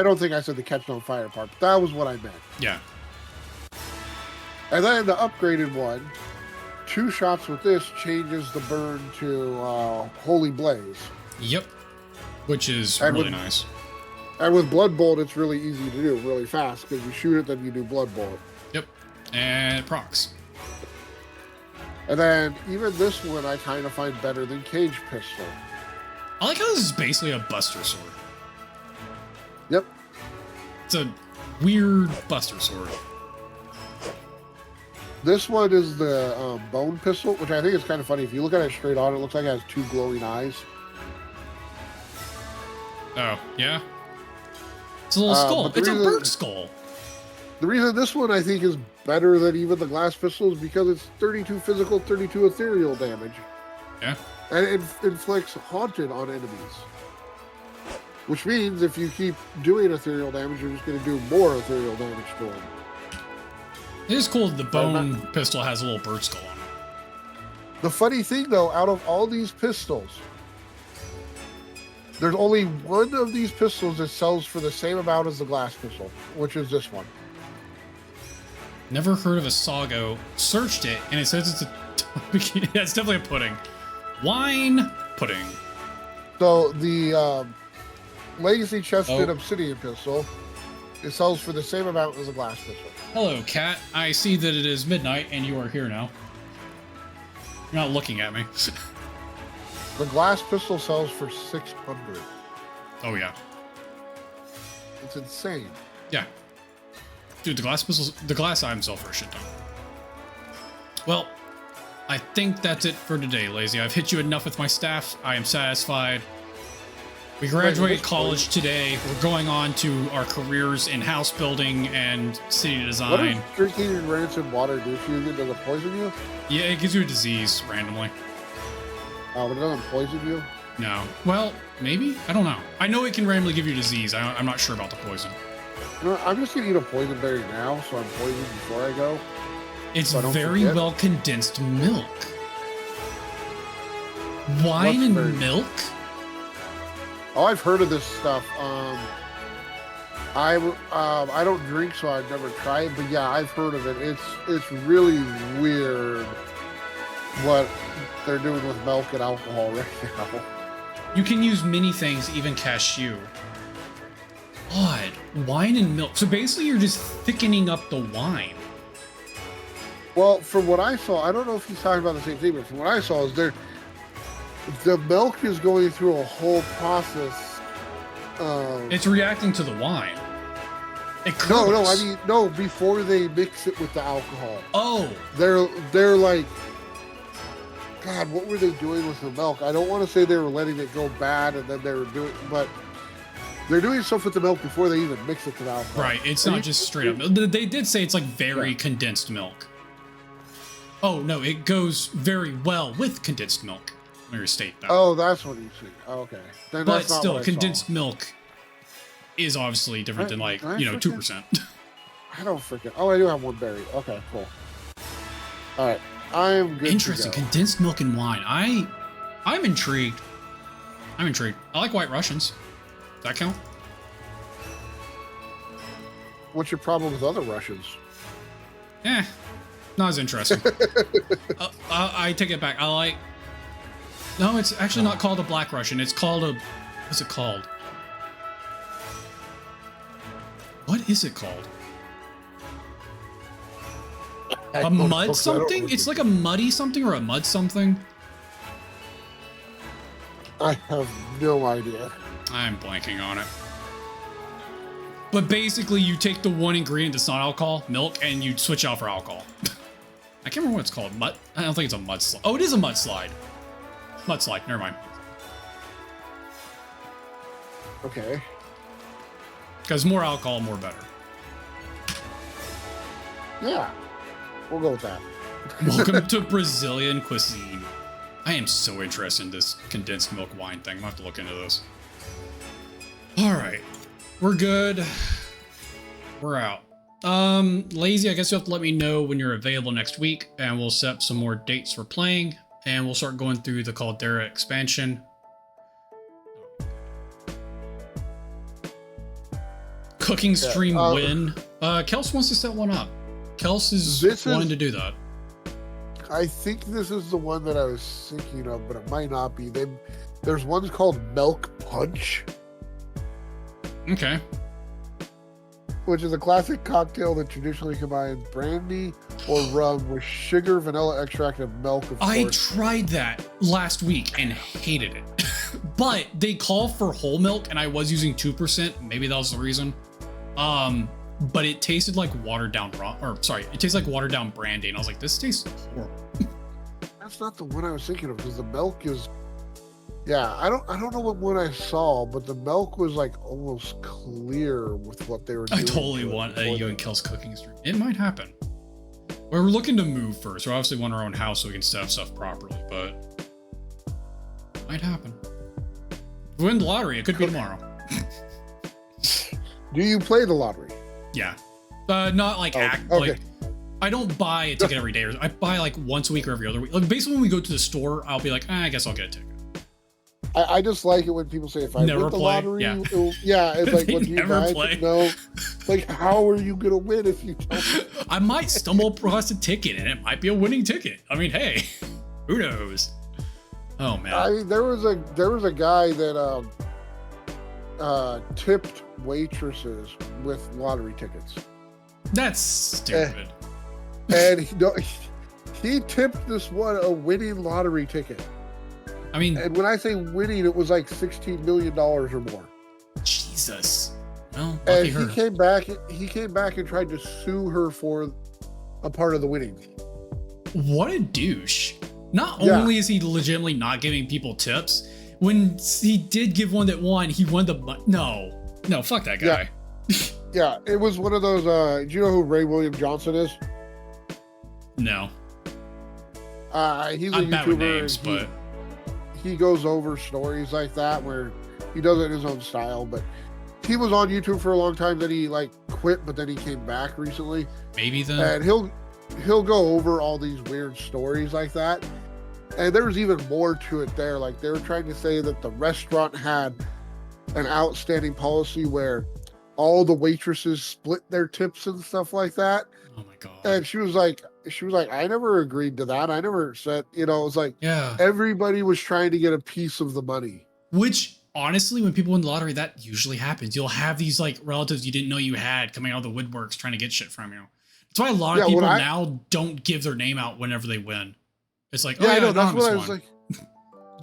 don't think I said the catch on fire part, but that was what I meant. Yeah. And then the upgraded one, 2 shots with this changes the burn to Holy Blaze. Yep. Which is really nice. And with Blood Bolt, it's really easy to do, really fast, because you shoot it, then you do Blood Bolt. Yep. And it procs. And then even this one I kind of find better than Cage Pistol. I like how this is basically a Buster Sword. Yep. It's a weird Buster Sword. This one is the Bone Pistol, which I think is kind of funny. If you look at it straight on, it looks like it has 2 glowing eyes. Oh, yeah? It's a little skull. It's a bird skull. The reason this one I think is better than even the glass pistol is because it's 32 physical, 32 ethereal damage. Yeah. And it inflicts haunted on enemies. Which means if you keep doing ethereal damage, you're just going to do more ethereal damage to them. It is cool that the bone pistol has a little bird skull on it. The funny thing, though, out of all these pistols, there's only one of these pistols that sells for the same amount as the glass pistol, which is this one. Never heard of a Sago. Searched it, and it says it's a... yeah, it's definitely a pudding. Wine pudding. So the Legacy Chested Obsidian pistol, it sells for the same amount as a glass pistol. Hello, cat. I see that it is midnight, and you are here now. You're not looking at me. The glass pistol sells for $600. Oh, yeah. It's insane. Yeah. Dude, the glass items sell for a shit ton. Well, I think that's it for today, Lazy. I've hit you enough with my staff. I am satisfied. We graduate college today. We're going on to our careers in house building and city design. What does drinking rancid water do to you? Does it poison you? Yeah, it gives you a disease randomly. Oh, but it doesn't poison you? No. Well, maybe? I don't know. I know it can randomly give you a disease. I'm not sure about the poison. You know, I'm just going to eat a poison berry now, so I'm poisoned before I go. It's very well condensed milk. Wine and milk? Oh, I've heard of this stuff. I don't drink, so I've never tried it, but yeah, I've heard of it. It's really weird what they're doing with milk and alcohol right now. You can use many things, even cashew. Odd. Wine and milk. So basically you're just thickening up the wine. Well, from what I saw, I don't know if he's talking about the same thing, but from what I saw is the milk is going through a whole process. It's reacting to the wine. No, before they mix it with the alcohol. Oh. They're like, God, what were they doing with the milk? I don't want to say they were letting it go bad and then they were doing, but they're doing stuff with the milk before they even mix it to the alcohol. Right, it's not just straight up milk. They did say it's like very condensed milk. Oh, no, it goes very well with condensed milk. Let me restate that. Oh, that's what you see. Okay. Then but still, condensed milk is obviously different than 2%. I don't freaking... Oh, I do have one berry. Okay, cool. All right. I am good. Interesting. Condensed milk and wine. I'm intrigued. I like White Russians. Does that count? What's your problem with other Russians? Not as interesting. I take it back. No, it's actually not called a Black Russian. It's called a... What's it called? What is it called? A mud something? It's like a muddy something or a mud something? I have no idea. I'm blanking on it. But basically, you take the one ingredient that's not alcohol, milk, and you switch out for alcohol. I can't remember what it's called. Mud? I don't think it's a mudslide. Oh, it is a mudslide. Mudslide, never mind. Okay. Because more alcohol, more better. Yeah. We'll go with that. Welcome to Brazilian cuisine. I am so interested in this condensed milk wine thing. I'm gonna have to look into this. All right. We're good. We're out. Lazy, I guess you'll have to let me know when you're available next week, and we'll set up some more dates for playing, and we'll start going through the Caldera expansion. Cooking stream win. Kels wants to set one up. Kels is wanting to do that. I think this is the one that I was thinking of, but it might not be. There's one called Milk Punch. Okay. Which is a classic cocktail that traditionally combines brandy or rum with sugar, vanilla extract, and milk, of course. I tried that last week and hated it. But they call for whole milk, and I was using 2%. Maybe that was the reason. But it tasted like watered down rum, or sorry, it tastes like watered down brandy, and I was like, this tastes horrible. That's not the one I was thinking of, because the milk is, yeah, I don't know what one I saw, but the milk was like almost clear with what they were doing. I totally want a you and Kel's cooking stream. It might happen. We're looking to move first. We obviously want our own house so we can set up stuff properly, but it might happen. If we win the lottery, it could be tomorrow. Do you play the lottery? Yeah. Not like okay. like I don't buy a ticket every day. I buy like once a week or every other week. Like basically when we go to the store, I'll be like, I guess I'll get a ticket. I just like it when people say if I win the lottery, yeah, it's like when you never guys play. know, like how are you gonna win if you don't? I might stumble across a ticket and it might be a winning ticket. I mean, hey, who knows? Oh man. I mean, there was a guy that tipped waitresses with lottery tickets. That's stupid. And he tipped this one a winning lottery ticket. I mean, and when I say winning, it was like $16 million or more. Jesus. Well, and he came back and tried to sue her for a part of the winnings. What a douche. Not only is he legitimately not giving people tips, when he did give one that won, he won the no, fuck that guy. Yeah, it was one of those. Do you know who Ray William Johnson is? No. He's a YouTuber. Names, but he goes over stories like that where he does it in his own style. But he was on YouTube for a long time. Then he like quit, but then he came back recently. Maybe then. And he'll go over all these weird stories like that. And there was even more to it there. Like they were trying to say that the restaurant had an outstanding policy where all the waitresses split their tips and stuff like that. Oh my God. And she was like, I never agreed to that. I never said, it was like, everybody was trying to get a piece of the money. Which honestly, when people win the lottery, that usually happens. You'll have these like relatives you didn't know you had coming out of the woodworks trying to get shit from you. That's why a lot of people now don't give their name out whenever they win. It's like, I know. That's what I was like.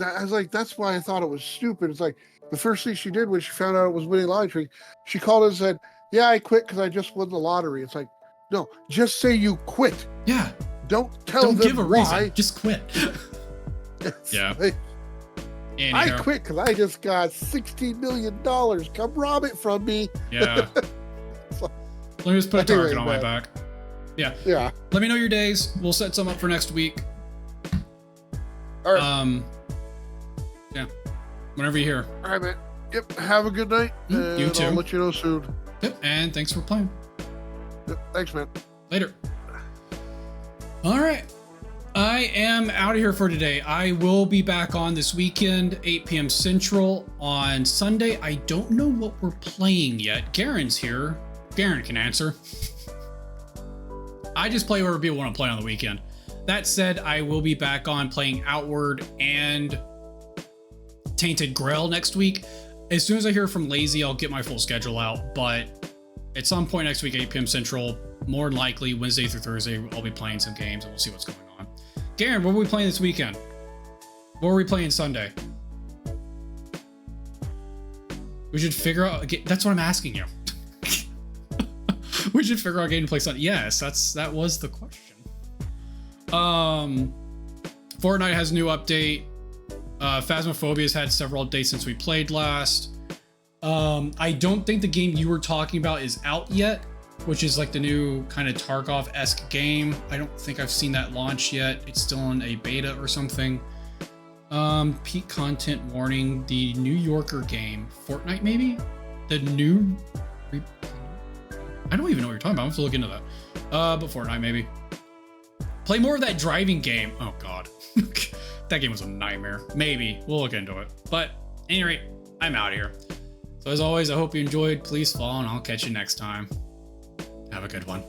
I was like, that's why I thought it was stupid. It's like the first thing she did when she found out it was winning lottery, she called and said, "Yeah, I quit because I just won the lottery." It's like, no, just say you quit. Yeah. Don't tell them give a why. Reason. Just quit. Yeah. Like, I quit because I just got $16 million. Come rob it from me. Yeah. Let me just put a target on my back. Yeah. Yeah. Let me know your days. We'll set some up for next week. All right. Yeah. Whenever you're here. All right, man. Yep. Have a good night. You too. I'll let you know soon. Yep. And thanks for playing. Yep. Thanks, man. Later. All right. I am out of here for today. I will be back on this weekend, 8 p.m. Central on Sunday. I don't know what we're playing yet. Garen's here. Garen can answer. I just play whatever people want to play on the weekend. That said, I will be back on playing Outward and Tainted Grail next week. As soon as I hear from Lazy, I'll get my full schedule out. But at some point next week, 8 p.m. Central, more than likely Wednesday through Thursday, I'll be playing some games and we'll see what's going on. Garen, what are we playing this weekend? What are we playing Sunday? We should figure out. That's what I'm asking you. We should figure out a game to play Sunday. Yes, that was the question. Fortnite has a new update. Phasmophobia's had several updates since we played last. I don't think the game you were talking about is out yet, which is like the new kind of Tarkov-esque game. I don't think I've seen that launch yet. It's still in a beta or something. Peak content warning. The New Yorker game, Fortnite maybe? The new... I don't even know what you're talking about. I'm have to look into that. But Fortnite maybe. Play more of that driving game. Oh god. That game was a nightmare. Maybe. We'll look into it. But at any rate, I'm out of here. So as always, I hope you enjoyed. Please follow and I'll catch you next time. Have a good one.